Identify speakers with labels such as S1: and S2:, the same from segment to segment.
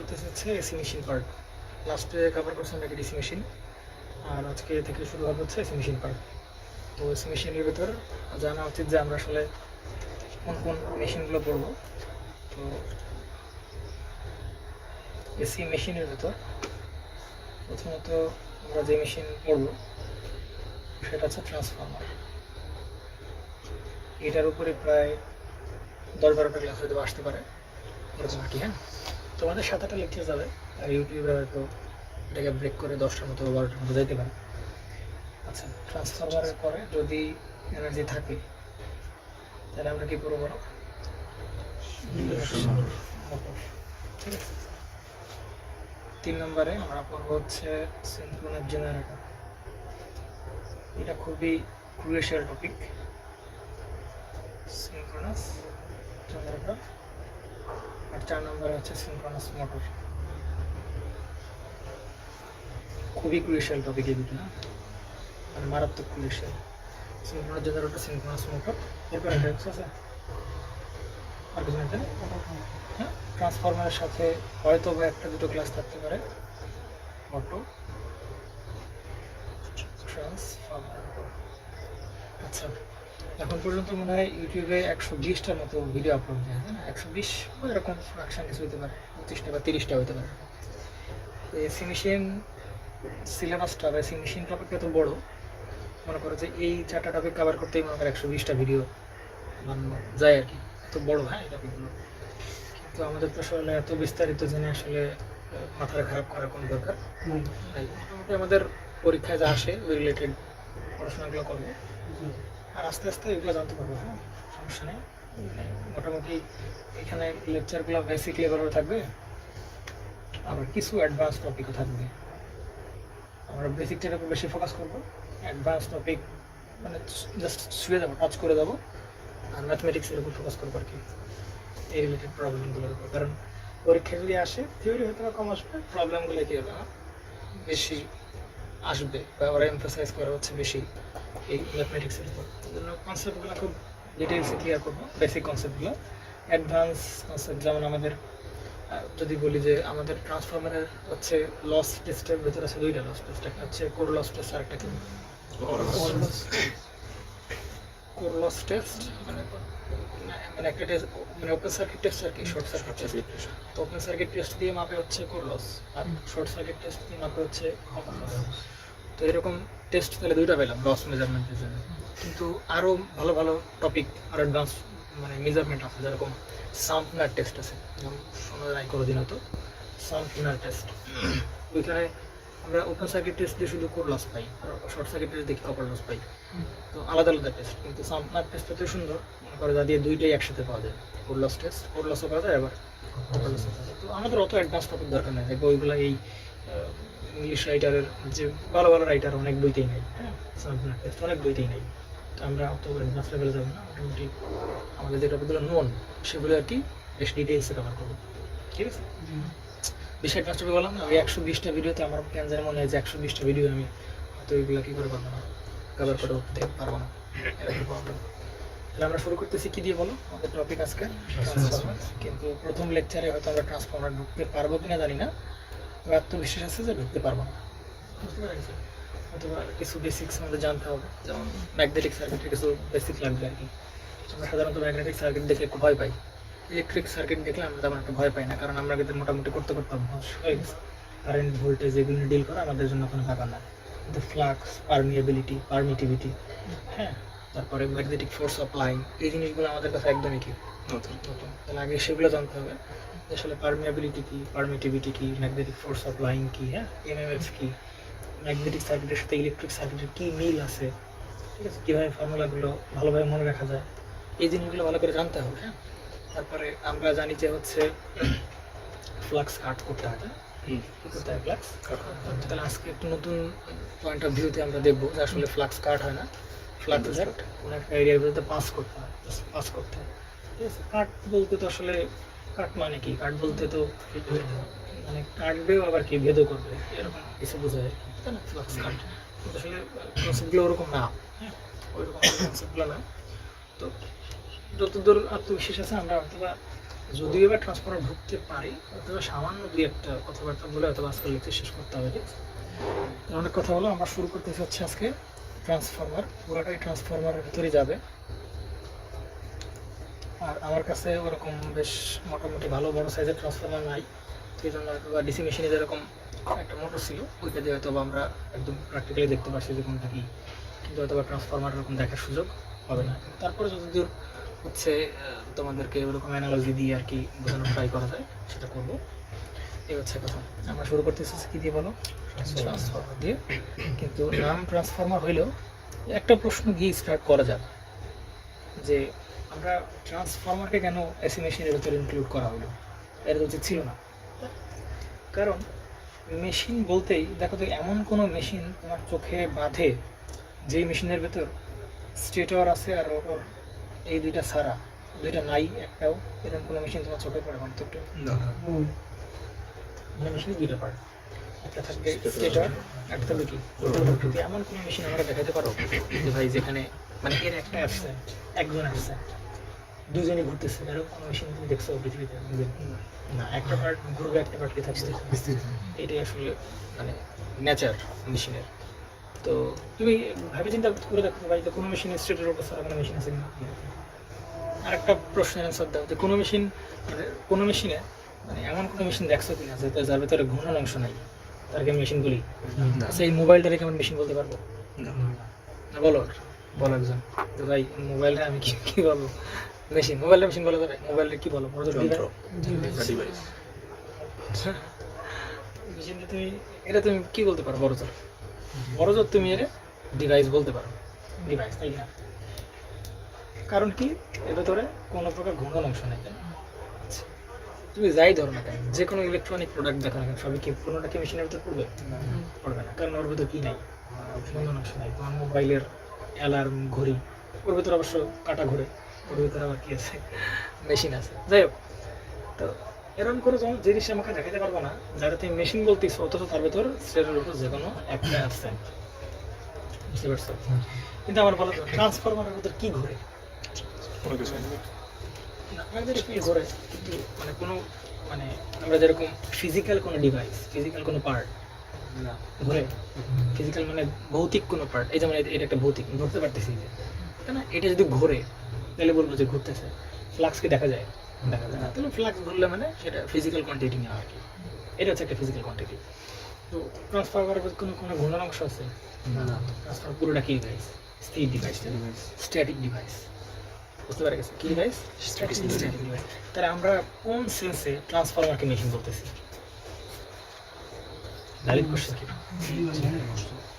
S1: করতেছে হচ্ছে AC machine part. লাস্টে কভার করছিলাম নাকি ডিসি মেশিন, আর আজকে থেকে শুরু হবে হচ্ছে এসি মেশিন পার্ট। তো এসি মেশিনের ভিতর জানা উচিত যে আমরা আসলে কোন কোন মেশিনগুলো পড়বো। তো এসি মেশিনের ভিতর প্রথমত আমরা যে মেশিন পড়বো সেটা হচ্ছে ট্রান্সফর্মার। এটার উপরে প্রায় 10-12টা ক্লাস হয়তো আসতে পারে এরকম আর কি। হ্যাঁ, তোমাদের 7-8টা লেকচার যাবে, আর ইউটিউবে হয়তো এটাকে ব্রেক করে 10টার মতো 12টার মতো যাইতে পারে। আচ্ছা, ট্রান্সফরমারের পরে যদি এনার্জি থাকে তাহলে আমরা কি করবো বলো? মোটর। ঠিক আছে, 3 নম্বরে আমরা পড়বো হচ্ছে সিনক্রোনাস জেনারেটর। এটা খুবই ক্রুশিয়াল টপিক, সিনক্রোনাস জেনারেটর। আর 4 নম্বরে হচ্ছে সিনক্রোনাস মোটর। খুবই ক্রুশিয়াল টপিক এই দুটো, না মানে মারাত্মক crucial. Synchronous generator, synchronous motor. এরপর একটা আছে আর কিছু না। হ্যাঁ, ট্রান্সফরমারের সাথে হয়তো বা একটা দুটো ক্লাস থাকতে পারে অটো ট্রান্সফরমার। আচ্ছা, এখন পর্যন্ত মনে হয় ইউটিউবে 120টার মতো ভিডিও আপলোড দেয়, তাই না? 120 এরকম ফ্রাকশন কিছু হতে পারে, 25টা বা 30টা হতে পারে। তো এসি মেশিন সিলেবাসটা বা এসি মেশিন টপিকটা এত বড়, মনে করো যে এই 4টা টপিক কভার করতেই মনে করো 120টা ভিডিও বানানো যায় আর কি। এত বড়, হ্যাঁ, এই টপিকগুলো। কিন্তু আমাদের তো আসলে এত বিস্তারিত জেনে আসলে মাথাটা খারাপ করার কোনো দরকার নেই। মোটামুটি আমাদের পরীক্ষায় যা আসে ওই রিলেটেড পড়াশোনাগুলো করবো, আর আস্তে আস্তে এগুলো জানতে পারবো। হ্যাঁ, সমস্যা নেই। মোটামুটি এখানে লেকচারগুলো বেসিক লেভেলের থাকবে, আবার কিছু অ্যাডভান্স টপিকও থাকবে। আমরা বেসিকটার উপর বেশি ফোকাস করবো, অ্যাডভান্স টপিক মানে জাস্ট ছুঁয়ে যাবো, টাচ করে যাবো, আর ম্যাথমেটিক্সের উপর ফোকাস করবো আর কি, এই রিলেটেড প্রবলেমগুলোর উপর। কারণ পরীক্ষা যদি আসে থিওরি হয়তো কম আসবে, প্রবলেমগুলো কি হবে বেশি আসবে, বা ওরা এমফাসাইজ করা হচ্ছে বেশি এই ম্যাথমেটিক্সের উপর। এই জন্য কনসেপ্টগুলো খুব ডিটেলসে ক্লিয়ার করবো, বেসিক কনসেপ্টগুলো। অ্যাডভান্স কনসেপ্ট যেমন আমাদের যদি বলি যে আমাদের ট্রান্সফরমারের হচ্ছে লস টেস্টের ভেতরে আছে 2টা লস টেস্ট, একটা হচ্ছে কোর লস টেস্ট আর একটা কি কোর লস টেস্ট, মানে মানে একটা টেস্ট মানে ওপেন সার্কিট টেস্ট আর কি, শর্ট সার্কিট টেস্ট। তো ওপেন সার্কিট টেস্ট দিয়ে মাপে হচ্ছে কোর লস, আর শর্ট সার্কিট টেস্ট দিয়ে মাপে হচ্ছে কপার লস। তো এরকম টেস্ট তাহলে 2টা পেলাম লস মেজারমেন্টের জন্য। কিন্তু আরও ভালো ভালো টপিক আর অ্যাডভান্স মানে মেজারমেন্ট আছে, যেরকম সাম্পনার টেস্ট আছে, যেমন শোনা যায় কোনোদিন হতো সাম্পনার টেস্ট। ওইখানে আমরা ওপেন সার্কিট টেস্ট দিয়ে শুধু কোর লস পাই, আর শর্ট সার্কিট টেস্ট দেখি কপার লস পাই। তো আলাদা আলাদা টেস্ট, কিন্তু সাম্পনার টেস্ট এত সুন্দর, মনে করো যা দিয়ে 2টাই একসাথে পাওয়া যায়। কোর লস টেস্ট, কোর লসও পাওয়া যায়, আবার কপার লসও পাওয়া যায়। তো আমাদের অত অ্যাডভান্স টপিক দরকার নেই, দেখবো ওইগুলো এই ইংলিশ রাইটারের যে ভালো ভালো রাইটার অনেক বইতেই নেই। হ্যাঁ, সাম্পনার টেস্ট অনেক বইতেই নেই। তো আমরা অত অ্যাডভান্স লেভেলে যাবো না, মোটামুটি আমাদের যে টপিকগুলো নোন সেগুলো আর কি বেশ ডিটেলসে কভার করবো। ঠিক আছে, বেশি অ্যাডভান্স টপিক বললাম না। ওই 120টা ভিডিওতে আমার কেন জানি মনে হয় যে 120টা ভিডিও আমি হয়তো এগুলো কী করে পারবো না, কভার করে উঠতে পারবো না, এরকম প্রবলেম। তাহলে আমরা শুরু করতেছি কি দিয়ে বলো? আমাদের টপিক আজকে ট্রান্সফরমার। কিন্তু প্রথম লেকচারে হয়তো আমরা ট্রান্সফরমার ঢুকতে পারবো কিনা জানি না, তবে আত্মবিশ্বাস আছে যে ঢুকতে পারবো না। বুঝতে পেরেছি? অথবা কিছু বেসিক্স আমাদের জানতে হবে, যেমন ম্যাগনেটিক সার্কিটের কিছু বেসিক লাগবে আর কি। আমরা সাধারণত ম্যাগনেটিক সার্কিট দেখলে একটু ভয় পাই, ইলেকট্রিক সার্কিট দেখলে আমরা তেমন একটা ভয় পাই না, কারণ আমরা কিন্তু মোটামুটি করতে করতে অভ্যাস হয়ে গেছে। কারেন্ট ভোল্টেজ এগুলো ডিল করা আমাদের জন্য কোনো ব্যাপার না। কিন্তু ফ্লাক্স, পারমিটিভিটি, হ্যাঁ, তারপরে ম্যাগনেটিক ফোর্স অফ লাইন, এই জিনিসগুলো আমাদের কাছে একদমই কি নতুন। তাহলে আগে সেগুলো জানতে হবে, আসলে পারমিয়াবিলিটি কী, পারমিটিভিটি কী, ম্যাগনেটিক ফোর্স অফ লাইন কী, হ্যাঁ, এমএমএফ কী, ম্যাগনেটিক সার্কিটের সাথে ইলেকট্রিক সার্কিটের কী মিল আছে, ঠিক আছে, কীভাবে ফর্মুলাগুলো ভালোভাবে মনে রাখা যায়, এই জিনিসগুলো ভালো করে জানতে হবে। হ্যাঁ, তারপরে আমরা জানি যে হচ্ছে ফ্লাক্স কাট করতে হয়, কী করতে হয় ফ্লাক্স। তাহলে আজকে একটু নতুন পয়েন্ট অফ ভিউতে আমরা দেখবো যে আসলে ফ্লাক্স কাট হয় না, ফ্লাক্স জাস্ট কোনো একটা এরিয়ার ভিতরে পাস করতে হয়, পাস করতে হয়। ঠিক আছে, কাট বলতে তো আসলে কাট মানে কি, কাট বলতে তো মানে কাটবেও আবার কি ভেদও করবে, এরকম কিছু বোঝায় আর কি, তাই না? ফ্লাক্স কাট কিন্তু আসলে কনসেপ্টগুলো ওরকম না, হ্যাঁ, ওইরকম কনসেপ্টগুলো না। তো যতদূর আত্মবিশ্বাস আছে আমরা হয়তো বা যদিও এবার ট্রান্সফর্মার ঢুকতে পারি, অথবা সামান্য দুই একটা কথাবার্তা বলে অথবা আজকে লেকচার শেষ করতে হবে। ঠিক আছে, অনেক কথা হলো, আমরা শুরু করতেছি হচ্ছে আজকে ট্রান্সফর্মার। পুরোটাই ট্রান্সফর্মারের ভিতরে যাবে। আর আমার কাছে ওরকম বেশ মোটামুটি ভালো বড় সাইজের ট্রান্সফর্মার নাই, সেই জন্য হয়তো বা ডিসি মেশিনে যেরকম একটা মোটর ছিল ওইটা দিয়ে হয়তো আমরা একদম প্র্যাকটিক্যালি দেখতে পারছি যে কোনটা কি, কিন্তু হয়তো বা ট্রান্সফর্মার এরকম দেখার সুযোগ হবে না। তারপরে যতদূর হচ্ছে তোমাদেরকে ওরকম অ্যানালজি দিয়ে আর কি বোঝানোর ট্রাই করা যায় সেটা করবো। এই হচ্ছে কথা। আমরা শুরু করতেছি কি দিয়ে বলো? ট্রান্সফর্মার দিয়ে। কিন্তু নাম ট্রান্সফর্মার হইলেও একটা প্রশ্ন দিয়ে স্টার্ট করা যাক যে আমরা ট্রান্সফর্মারকে কেন এসি মেশিনের ভিতরে ইনক্লুড করা হলো? এটা উচিত ছিল না। কারণ মেশিন বলতেই দেখো তো, এমন কোনো মেশিন তোমার চোখে বাঁধে যেই মেশিনের ভেতর স্টেটর আছে আর রোটর, এই দুইটা ছাড়া, দুইটা নাই একটাও, এরকম কোনো মেশিন তোমার চোখে পড়ে মানে তো একটু মেশিনে দুইটা পার্ট, একটা থাকবে স্টেটর, একটা থাকবে কি রোটর। এমন কোনো মেশিন আমরা দেখাতে পারো যে ভাই যেখানে মানে এর একটা অ্যাবসেন্ট, একজন অ্যাবসেন্ট, দুজনই ঘুরতেছে, এরকম কোনো মেশিন তুমি দেখছো পৃথিবীতে? না, একটা পার্ট ঘুরবে, একটা পার্ট কি থাকবে। এটাই আসলে মানে নেচার মেশিনের। তো তুমি ভাবে চিন্তা করে দেখো ভাই, তো কোনো মেশিনের স্টেটের উপর ছাড়া কোনো মেশিন আছে কিনা। আর একটা প্রশ্নের অ্যান্সার দাও যে কোনো মেশিন মানে কোনো মেশিনে মানে এমন কোনো মেশিন দেখছো কিনা যে যার ভেতরে ঘূর্ণন অংশ নাই, তারকে মেশিন বলি। সেই মোবাইলটাকে কেমন মেশিন বলতে পারবো না? বলো বলো একজন তো ভাই, মোবাইলটা আমি কি বলবো? মেশিন, মোবাইলটা মেশিন বলা যাবে? মোবাইলটা কি বলো? মেশিনটা তুমি এটা তুমি কি বলতে পারো? বড়জোর তুমি এর ডিভাইস বলতে পারো, ডিভাইস, তাই না? কারণ কি এর ভেতরে কোনো প্রকার ঘূর্ণন অংশ নেই। তুমি যাই ধরো না কেন, যে কোনো ইলেকট্রনিক প্রোডাক্ট দেখো না কেন, সবই কি পুরোটা কি মেশিনের ভিতরে পড়বে? পড়বে না, কারণ ওর ভিতরে কি নাই, ঘূর্ণন অংশ নাই। তোমার মোবাইলের অ্যালার্ম, ঘড়ি, ওর ভিতরে অবশ্য কাটা ঘুরে, ওর ভিতরে আবার কি আছে, মেশিন আছে। যাই হোক, তো এরকম করে যখন জিনিস আমাকে দেখাতে পারবো না যারা তুমি মেশিন বলতেছো, অথচ তার ভেতর সেটার উপর যে কোনো একটা অ্যাবসেন্ট, বুঝতে পারছো? কিন্তু আমার বলো ট্রান্সফরমারের ভিতর কি ঘুরে? আমাদের কি ঘুরে কিন্তু মানে কোনো মানে আমরা যেরকম ফিজিক্যাল কোনো ডিভাইস, ফিজিক্যাল কোনো পার্ট না ঘুরে, ফিজিক্যাল মানে ভৌতিক কোনো পার্ট, এই যেমন এটা একটা ভৌতিক, ধরতে পারতেছি যে, তাই না? এটা যদি ঘুরে তাহলে বলবো যে ঘুরতেছে। ফ্লাক্স কি দেখা যায়? দেখা যায় না। তাহলে ফ্লাক্স ঘুরলে মানে সেটা ফিজিক্যাল কোয়ান্টিটি নেওয়া আর কি, এটা হচ্ছে একটা ফিজিক্যাল কোয়ান্টিটি। তো ট্রান্সফরমারের কোনো কোনো ঘূর্ণন অংশ আছে না? ট্রান্সফরমার পুরোটা কি ডিভাইস? স্থির ডিভাইস, স্ট্যাটিক ডিভাইস। বুঝতে পারা গেছে কি ডিভাইস? Static device. তাহলে আমরা কোন সেন্সে ট্রান্সফরমারকে মেশিন বলতেছি? ভ্যালিড কোশ্চেন কি?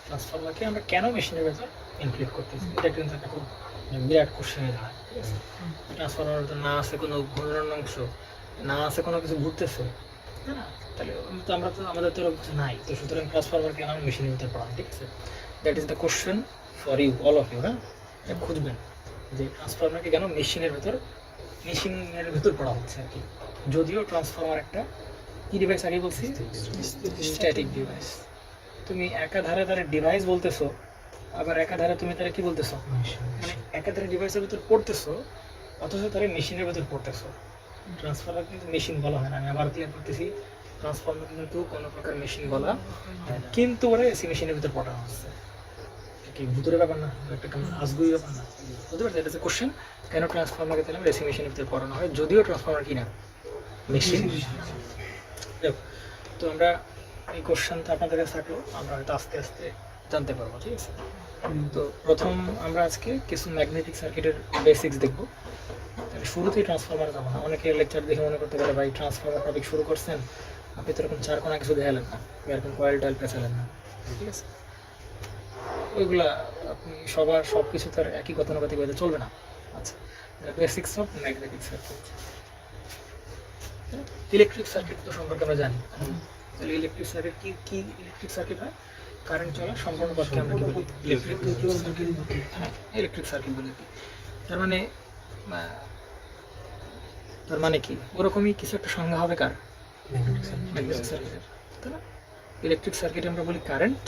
S1: ট্রান্সফরমারকে আমরা কেন মেশিনের ভেতর ইনক্লুড করতেছি? এটা কিন্তু একটা খুব বিরাট কোশ্চেন হয়ে দাঁড়ায়। ট্রান্সফরমার না আছে কোনো ঘূর্ণন অংশ, না আছে কোনো কিছু ঘুরতেছে, তাই না? তাহলে তো আমরা তো আমাদের তো কিছু নাই, তো সুতরাং ট্রান্সফরমার কেন মেশিনের ভিতরে পড়ান? ঠিক আছে, that is the question for you, all of you. হ্যাঁ, এটা খুঁজবেন যে ট্রান্সফরমারকে কেন মেশিনের ভেতর পড়া হচ্ছে আর কি। যদিও ট্রান্সফরমার একটা কি ডিভাইস, আগে বলছি স্ট্যাটিক ডিভাইস। তুমি একাধারে তার ডিভাইস বলতেছো, আবার একাধারে তুমি তারা কি বলতেছো, মানে একাধারে ডিভাইসের ভিতর পড়তেছো অথচ তারা মেশিনের ভিতর পড়তেছো। ট্রান্সফরমার কিন্তু মেশিন বলা হয় না, আমি আবার ক্লিয়ার করতেছি, ট্রান্সফরমার কিন্তু কোনো প্রকার মেশিন বলা হয় না, কিন্তু ওরা এসি মেশিনের ভিতর পড়ানো হচ্ছে। কি ভিতরে ব্যাপার না, একটা কেমন আজগুবি ব্যাপার না? বুঝতে পারছি? এটা হচ্ছে কোশ্চেন, কেন ট্রান্সফরমারকে তাহলে এসি মেশিনের ভিতরে পড়ানো হয়, যদিও ট্রান্সফরমার কি না মেশিন। তো আমরা এই কোশ্চেনটা আপনাদের কাছে থাকলো, আমরা হয়তো আস্তে আস্তে জানতে পারবো। ঠিক আছে, তো প্রথম আমরা আজকে কিছু ম্যাগনেটিক সার্কিটের বেসিক্স দেখবো। শুরুতেই ট্রান্সফরমার যাবো না। অনেকে লেকচার দেখে মনে করতে পারে ভাই ট্রান্সফরমার টপিক শুরু করছেন, আপনি তো এরকম চার কোনা কিছু দেখালেন না, এরকম কয়েল টয়েল পেঁচালেন না। ঠিক আছে, ওইগুলা আপনি সবার সব কিছু তার একই গতানুগতিক হতে চলবে না। আচ্ছা, basics of magnetic circuit. Electric circuit তো সম্পর্কে আমরা জানি। তাহলে ইলেকট্রিক সার্কিট কি কি ইলেকট্রিক সার্কিট হয়? কারেন্ট চলা সম্পূর্ণ পথকে আমরা কি বলি? ইলেকট্রিক সার্কিট বলি। তার মানে কি ওরকমই কিছু একটা সংজ্ঞা হবে কার? ম্যাগনেটিক সার্কিটের, তাই না? ইলেকট্রিক সার্কিট আমরা বলি কারেন্ট,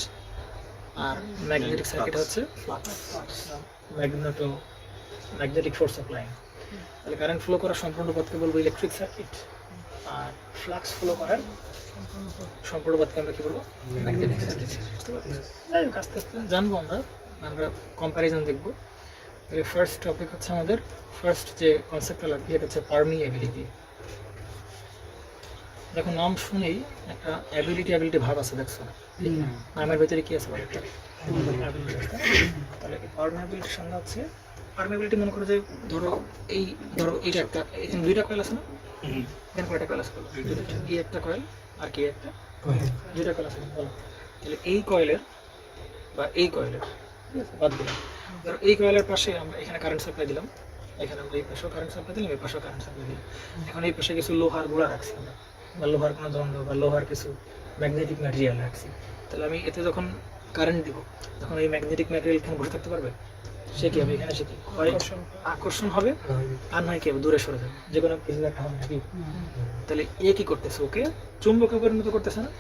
S1: আর ম্যাগনেটিক সার্কিট হচ্ছে ম্যাগনেটিক ফোর্স সাপ্লাই। তাহলে কারেন্ট ফ্লো করার সম্পূর্ণ পথকে বলবো ইলেকট্রিক সার্কিট, আর ফ্লাক্স ফ্লো করার সম্পূর্ণ পথকে আমরা কি বলবো ম্যাগনেটিক সার্কিট। যাই হোক আস্তে আস্তে জানবো আমরা কম্প্যারিজন দেখবো। তাহলে ফার্স্ট টপিক হচ্ছে আমাদের ফার্স্ট যে কনসেপ্টটা লাগবে এটা হচ্ছে পারমিএবিলিটি। দেখো নাম শুনেই একটা অ্যাবিলিটি ভাব আছে, দেখছো নামের ভেতরে কি আছে বলো একটা? তাহলে পারমিএবিলিটির সংজ্ঞা হচ্ছে, পারমিএবিলিটি মনে করো যে ধরো এইটা একটা, এখানে দুইটা কয়েল আছে না, এখানে কয়টা কয়েল আছে বলো? এই একটা কয়েল আর কি একটা, দুইটা কয়েল আছে বলো। তাহলে এই কয়েলের বা এই কয়েলের, ঠিক আছে, বাদ দিলাম, ধরো এই কয়েলের পাশে আমরা এখানে কারেন্ট সাপ্লাই দিলাম, এখানে আমরা এই পাশেও কারেন্ট সাপ্লাই দিলাম, এই পাশেও কারেন্ট সাপ্লাই দিলাম। এখন এই পাশে কিছু লোহার গুঁড়া রাখছি আমরা, বা লোহার কোনো দ্বন্দ্ব বা লোহার কিছু ম্যাগনেটিক ম্যাটেরিয়াল রাখছি। তাহলে আমি এতে যখন কারেন্ট দিব তখন এই ম্যাগনেটিক ম্যাটেরিয়াল এখানে বসে থাকতে পারবে? সে কি হবে এখানে, সে কি হয় আকর্ষণ হবে, আর নয় কি হবে দূরে সরে যাবে, যে কোনো কিছু একটা হবে নাকি? তাহলে এ কি করতেছে, ওকে চুম্বকে পরিণত করতেছে না?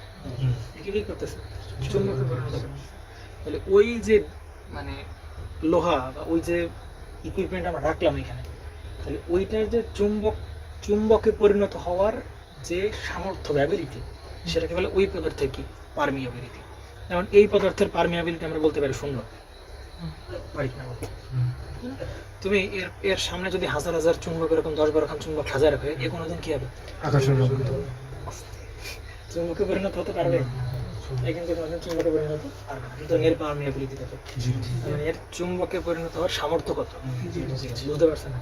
S1: একে কি করতেছে, চুম্বকে পরিণত করতেছে। তাহলে ওই যে মানে লোহা বা ওই যে ইকুইপমেন্ট আমরা রাখলাম এখানে, তাহলে ওইটার যে চুম্বকে পরিণত হওয়ার যে সামর্থ্য অ্যাবিলিটি, সেটাকে বলে ওই পদার্থের কি পারমিয়াবিলিটি। যেমন এই পদার্থের পারমিয়াবিলিটি আমরা বলতে পারি শূন্য, পারি কিনা বলতে? তুমি এর সামনে যদি হাজার হাজার চুম্বক, এরকম 10-12 খান চুম্বক সাজায় রাখে, এ কোনোদিন কি হবে,
S2: আকর্ষণ
S1: চুম্বকে পরিণত হতে পারবে? কিন্তু কোনোদিন চুম্বকে পরিণত হতে পারবে না। কিন্তু এর পারমিয়াবিলিটি কত, মানে এর চুম্বকে পরিণত হওয়ার সামর্থ্য কত, বুঝতে পারছেন?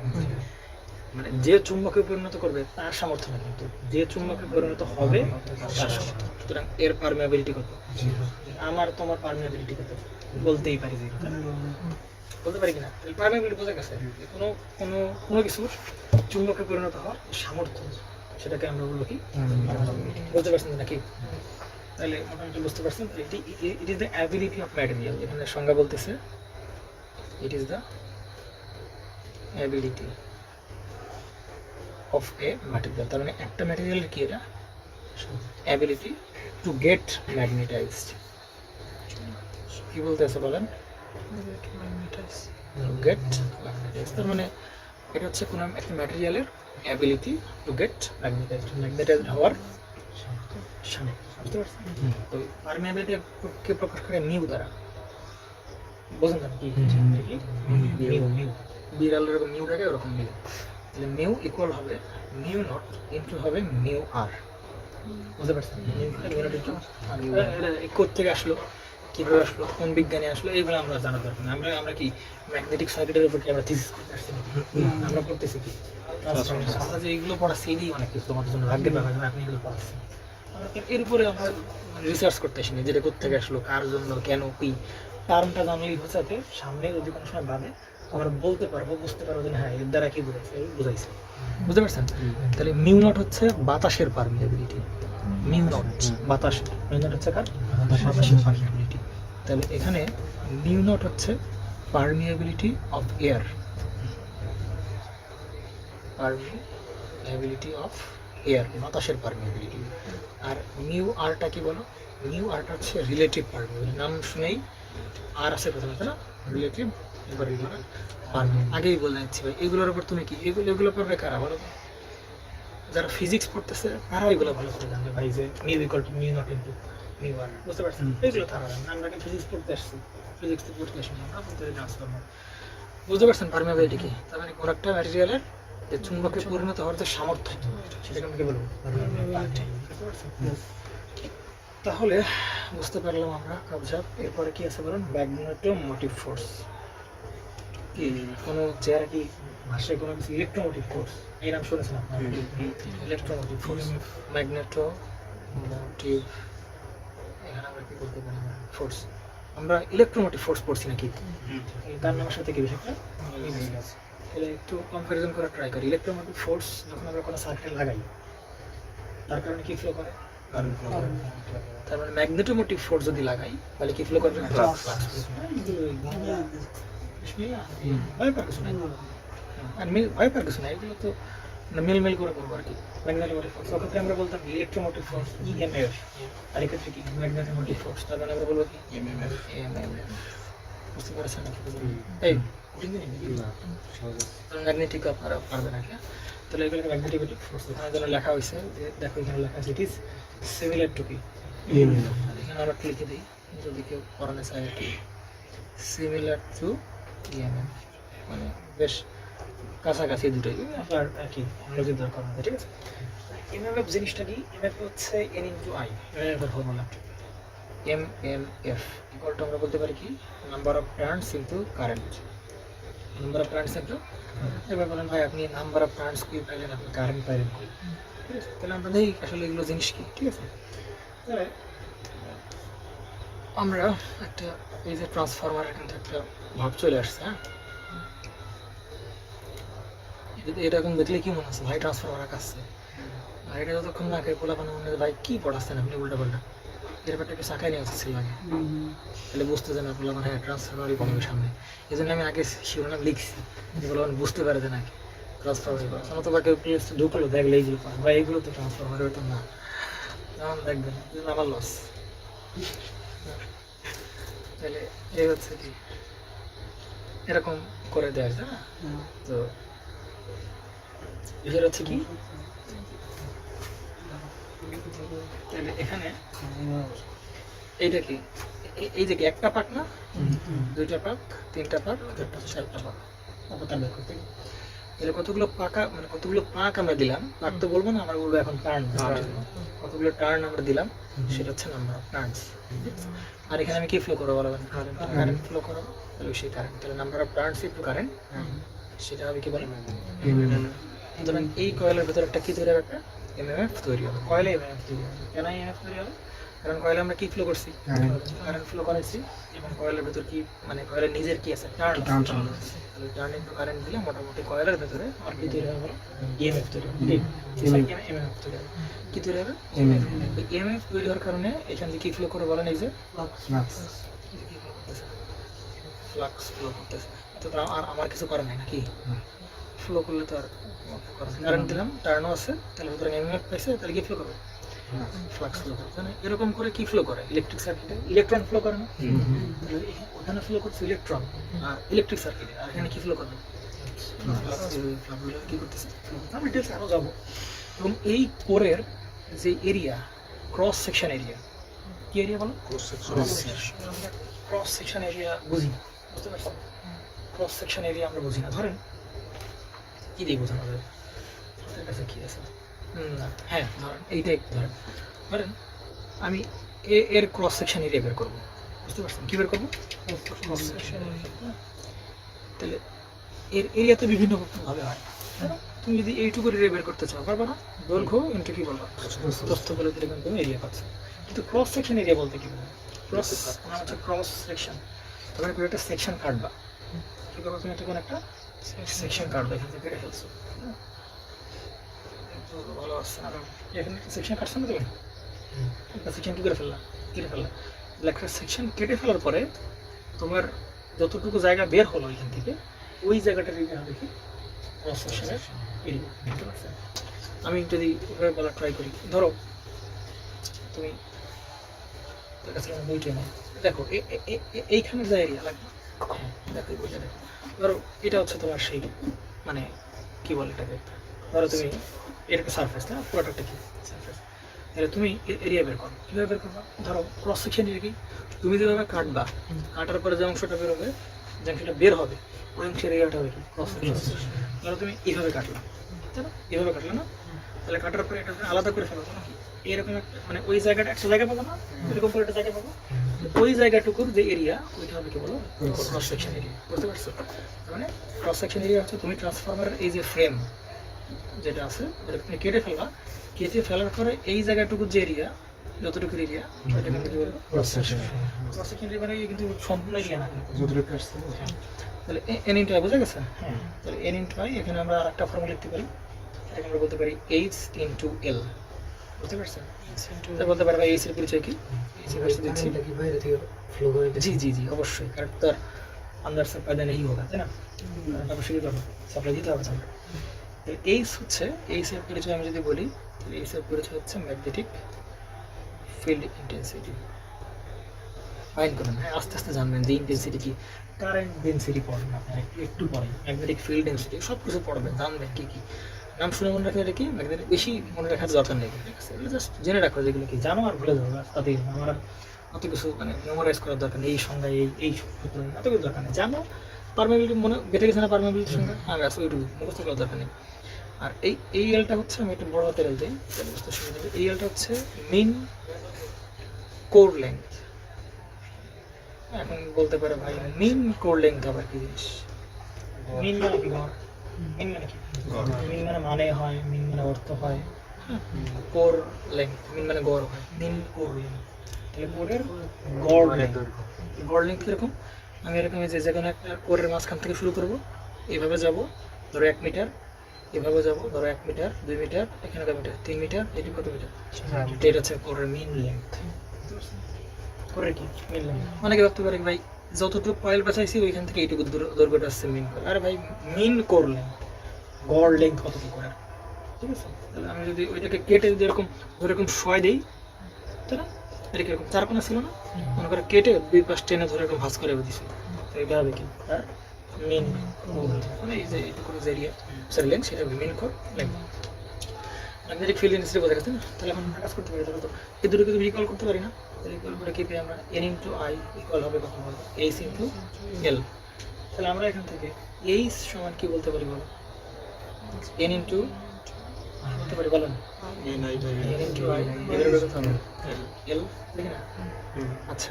S1: মানে যে চুম্বকে পরিণত করবে তার সামর্থ্য না, কিন্তু যে চুম্বকে পরিণত হবে তার সামর্থ্য। সুতরাং এর পারমিয়াবিলিটি কত, আমার তোমার পারমিয়াবিলিটি কত, বলতেই পারি যে বলতে পারি কিনা? পারমিয়াবিলিটি বোঝা গেছে, কোনো কোনো কোনো কিছুর চুম্বকে পরিণত হওয়ার সামর্থ্য, সেটাকে আমরা বলবো কি, বলতে পারছেন নাকি? তাহলে মোটামুটি বুঝতে পারছেন। It is the ability of material, এখানে সংজ্ঞা বলতেছে it is the ability of A material. তার মানে একটা ম্যাটেরিয়ালের কি এটা অ্যাবিলিটি টু গেট ম্যাগনেটাইজড। কি বলতেছে বলেন, গেট ম্যাগনেটাইজড। তার মানে এটা হচ্ছে কোনো একটা ম্যাটেরিয়ালের অ্যাবিলিটি টু গেট ম্যাগনেটাইজড হওয়ার সামর্থ্য। বুঝতে পারছেন? তো পারমিয়াবিলিটিকে প্রকাশ করে মিউ দ্বারা, বোঝেন না কি? মিউ বিড়ালের এরকম মিউ থাকে, ওরকম মিউ। তাহলে মিউ ইকুয়াল হবে মিউ নট ইনটু হবে মিউ আর। বুঝতে পারছেন? এটা কোত্থেকে আসলো, কিভাবে আসলো, কোন বিজ্ঞানী আসলো, এইগুলো আমরা জানা দরকার না। আমরা কি ম্যাগনেটিক সার্কিটের উপর কি আমরা থিসিস করতে আসছি নাকি? আমরা করতেছি কি আমরা যে এইগুলো পড়াচ্ছি, এটাই অনেক কিছু তোমাদের জন্য ভাগ্যের ব্যাপার, আপনি এগুলো পড়াচ্ছেন। এর উপরে আমরা রিসার্চ করতে আসিনি, যেটা কোত্থেকে আসলো, কার জন্য, কেন, কি টার্মটা জানলেই হচ্ছে সামনে যদি কোনো সময় বাদে আমরা বলতে পারবো, বুঝতে পারবো যে হ্যাঁ এর দ্বারা কি বুঝাইছে। বুঝতে পারছেন? তাহলে মিউ নট হচ্ছে বাতাসের পারমিয়াবিলিটি, মিউ নট বাতাসের, মিউ নট হচ্ছে কার, বাতাসের পারমিয়াবিলিটি। তাহলে এখানে মিউ নট হচ্ছে permeability of air, permeability of air, বাতাসের পারমিয়াবিলিটি। আর মিউ আরটা কি বলো, মিউ আরটা হচ্ছে রিলেটিভ পারমিয়াবিলিটি। নাম শুনেই আর আছে প্রথমে, তাই না? রিলেটিভ আগেই বলে যাচ্ছি ভাই, এগুলোর উপর তুমি কি এগুলো পড়বে কারা বলো? যারা ফিজিক্স পড়তেছে তারা এগুলো ভালো করে জানবে ভাই, যে mu equal to mu naught into mu r. বুঝতে পারছেন? এগুলো তারা জানবে, আমরা কি ফিজিক্স পড়তে আসছি, ফিজিক্স পড়তে আসি না, আমরা পড়তে ট্রান্সফর্ম। বুঝতে পারছেন পারমিয়াবিলিটি কি? তার মানে কোনো একটা ম্যাটেরিয়ালের যে চুম্বকে পরিণত হওয়ার যে সামর্থ্য, সেটাকে আমরা কি বলবো, পারমিয়াবিলিটি। তাহলে বুঝতে পারলাম আমরা কাবজাব। এরপরে কি আছে বলুন, ম্যাগনেটোমোটিভ ফোর্স। কি কোনো চেয়ার কি ভাষায় কোনো কিছু ইলেকট্রোমোটিভ ফোর্স, এই নাম শুনেছেন আপনারা? ইলেকট্রোমোটিভ ফোর্স, ম্যাগনেটোমোটিভ, এখানে আমরা কি বলতে পারি ফোর্স, আমরা ইলেকট্রোমোটিভ ফোর্স পড়ছি নাকি? তার নামের সাথে কি বিষয়টা তাহলে একটু কম্পারিজন করা ট্রাই করি। ইলেকট্রোমোটিভ ফোর্স যখন আমরা কোনো সার্কিটে লাগাই, তার কারণে কি ফ্লো করে, তার মানে ম্যাগনেটোমোটিভ ফোর্স যদি লাগাই তাহলে কি ফ্লো করবে, ভয় পাওয়ার কিছু নাই, আর ভয় পাওয়ার কিছু নাই, এগুলো তো মিল করে করবো আর কি। ম্যাগনেটোমোটিভ ফোর্স ওক্ষেত্রে আমরা বলতাম ইলেকট্রোমোটিভ ফোর্স ইএমএফ, আর এক্ষেত্রে কি ম্যাগনেটোমোটিভ ফোর্স, তার মানে আমরা বলবো কি এমএমএফ। বুঝতে পারছেন নাকি? এই কঠিন জিনিস ম্যাগনেটিক আপনারা পারবেন নাকি? তাহলে এগুলোকে ম্যাগনেটিক ফোর্স এখানে যেন লেখা হয়েছে যে দেখো এখানে লেখা আছে ইট ইজ সিমিলার টু কি এখানে আমরা লিখে দিই যদি কেউ পড়ানো চায় আর কি সিমিলার টু ইএমএফ মানে বেশ কাছাকাছি দুটোই আপনার আর কি নলেজের দরকার হবে ঠিক আছে। এমএমএফ জিনিসটা কি? এমএফ হচ্ছে এন ইন্টু আই এর ফর্মুলা এমএমএফ ইকুয়াল টু আমরা বলতে পারি কি number of turns into current number of turns into এবার বলেন ভাই আপনি নাম্বার অফ টার্নস কি পাইলেন আপনি কারেন্ট পাইলেন কই ঠিক আছে। তাহলে আমরা দেখি আসলে এগুলো জিনিস কি ঠিক আছে। তাহলে আমরা একটা এই যে ট্রান্সফরমারের কিন্তু একটা ভাব চলে আসছে হ্যাঁ এরকম দেখলে কি মনে হচ্ছে ভাই ট্রান্সফরমার আঁকাচ্ছে আর এটা যতক্ষণ না আঁকে পোলা মনে হয় ভাই কি পড়াচ্ছেন আপনি উল্টা পাল্টা এর ব্যাপারটাকে শাখায় নিয়ে আসছিল আগে তাহলে বুঝতে চান পোলা মানে হ্যাঁ ট্রান্সফরমারই পড়বে সামনে এই জন্য আমি আগে শিরোনাম লিখছি যেগুলো মানে বুঝতে পারে যে নাকি ট্রান্সফরমারই পড়া অথবা বা কেউ প্লেস ঢুকলো দেখলে এইগুলো পড়ে ভাই এগুলো তো ট্রান্সফরমারের তো না যেমন দেখবেন আমার লস তাহলে এই হচ্ছে কি এরকম করে দেওয়া যায় না তো এটা হচ্ছে কি তাহলে এখানে এইটা কি এই যে কি একটা পাক না দুইটা পাক তিনটা পাক চারটা পাক অবতার বের করতে এর কতগুলো পাকা মানে কতগুলো পাক আমরা দিলাম পাক তো বলবো না আমরা বলবো এখন টার্ন কতগুলো টার্ন আমরা দিলাম সেটা হচ্ছে নাম্বার অফ টার্নস আর এখানে আমি কি ফ্লো করবো বলবেন কারেন্ট ফ্লো করবো তাহলে সেই কারেন্ট তাহলে number of turns into current সেটা হবে কি বলেন ধরেন এই কয়েলের ভেতরে একটা কি তৈরি হবে একটা এমএমএফ তৈরি হবে কয়েলে এমএমএফ তৈরি হবে কেন এমএমএফ তৈরি হবে কারণ কয়েলে আমরা কি ফ্লো করছি কারেন্ট ফ্লো করেছি এবং কয়েলের ভেতর কি মানে কয়েলের নিজের কি আছে টার্ন তাহলে টার্ন ইনটু কারেন্ট দিলে মোটামুটি কয়েলের ভেতরে আর কি তৈরি হবে ইএমএফ তৈরি হবে এমএমএফ তৈরি হবে কি তৈরি হবে ইএমএফ তৈরি হওয়ার কারণে এখান থেকে কি ফ্লো করে বলেন এই যে ফ্লাক্স ফ্লো করতেছে তো আর আমার কিছু করার নাই নাকি ফ্লো করলে তো আর কারেন্ট দিলাম টার্নও আছে তাহলে সুতরাং এমএমএফ পাইছে তাহলে কি ফ্লো করবে ফ্লাক্স ফ্লো করে মানে এরকম করে কি ফ্লো করে ইলেকট্রিক সার্কিটে ইলেকট্রন ফ্লো করে না তাহলে ওখানে ফ্লো করছে ইলেকট্রন আর ইলেকট্রিক সার্কিটে আর এখানে কি ফ্লো করবে কি করতেছে আমি ডিটেলস আরও যাবো এবং এই কোরের যে এরিয়া ক্রস সেকশন এরিয়া কি এরিয়া বলো ক্রস সেকশন এরিয়া বুঝি না বুঝতে পারছো ক্রস সেকশন এরিয়া আমরা বুঝি না ধরেন কি দিয়ে বোঝানো যাবে আপনার কাছে কি আছে হ্যাঁ ধরেন এইটাই ধরেন আমি এর ক্রস সেকশন এরিয়া বের করবো বুঝতে পারছেন কি বের করবো ক্রস সেকশন এরিয়া তাহলে এর এরিয়া তো বিভিন্ন ভাবে হয় তুমি যদি এইটুকু এরিয়া বের করতে চাও পারবে না দৈর্ঘ্য ইন্টু কি বলবো প্রস্থ বলে দিলে কিন্তু তুমি এরিয়া পাচ্ছ কিন্তু ক্রস সেকশন এরিয়া বলতে কি বলবো ক্রস মানে হচ্ছে ক্রস সেকশন তখন কোনো একটা সেকশন কাটবা কি করবো তুমি একটা কোনো একটা সেকশন কাটবে এখান থেকে কেটে ফেলছো ভালো আসছে না এখানে একটা সেকশন কাটছো না তুমি একটা সেকশন কি করে ফেললাম কেটে ফেললাম একটা সেকশন কেটে ফেলার পরে তোমার যতটুকু জায়গা বের হলো এখান থেকে ওই জায়গাটার এরিয়া হবে কি ক্রস সেকশনের এরিয়া বুঝতে পারছেন আমি যদি এভাবে বলা ট্রাই করি ধরো তুমি তোর কাছে বইটা নেই দেখো এইখানে যা এরিয়া লাগবে দেখো এই বইটা দেখো ধরো এটা হচ্ছে তোমার সেই মানে কি বলে এটাকে ধরো তুমি এর একটা সারফেস না পুরোটা কি সারফেস তাহলে তুমি এরিয়া বের করো কীভাবে বের করবা ধরো ক্রস সেকশন এরিয়া কি তুমি যেভাবে কাটবা কাটার পরে যে অংশটা বের হবে যে অংশটা বের হবে ওই অংশের এরিয়াটা হবে কি ক্রস সেকশন ধরো তুমি এইভাবে কাটলা তাই না এইভাবে কাটলে না তাহলে কাটার পরে এটা আলাদা করে ফেলো নাকি এরকম একটা মানে ওই জায়গাটা একটা জায়গা পাবো না এরকম করে একটা জায়গা পাবো ওই জায়গাটুকুর যে এরিয়া ওইটা হবে কি বলো ক্রস সেকশন এরিয়া বুঝতে পারছো মানে ক্রস সেকশন এরিয়া হচ্ছে তুমি ট্রান্সফরমারের এই যে ফ্রেম যেটা আছে ওটা তুমি কেটে ফেলবা কেটে ফেলার পরে এই জায়গাটুকু যে এরিয়া যতটুকু এরিয়া ওইটা কিন্তু কি বলবো ক্রস সেকশন এরিয়া মানে কিন্তু সম্পূর্ণ এরিয়া না তাহলে এন ইনটু আই বুঝা গেছে তাহলে এন ইনটু আই এখানে আমরা আরেকটা ফর্মুলা লিখতে পারি এটাকে আমরা বলতে পারি এইচ ইনটু এল বুঝতে পারছেন বলতে পারবে এইচ এর পরিচয় কি জি জি জি অবশ্যই কারণ তার अंदर से पैदा नहीं होगा है ना অবশ্যই তো সাপ্লাই দিতে হবে আমরা এইচ হচ্ছে এইচ এর পরিচয় আমি যদি বলি তাহলে এইচ এর পরিচয় হচ্ছে ম্যাগনেটিক ফিল্ড ইন্টেন্সিটি ফাইন করবেন, হ্যাঁ আস্তে আস্তে জানবেন যে ইন্টেন্সিটি কি, কারেন্ট ডেন্সিটি পড়বেন আপনারা একটু পরে, ম্যাগনেটিক ফিল্ড ডেন্সিটি সব কিছু পড়বেন, জানবেন কি কি নাম শুনে মনে রাখলে কি ম্যাগনেটিক, বেশি মনে রাখার দরকার নেই, ঠিক আছে এগুলো জাস্ট জেনে রাখো, যেগুলো কি জানো আর ভুলে যাবো তাতেই আমার আর অত কিছু মানে মেমোরাইজ করার দরকার নেই, এই সংজ্ঞা এই সূত্র এত কিছু দরকার নেই, জানো পারমেবিলিটি মনে বেঁধে গেছে না, পারমেবিলিটির সংজ্ঞা আমি আসলে ওইটুকু মুখস্থ করার দরকার নেই। আর এই এলটা হচ্ছে, আমি একটু বড় হাতের এল দিই তাহলে বুঝতে সুবিধা হবে, এই এলটা হচ্ছে মিন কোর লেন্থ। এখন বলতে পারে ভাই মিন কোর লেন্থ আবার কি জিনিস, মিন মানে কি গড়, মিন মানে কি, মিন মানে হয়, মিন মানে অর্থ হয়, কোর লেন্থ মিন মানে গড় হয়, মিন কোর লেন্থ, তাহলে কোরের গড় লেন্থ, গড় লেন্থ কিরকম, আমি এরকম যে কোনো একটা কোরের মাঝখান থেকে শুরু করব, এইভাবে যাব ধরো 1 মিটার, এভাবে যাব ধরো 1 মিটার 2 মিটার, এখানে কত মিটার 3 মিটার, এটি কত মিটার, এটা হচ্ছে কোরের মিন লেন্থ। কোরের কি মিন লেন্থ, অনেকে ভাবতে পারে ভাই যতটুকু কয়েল বাঁচাইছি ওইখান থেকে এইটুকু দৈর্ঘ্যটা আসছে মিন কোর, আরে ভাই মিন কোর লেন্থ, গড় লেন্থ কতটুকু কোরের, ঠিক আছে। তাহলে আমি যদি ওইটাকে কেটে যদি এরকম শোয় দিই, তাই না, এটা কিরকম চারকোনা ছিল না, মনে করে কেটে 2 পাশ টেনে ধরে এরকম ভাঁজ করে দিছি, তো এটা হবে কি আর মিন কোর, মানে এই যে এইটুকু যে এরিয়া সরি লেন্থ, সেটা mean core length. Magnetic field industry বোঝা গেছে না, তাহলে এখন কাজ করতে পারি, তাহলে তো এই দুটোকে তো রিকল করতে পারি না, রিকল করে কি পাই আমরা, এন ইন্টু আই ইকুয়াল হবে কখন বলবো, এইচ ইন্টু এল, তাহলে আমরা এখান থেকে এইচ সমান কি বলতে পারি বলো, এন ইন্টু বলতে পারি বলেন, এন ইন্টু আই এর কথা হবে এল, দেখি না, আচ্ছা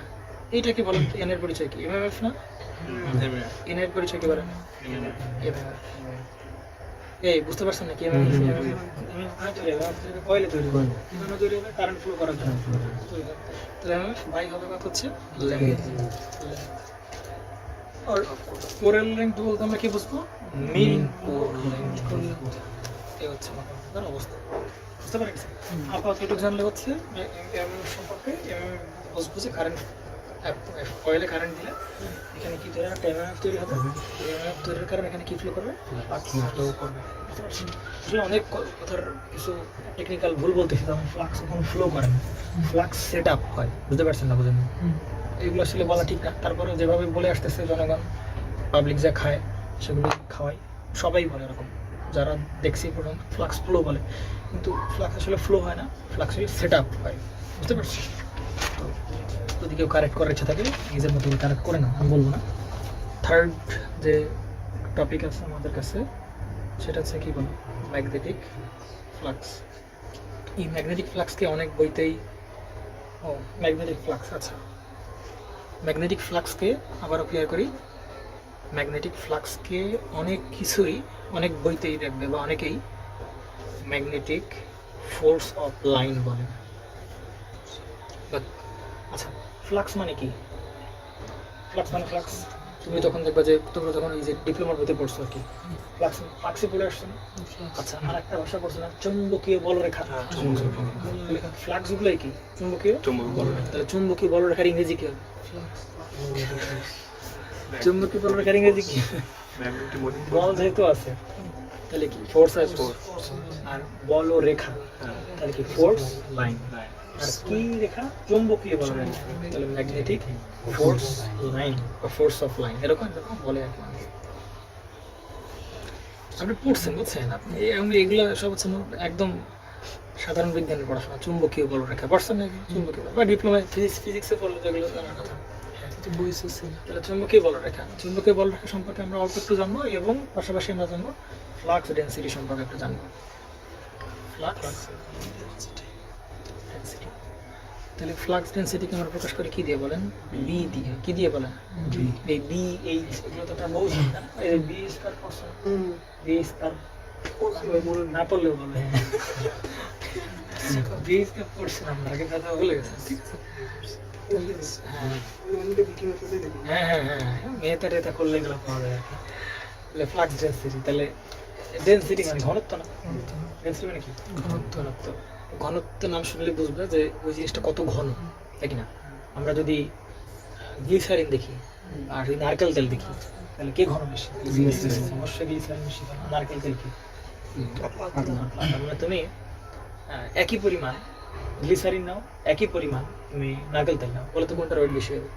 S1: এইটাকে বলেন এন এর পরিচয় কি, এমএমএফ না, এন এর পরিচয় কি বলেন, এমএমএফ, এই বুঝতে পারছেন নাকি, কয়েলে তৈরি হয়, তৈরি হবে কারেন্ট ফ্লো করার জন্য, তাহলে বাই হবে কত হচ্ছে লেন্থ, আর কোরের লেন্থ বলতে আমরা কি বুঝবো, মিন কোর লেন্থ, এই হচ্ছে আমাদের অবস্থা, বুঝতে পারছি। আপাতত এটুকু জানলে হচ্ছে এমএমএফ সম্পর্কে, এমএমএফ বুঝবো যে কারেন্ট কয়েলে কারেন্ট দিলে এখানে কি তৈরি হবে, এমএমএফ তৈরি হবে, এমএমএফ তৈরির কারণে এখানে কি ফ্লো করবে, ফ্লো করবে, আসলে অনেক কথার কিছু টেকনিক্যাল ভুল বলতেছি, যেমন ফ্লাক্স কখন ফ্লো করে না, ফ্লাক্স সেট আপ হয়, বুঝতে পারছেন না, বুঝেন এগুলো আসলে বলা ঠিক না, তারপরে যেভাবে বলে আসতেছে জনগণ পাবলিক যা খায় সেগুলো খাওয়াই, সবাই বলে এরকম, যারা দেখছি পর্যন্ত ফ্লাক্স ফ্লো বলে, কিন্তু ফ্লাক্স আসলে ফ্লো হয় না, ফ্লাক্স আসলে সেট আপ হয়, বুঝতে পারছি। যদি কেউ কারেক্ট করার ইচ্ছা থাকে নিজের মতো কারেক্ট করে না, আমি বলবো না। থার্ড যে টপিক আছে আমাদের কাছে সেটা হচ্ছে কি বলো, ম্যাগনেটিক ফ্লাক্স। এই ম্যাগনেটিক ফ্লাক্সকে অনেক বইতেই, ও ম্যাগনেটিক ফ্লাক্স, আচ্ছা ম্যাগনেটিক ফ্লাক্সকে আবারও ক্লিয়ার করি, ম্যাগনেটিক ফ্লাক্সকে অনেক কিছুই অনেক বইতেই দেখবে বা অনেকেই ম্যাগনেটিক ফোর্স অফ লাইন বলে। আচ্ছা ফ্লাক্স মানে কি, ফ্লাক্স মানে ফ্লাক্স তুমি তখন দেখবা যে তোমরা যখন এই যে ডিপ্লোমার বইতে পড়ছো আর কি, ফ্লাক্স ফ্লাক্সে পড়ে আসছো না, আচ্ছা আর একটা ভাষা পড়ছো না, চুম্বকীয় বলরেখা, ফ্লাক্সগুলোই কি চুম্বকীয় বলরেখা, তাহলে চুম্বকীয় বলরেখার ইংরেজি কি হবে, চুম্বকীয় বলরেখার ইংরেজি কি, বল যেহেতু আছে তাহলে কি ফোর্স আছে, আর বল ও রেখা তাহলে কি ফোর্স লাইন, আর কি রেখা চুম্বকীয় বলরেখা, তাহলে ম্যাগনেটিক ফোর্স লাইন বা ফোর্স অফ লাইন এরকম বলে আর কি। আপনি পড়ছেন বুঝছেন, আপনি এগুলো সব হচ্ছে একদম সাধারণ বিজ্ঞানের পড়াশোনা, চুম্বকীয় বলরেখা পড়ছেন নাকি, চুম্বকীয় বা ডিপ্লোমা ফিজিক্সে পড়লে যেগুলো জানার কথা, তাহলে চুম্বকীয় বলরেখা, চুম্বকীয় বলরেখা সম্পর্কে আমরা অল্প একটু জানবো, এবং পাশাপাশি আমরা জানবো ফ্লাক্স ডেন্সিটি সম্পর্কে একটু জানবো, ফ্লাক্স ডেন্সিটি। তাহলে ফ্লাক্স ডেন্সিটিকে আমরা প্রকাশ করি কি দিয়ে বলেন, বি দিয়ে, কি দিয়ে বলেন, এই বি এইচ এগুলো তো একটা বহু সংখ্যা, এই B square person, B square না পড়লেও বলে, বি স্কয়ার পারসন আমরা আগে কথা বলে গেছি, ঠিক আছে। হ্যাঁ হ্যাঁ হ্যাঁ মেয়েটা টেতা করলে এগুলো পাওয়া যায় আর কি। তাহলে ফ্লাক্স ডেন্সিটি, তাহলে ডেন্সিটি মানে ঘনত্ব না, ডেন্সিটি মানে কি ঘনত্ব, ঘনত্ব নাম শুনলে বুঝবে যে ওই জিনিসটা কত ঘন, তাই না। আমরা যদি গ্লিসারিন দেখি আর যদি নারকেল তেল দেখি তাহলে কে ঘন বেশি, অবশ্যই গ্লিসারিন বেশি ঘন, নারকেল তেল কি পাতলা। তুমি একই পরিমাণ গ্লিসারিন নাও, একই পরিমাণ তুমি নারকেল তেল নাও, বলে তো কোনটার ওয়েট বেশি হবে,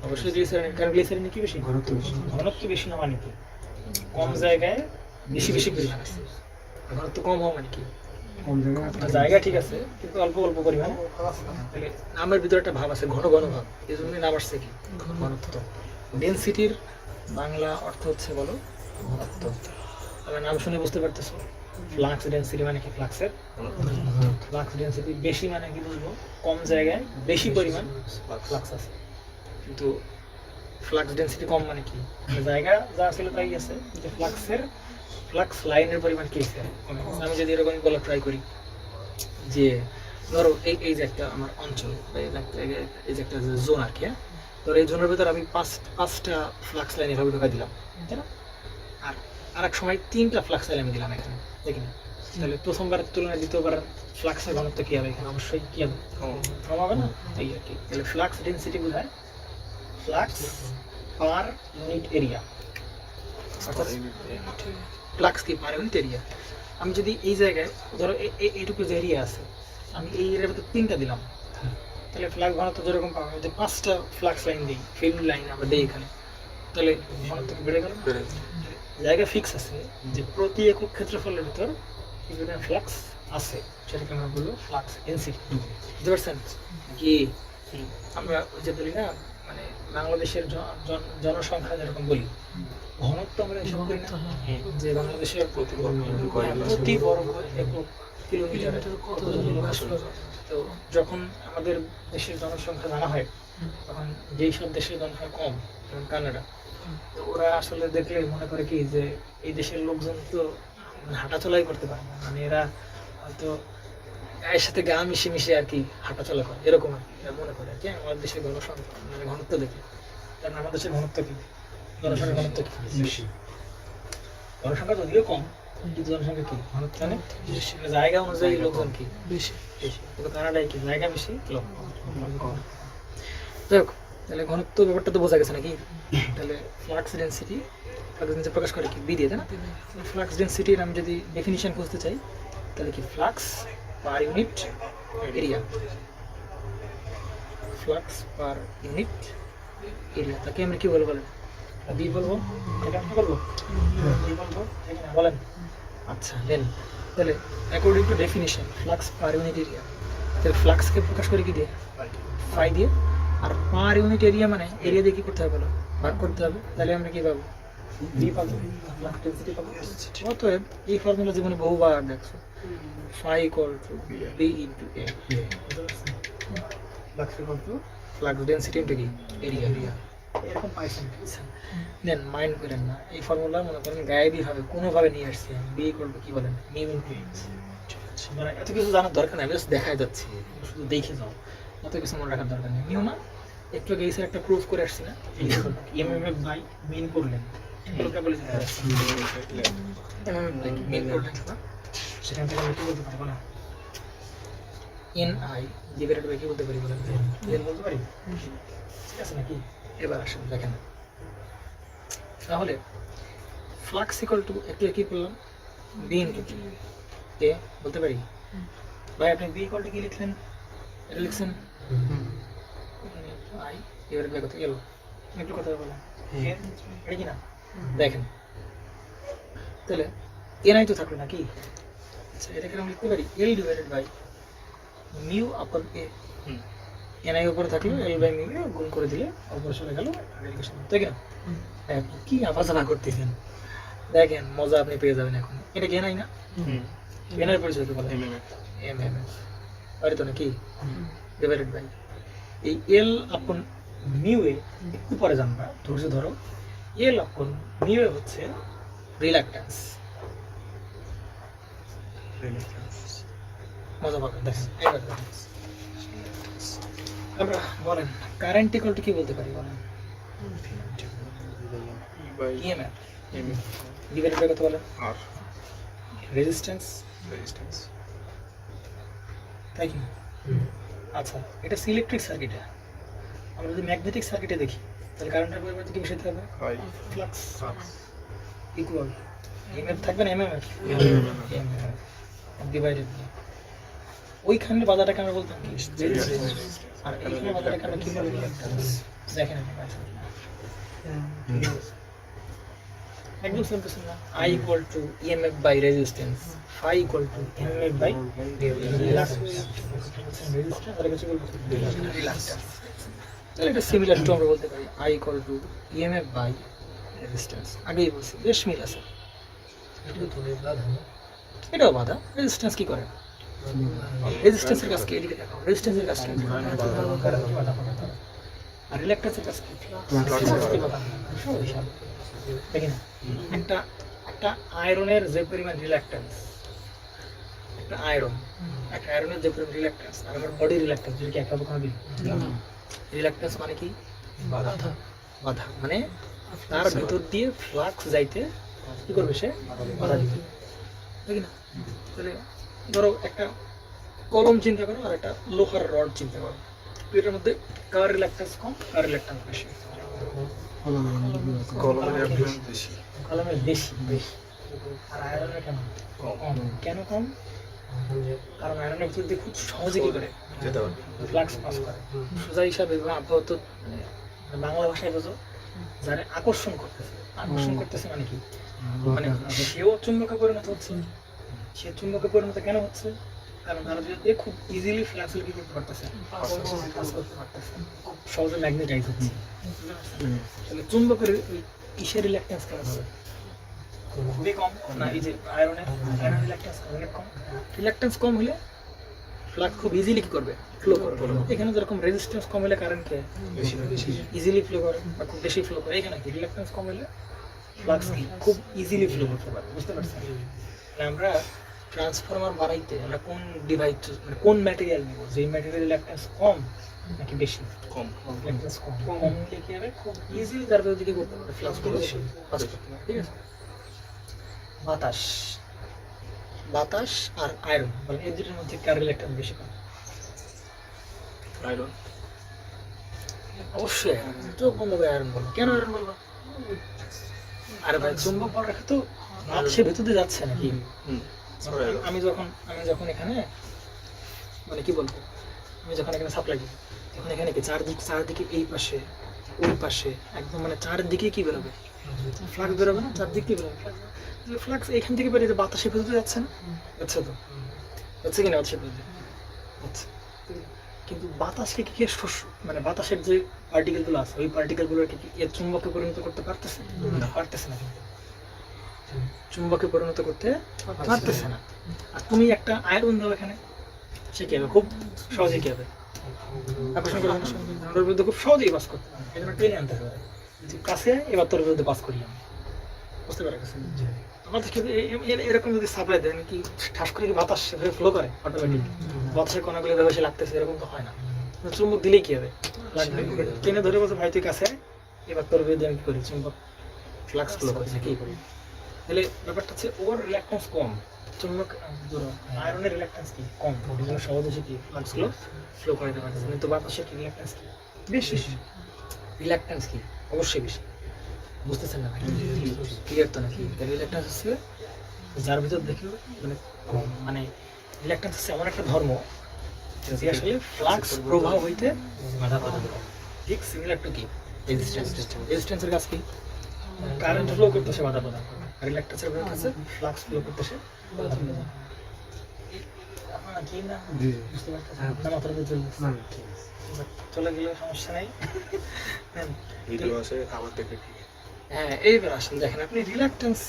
S1: অবশ্যই গ্লিসারিন, কারণ গ্লিসারিনে কি বেশি ঘনত্ব বেশি না মানে কি কম জায়গায় বেশি বেশি পরিমাণ আছে, ঘনত্ব কম হওয়া মানে কি জায়গা ঠিক আছে কিন্তু অল্প অল্প পরিমাণে। তাহলে নামের ভিতরে একটা ভাব আছে ঘন ঘন ভাব, এই জন্যই নাম আসছে কি ঘনত্ব। ডেনসিটির বাংলা অর্থ হচ্ছে বলো ঘনত্ব। তবে নাম শুনে বুঝতে পারতেছো ফ্লাক্স ডেনসিটি মানে কি ফ্লাক্সের ফ্লাক্স ডেনসিটি বেশি মানে কি বুঝবো কম জায়গায় বেশি পরিমাণ ফ্লাক্স আছে, কিন্তু ফ্লাক্স ডেনসিটি কম মানে কি জায়গা যা ছিল তাই আছে, কিন্তু ফ্লাক্স লাইনের পরিমাণ কি আছে কমে গেছে। আমি যদি এরকম বলা ট্রাই করি যে ধরো এই যে একটা আমার অঞ্চল বা এই যে একটা জোন আর কি, হ্যাঁ, ধরো এই জোনের ভিতরে আমি পাঁচটা ফ্লাক্স লাইন এভাবে ঢোকা দিলাম, তাই না? আর এক সময় 3টা ফ্লাক্স লাইন আমি দিলাম এখানে, দেখি না? তাহলে প্রথমবারের তুলনায় দ্বিতীয়বার ফ্লাক্সের ঘনত্ব কি হবে এখানে? অবশ্যই কি হবে? কম হবে না? এই আর কি। তাহলে ফ্লাক্স ডেনসিটি বোঝায় flux per unit area, flux কি পার ইউনিট এরিয়া। আমি যদি এই জায়গায় ধরো এইটুকু যে এরিয়া আছে আমি এই এরিয়ার ভিতরে 3টা দিলাম, তাহলে ফ্লাক্স ঘনত্ব যেরকম পাবো, যদি 5টা ফ্লাক্স লাইন দিই ফিল্ম লাইন আমরা দিই এখানে, তাহলে ঘনত্ব বেড়ে গেল। জায়গা ফিক্স আছে যে প্রতি একক ক্ষেত্রফলের ভিতর ফ্লাক্স আছে, সেটাকে আমরা বলবো ফ্লাক্স ডেনসিটি। বুঝতে পারছেন কি? আমরা ওই যে বলি না মানে বাংলাদেশের জনসংখ্যা যেরকম বলি ঘনত্ব আমরা এসব করি না, যে বাংলাদেশের প্রতি বর্গ একক কিলোমিটারে কতজন লোক আসলে। তো যখন আমাদের দেশের জনসংখ্যা জানা হয় তখন যেই সব দেশের জনসংখ্যা কম যেমন কানাডা, তো ওরা আসলে দেখলে মনে করে কি যে এই দেশের লোকজন তো হাঁটাচলাই করতে পারে না, মানে এরা হয়তো এর সাথে গা মিশে মিশে আর কি হাঁটাচলা করে, এরকম আর কি এরা মনে করে আর কি আমাদের দেশের জনসংখ্যা মানে ঘনত্ব দেখে। কারণ আমাদের দেশের ঘনত্ব কি জনসংখ্যার ঘনত্ব কি বেশি, জনসংখ্যা যদিও কম কিন্তু জনসংখ্যা কি ঘনত্ব অনেক বেশি, জায়গা অনুযায়ী লোকজন কি বেশি বেশি, কিন্তু কানাডায় কি জায়গা বেশি লোক কম। যাই হোক, তাহলে ঘনত্ব ব্যাপারটা তো বোঝা গেছে নাকি? তাহলে ফ্লাক্স ডেনসিটি প্রকাশ করে কি বি দিয়ে, তাই না? ফ্লাক্স ডেনসিটির আমি যদি ডেফিনিশন খুঁজতে চাই তাহলে কি flux per unit area, flux per unit area, তাকে আমরা কি বলবো বলেন? বি বলবো, এটা আমরা বলবো বি বলবো, ঠিক না বলেন? আচ্ছা দেন তাহলে according to definition flux per unit area, তাহলে ফ্লাক্সকে প্রকাশ করে কি দিয়ে? ফাই দিয়ে। আর পার ইউনিট এরিয়া মানে এরিয়া দিয়ে কি করতে হবে বলো? ভাগ করতে হবে, তাহলে আমরা কি পাবো? বি পাবো, ফ্লাক্স ডেনসিটি পাবো। অতএব এই ফর্মুলা জীবনে বহুবার দেখছো, phi equal to B into A, flux equal to flux density into কি এরিয়া, এরকম পাইছেন। দেন মাইন্ড করেন না এই ফর্মুলা, মনে করেন গায়েবী ভাবে কোনোভাবে নিয়ে আসছি আমি, বি ইকুয়াল টু কি বলেন মিউ ইনটু এক্স। মানে এত কিছু জানার দরকার নেই, আমি জাস্ট দেখাই যাচ্ছি, শুধু দেখে যাও, এত কিছু মনে রাখার দরকার নেই। মিউ না একটু আগে এসে একটা প্রুফ করে আসছি না, এমএমএফ বাই মিন করলেন, এগুলোকে বলে এমএমএফ বাই মিন করলেন না, সেখান থেকে আমি কি বলতে পারবো না এন আই ডিভাইডেড বাই কি বলতে পারি বলেন? এন বলতে পারি, ঠিক আছে নাকি? এবার আসেন দেখেন, তাহলে ফ্লাক্স ইকুয়াল টু একটু কি করলাম বি ইনটু এ বলতে পারি। ভাই আপনি বি ইকুয়াল টু কি লিখলেন? এটা লিখছেন আই ডিভাইডেড বাই কত এল, একটু কথা বলেন এটা কি না? দেখেন তাহলে এন আই তো থাকলো নাকি? আচ্ছা এটাকে আমি লিখতে পারি এল ডিভাইডেড বাই মিউ আপন এ, এন আই উপরে থাকলো এল বাই মিউ গুণ করে দিলে উপরে চলে গেল, তাই না? কি আলোচনা করতেছেন দেখেন, মজা আপনি পেয়ে যাবেন এখন। এটা কি এন আই না? এন এর পরিচয় কি বলে? এমএমএফ আরে তো নাকি ডিভাইডেড বাই এই এল আপন মিউ এ, একটু পরে জানবা, ধৈর্য ধরো। এল আপন মিউ এ হচ্ছে রিল্যাক্ট্যান্স, মজা পাবেন দেখেন। এবার আমরা বলেন কারেন্ট ইকুয়াল টু কি বলতে পারি বলেন? ইএমএফ ডিভাইডেড বাই কত বলেন? আর রেজিস্ট্যান্স, তাই কি? আচ্ছা এটা ইলেকট্রিক সার্কিটে, আমরা যদি ম্যাগনেটিক সার্কিটে দেখি তাহলে কারেন্টের পরিবর্তে কি বসাতে হবে? ফ্লাক্স ইকুয়াল এমএফ থাকবে না এমএমএফ ডিভাইডেড, ওইখানে বাজারটাকে আমরা বলতাম কি রেজিস্ট্যান্স। আর এইখানে আমাদের এখানে কি বলে রিঅ্যাক্ট্যান্স দেখেন আপনি পাইছেন একদম সিম্পল না I equal to EMF by resistance phi equal to EMF by reluctance আর কিছু বলবো reluctance তাহলে এটা সিমিলার টু আমরা বলতে পারি I equal to EMF by resistance আগেই বলছি বেশ মিল আছে এটাও বাধা রেজিস্ট্যান্স কি করে রেজিস্ট্যান্সের কাজ কি এদিকে দেখো রেজিস্ট্যান্সের কাজ কি আর রিল্যাক্টেন্সের কাজ কি দেখেন একটা একটা আয়রনের যে পরিমাণ রিল্যাক্টেন্স একটা আয়রনের যে পরিমাণ রিল্যাক্টেন্স আর আমার বডি রিল্যাক্টেন্স যদি কি একভাবে কোনো দিন রিল্যাক্টেন্স মানে কি বাধা মানে তার ভিতর দিয়ে ফ্লাক্স যাইতে কি করবে সে বাধা দিবে ঠিক না তাহলে ধরো একটা কলম চিন্তা করো আর একটা লোহার রড চিন্তা করো এটার মধ্যে কার রিল্যাক্টেন্স কম কার রিল্যাক্টেন্স বেশি কলমের বেশি আর আয়রনের কেন কম কেন কম কারণ আয়রনের ভিতর দিয়ে খুব সহজে কি করে ফ্লাক্স পাস করে সোজা হিসাবে আবহাওয়া মানে বাংলা ভাষায় বোঝো যারা আকর্ষণ করতেছে মানে কি মানে সেও চুম্বকে পরিণত হচ্ছে সে চুম্বকে পরিণত কেন হচ্ছে কারণ তারা যদি খুব ইজিলি ফ্লাক্সেল কি করতে পারতেছে খুব সহজে ম্যাগনেটাইজ হচ্ছে তাহলে চুম্বকের কিসের রিল্যাক্টেন্স কেন হবে খুবই কম না এই যে আয়রনের রিল্যাক্টেন্স অনেক কম রিল্যাক্টেন্স কম হলে ফ্লাক্স খুব ইজিলি কি করবে ফ্লো করবে এখানে যেরকম রেজিস্ট্যান্স কম হলে কারেন্টকে ইজিলি ফ্লো করে বা খুব বেশি ফ্লো করে এখানে কি রিল্যাক্টেন্স কম হলে ফ্লাক্স কি খুব ইজিলি ফ্লো করতে পারে বুঝতে পারছেন আমরা ট্রান্সফরমার বানাইতে আমরা কোন ডিভাইস মানে কোন ম্যাটেরিয়াল নিব যে ম্যাটেরিয়াল রিল্যাক্টেন্স কম নাকি বেশি কম রিল্যাক্টেন্স কম নিলে কি হবে খুব ইজিলি তার দিকে করতে পারে ফ্লাক্স করে পাস করতে পারে ঠিক আছে বাতাস আর আয়রন মানে এই দুটোর মধ্যে কার রিল্যাক্টেন্স বেশি কম আয়রন অবশ্যই তো বন্ধ করে আয়রন বলবো কেন আয়রন বলবো আরে ভাই চুম্বক বল রাখে তো সে ভেতর দিয়ে যাচ্ছে নাকি আমি যখন এখানে মানে কি বলবো আমি যখন এখানে সাপ্লাই দিই তখন এখানে কি চারদিকে এই পাশে ওই পাশে একদম মানে চারদিকে কি বেরোবে ফ্লাক্স বেরোবে না চারদিকে বেরোবে ফ্লাক্স এখান থেকে বেরিয়ে বাতাসের ভেতরে যাচ্ছে না আচ্ছা তো হচ্ছে কিনা হচ্ছে আচ্ছা কিন্তু বাতাসকে কি মানে বাতাসের যে পার্টিকেলগুলো আছে ওই পার্টিকেলগুলো কি এর চুম্বকে পরিণত করতে পারতেছে না চুম্বকে পরিণত করতে পারতেছে না আর তুমি একটা আয়রন দাও এখানে সে কি হবে খুব সহজেই কি হবে আকর্ষণ করে আমাদের বিরুদ্ধে খুব সহজেই পাস করতে পারে এই জন্য টেনে আনতে হবে কাছে এবার তোর বিরুদ্ধে পাস করি আমি বুঝতে পারে আমাদের এরকম যদি সাপ্লাই দেয় কি ঠাস করে কি বাতাস সেভাবে ফ্লো করে অটোমেটিক বাতাসের কণাগুলো এভাবে সে লাগতেছে এরকম তো হয় না চুম্বক দিলেই কি হবে টেনে ধরে বলছে ভাই তুই কাছে এবার তোর বিরুদ্ধে আমি কি করি চুম্বক ফ্লাক্স ফ্লো করছে কি করি তাহলে ব্যাপারটা হচ্ছে ওর রিল্যাক্টেন্স কম চুম্বক আয়রনের রিল্যাক্টেন্স কি কম এই জন্য সহজে সে কি ফ্লাক্সগুলো ফ্লো করাতে পারতেছে কিন্তু বাতাসের কি রিল্যাক্টেন্স কি বেশি রিল্যাক্টেন্স কি অবশ্যই বেশি বুঝতেছেন না ভাই ক্লিয়ার তো নাকি রিল্যাক্টেন্স হচ্ছে যার ভিতর দেখে মানে রিল্যাক্টেন্স হচ্ছে এমন একটা ধর্ম যে আসলে ফ্লাক্স প্রবাহ হইতে বাধা প্রদান করে ঠিক সিমিলার টু কি রেজিস্ট্যান্সের কাজ কি কারেন্ট ফ্লো করতেছে বাধা প্রদান করে আর রিল্যাক্টেন্সের কাছে ফ্লাক্স ফ্লো করতেছে বাধা প্রদান করে আপনারা কি না বুঝতে পারতেছেন আপনার মাথার ভিতরে চলে গেলে সমস্যা নাই ভিডিও আছে আবার দেখে হ্যাঁ এইবার আসেন দেখেন আপনি রিল্যাক্টেন্স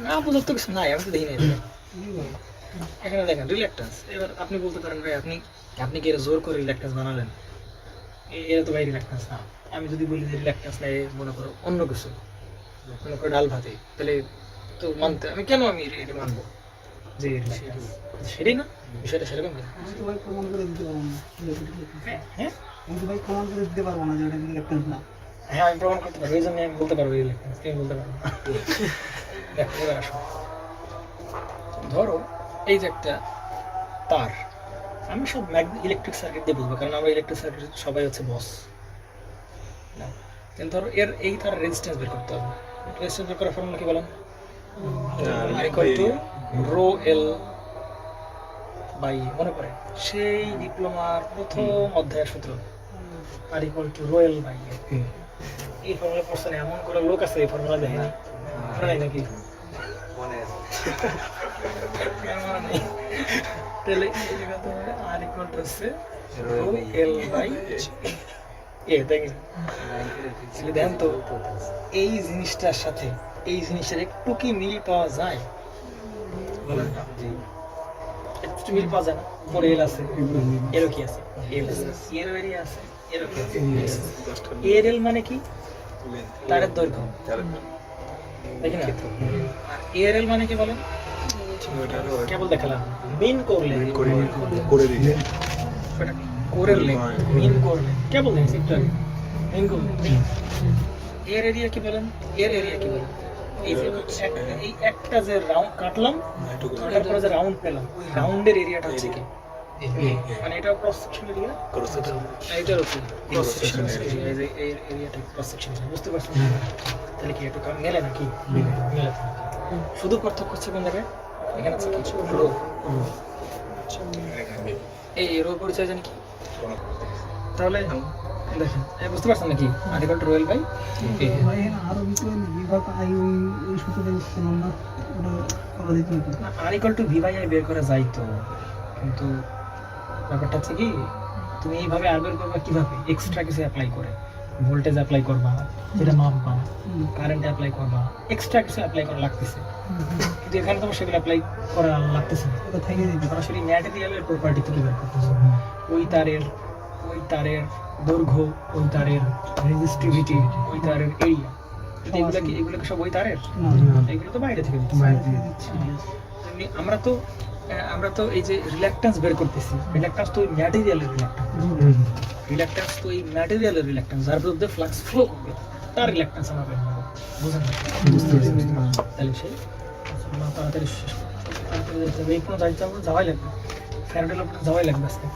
S1: না বোঝার তো কিছু নাই আমি তো দেখি নাই এখানে দেখেন রিল্যাক্টেন্স এবার আপনি বলতে পারেন ভাই আপনি কি এর জোর করে রিল্যাক্টেন্স বানালেন এরা তো ভাই রিল্যাক্টেন্স না আমি যদি বলি রিল্যাক্টেন্স নাই মনে করো অন্য কিছু মনে করো ডাল ভাতে তাহলে তো মানতে আমি কেন এটা মানবো যে সেটাই না বিষয়টা সেরকম না হ্যাঁ ভাই প্রমাণ করে দিতে পারবো না যে এটা রিল্যাক্টেন্স না হ্যাঁ আমি প্রমাণ করতে পারবো এই জন্য আমি বলতে পারবো রিল্যাক্টেন্স তুমি বলতে পারবো দেখো এবার আসো ধরো এই যে একটা তার আমি সব ইলেকট্রিক সার্কিট দিয়ে বুঝবো কারণ আমরা ইলেকট্রিক সার্কিট সবাই হচ্ছে বস না কিন্তু ধরো এই তার রেজিস্ট্যান্স বের করতে হবে রেজিস্ট্যান্স বের করার ফর্মুলা কি বলেন r = ρl ভাই মনে পড়ে সেই ডিপ্লোমার প্রথম অধ্যায়ের সূত্র আর ইকুয়াল টু রয়েল বাই এই ফর্মুলা পড়ছে না এমন করে লোক আছে এই ফর্মুলা দেখে না নাই নাকি তাহলে এই জায়গাতে আর ইকুয়াল টু হচ্ছে রয়েল বাই এ দেখেন দেখেন তো এই জিনিসটার সাথে এই জিনিসটার একটু কি মিল পাওয়া যায় একটু মিল পাওয়া যায় না পরে এল আছে এরও কি আছে এল আছে এরও এরিয়া আছে এরও কি আছে এর এল মানে কি তারের দৈর্ঘ্য দেখেন এর এল মানে কি বলেন কেবল দেখালাম মিন করলে করলে মিন করলে কেবল দেখেছি একটু আগে মিন করলে এর এরিয়া কি বলেন এর এরিয়া কি বলেন এই যে এই একটা যে রাউন্ড কাটলাম তারপরে যে রাউন্ড পেলাম ওই রাউন্ডের এরিয়াটা হচ্ছে কি মানে এটা ক্রস সেকশন এরিয়া এইটার উপর ক্রস সেকশন এরিয়া এই যে এই এরিয়াটা ক্রস সেকশন বুঝতে পারছেন তাহলে কি একটু মেলে নাকি মেলে শুধু পার্থক্য হচ্ছে কোন জায়গায় এখানে আছে কিছু রো এই রো পরিচয় জানি কি তাহলে দেখেন বুঝতে পারছেন নাকি আর্টিকেল রয়েল বাই
S2: আরো বিভাগ আই ওই সূত্রে নাম্বার করা যেত
S1: article to V by I বের করা যায় তো কিন্তু ব্যাপারটা হচ্ছে কি তুমি এইভাবে আর বের করবা কিভাবে এক্সট্রা কিছু অ্যাপ্লাই করে ভোল্টেজ অ্যাপ্লাই করবা যেটা মাপবা কারেন্ট অ্যাপ্লাই করবা এক্সট্রা কিছু অ্যাপ্লাই করা লাগতেছে কিন্তু এখানে তোমার সেগুলো অ্যাপ্লাই করা লাগতেছে না
S2: ওটা থেকে দিতে
S1: সরাসরি ম্যাটেরিয়ালের প্রপার্টি থেকে বের করতেছে ওই তারের দৈর্ঘ্য ওই তারের রেজিস্টিভিটি ওই তারের এরিয়া এগুলো কি সব ওই তারের এগুলো তো বাইরে থেকে দিচ্ছে আমরা তো এই যে রিল্যাক্টেন্স বের করতেছি রিল্যাক্টেন্স তো ম্যাটেরিয়ালের রিল্যাক্টেন্স তো এই ম্যাটেরিয়ালের রিল্যাক্টেন্স যার বিরুদ্ধে ফ্লাক্স ফ্লো করবে তার রিল্যাক্টেন্স আমরা বের করব বুঝেন তাহলে সেই তাড়াতাড়ি শেষ করতে এই কোনো দায়িত্ব আমরা যাওয়াই লাগবে ফ্যারাডেল আপনার যাওয়াই লাগবে আজকে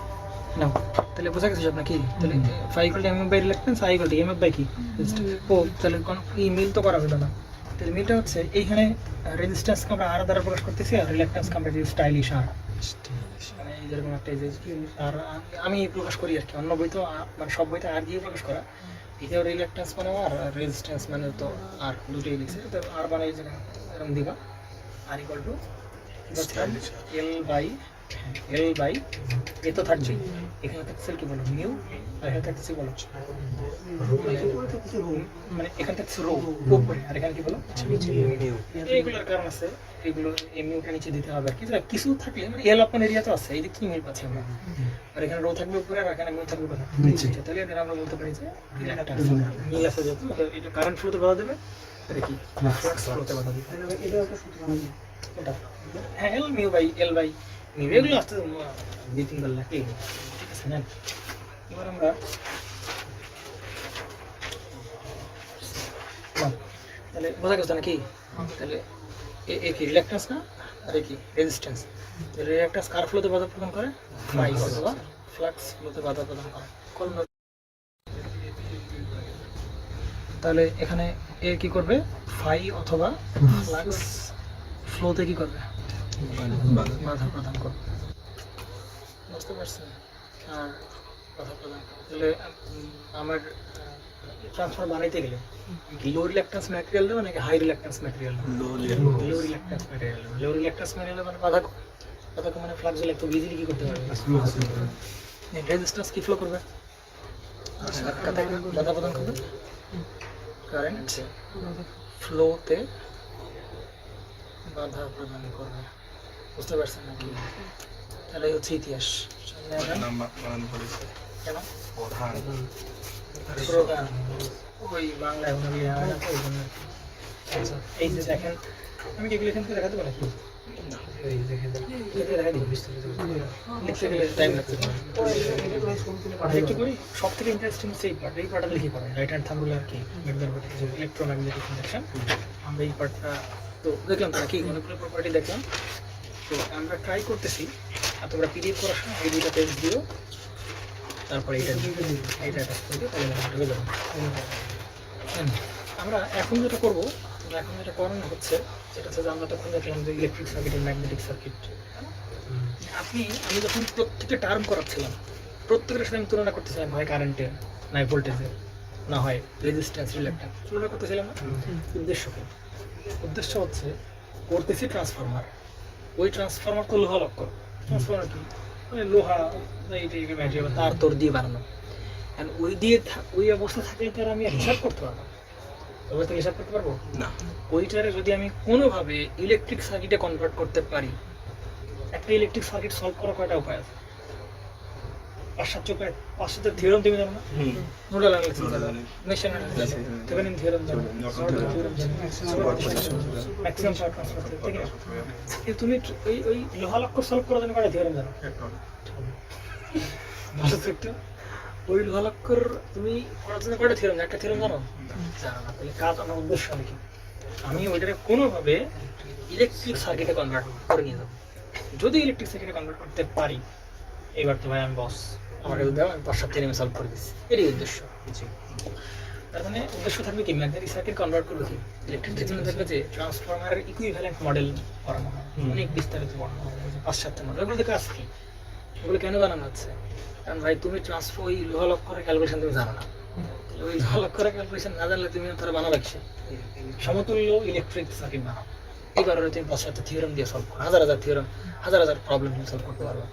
S1: না তাহলে বোঝা গেছে আপনার কি তাহলে phi equal to MF by reluctance I equal to MF by কি ও তাহলে কোন এই মিল তো করা হলো না তাহলে মিলটা হচ্ছে এইখানে রেজিস্ট্যান্সকে আমরা আর দ্বারা প্রকাশ করতেছি আর রিল্যাক্টেন্সকে আমরা স্টাইলিশ আর মানে এই যেরকম একটা আর আমি প্রকাশ করি আর কি অন্য বই তো মানে সব বইতে আর দিয়ে প্রকাশ করা এটাও রিল্যাক্টেন্স মানে আর রেজিস্ট্যান্স মানে তো আর দুটোই লিখছে তো আর মানে এই যে এরকম দিবা আর ইকুয়াল টু এল বাই এ তো থাকবে এখানে থাকছে কি বলো মিউ আর এখানে থাকছে বলো মানে এখানে থাকছে রো উপরে আর এখানে কি বলো এইগুলোর কারণ আছে এগুলো মিউটা নিচে দিতে হবে আর কি কিছু থাকলে মানে এল আপন এরিয়া তো আছে এই দিক থেকে মিল পাচ্ছি আমরা আর এখানে রো থাকবে উপরে আর এখানে মিউ থাকবে কোথায় নিচে তাহলে এটা আমরা বলতে পারি যে মিল আছে যেহেতু এটা কারেন্ট ফ্লোতে বাধা দেবে এটা কি ফ্লাক্স ফ্লোতে বাধা দেবে
S2: এটা একটা সূত্র আছে
S1: এটা হ্যাঁ এল মিউ বাই এল বাই এগুলো আসতে দুই তিনবার লাগে ঠিক আছে না এবার আমরা তাহলে বোঝা গেছে নাকি তাহলে এ কি রিল্যাক্টেন্স না আর কি রেজিস্ট্যান্স রিল্যাক্টেন্স কার ফ্লোতে বাধা প্রদান করে ফাই অথবা ফ্লাক্স ফ্লোতে বাধা প্রদান করে তাহলে এখানে এ কি করবে ফাই অথবা ফ্লাক্স ফ্লোতে কি করবে বাধা প্রদান করবে বুঝতে পারছেন আর বাধা প্রদান করবে তাহলে আমার ট্রান্সফর্মার বানাইতে গেলে লো রিল্যাক্টেন্স ম্যাটেরিয়াল দেবো নাকি হাই রিল্যাক্টেন্স ম্যাটেরিয়াল লো রিল্যাক্টেন্স ম্যাটেরিয়াল মানে বাধা মানে ফ্লাক্স দিলে একটু ইজিলি কি করতে পারবে রেজিস্ট্যান্স কি ফ্লো করবে বাধা প্রদান করবে কারেন্ট ফ্লোতে বাধা প্রদান করবে বুঝতে পারছেন নাকি তাহলে হচ্ছে ইতিহাস কেন প্রধান ওই বাংলায় এই যে দেখেন আমি কি এগুলো এখান থেকে দেখাতে পারি সব থেকে ইন্টারেস্টিং হচ্ছে এই পার্টটা লিখে পড়ে রাইট হ্যান্ড থাম্বুল আর কি ইলেকট্রোম্যাগনেটিক ইন্ডাকশন আমরা এই পার্টটা তো দেখলাম তো নাকি অনেকগুলো প্রপার্টি দেখলাম তো আমরা ট্রাই করতেছি আর তোমরা পিডিএফ করার সময় এই দুইটা পেজ দিও তারপরে এইটা ঢুকে যাবো আমরা এখন যেটা করবো এখন যেটা করানো হচ্ছে সেটা হচ্ছে যে আমরা তখন দেখলাম যে ইলেকট্রিক সার্কিট ম্যাগনেটিক সার্কিট আমি যখন প্রত্যেকটা টার্ম করাচ্ছিলাম, প্রত্যেকের সাথে আমি তুলনা করতেছিলাম, হয় কারেন্টের, না ভোল্টেজের, না হয় রেজিস্ট্যান্স রিলেক্ট্যান্স, তুলনা করতেছিলাম না। উদ্দেশ্য কি? উদ্দেশ্য হচ্ছে করতেছি ট্রান্সফরমার, ওই ট্রান্সফরমার তো লোহা লক্ষ্য। ট্রান্সফরমার কি? মানে লোহা এইটাকে ম্যাটেরিয়াল তার তোর দিয়ে বানানো। And ওই অবস্থা থাকলে তার আমি হিসাব করতে পারবো, অবস্থা হিসাব করতে পারবো
S3: না।
S1: ওইটারে যদি আমি কোনোভাবে ইলেকট্রিক সার্কিটে কনভার্ট করতে পারি, একটা ইলেকট্রিক সার্কিট সলভ করার কয়টা উপায় আছে? 5-7 উপায়, 5-7 থিওরেম তুমি জানো না? নোডাল অ্যানালিসিস জানো, মেশ অ্যানালিসিস জানো, থেভেনিন থিওরেম জানো, নর্টন থিওরেম জানো, ম্যাক্সিমাম পাওয়ার ট্রান্সফার থিওরেম, ঠিক আছে? কিন্তু তুমি ওই লোহা লক্ষ্য সলভ করার জন্য কয়টা থিওরেম জানো? ভালো তো একটু। ওই লোহা লক্ষ্যর তুমি করার জন্য কয়টা থিওরেম, একটা থিওরেম জানো? জানো না। তাহলে কাজ, আমার উদ্দেশ্য আমি কি? আমি ওইটাকে কোনোভাবে ইলেকট্রিক সার্কিটে কনভার্ট করে নিয়ে যাবো। যদি ইলেকট্রিক সার্কিটে কনভার্ট করতে পারি, এবার তো ভাই আমি বস, আমার কাছে দাও, আমি 5-7 থিওরেমে সলভ করে দিচ্ছি। এটাই উদ্দেশ্য। তার মানে উদ্দেশ্য থাকবে কি, ম্যাগনেটিক সার্কিট কনভার্ট করবে কি ইলেকট্রিক সার্কিট, থাকবে যে ট্রান্সফরমারের ইকুইভ্যালেন্ট মডেল করানো হয়, অনেক বিস্তারিত বর্ণনা হয়, 5-7টা মডেল। ওগুলো দেখে কাজ কি, ওগুলো কেন বানানো হচ্ছে? কারণ ভাই তুমি ওই লোহা লক্ষ্যের ক্যালকুলেশন তুমি জানো না। ওই লোহা লক্ষ্যের ক্যালকুলেশন না জানলে তুমি তারা বানাবে কি? সমতুল্য ইলেকট্রিক সার্কিট বানাও। এবার তুমি 5-7টা থিওরেম দিয়ে সলভ করো, হাজার থিওরেম, হাজার প্রবলেম তুমি সলভ করতে পারবে।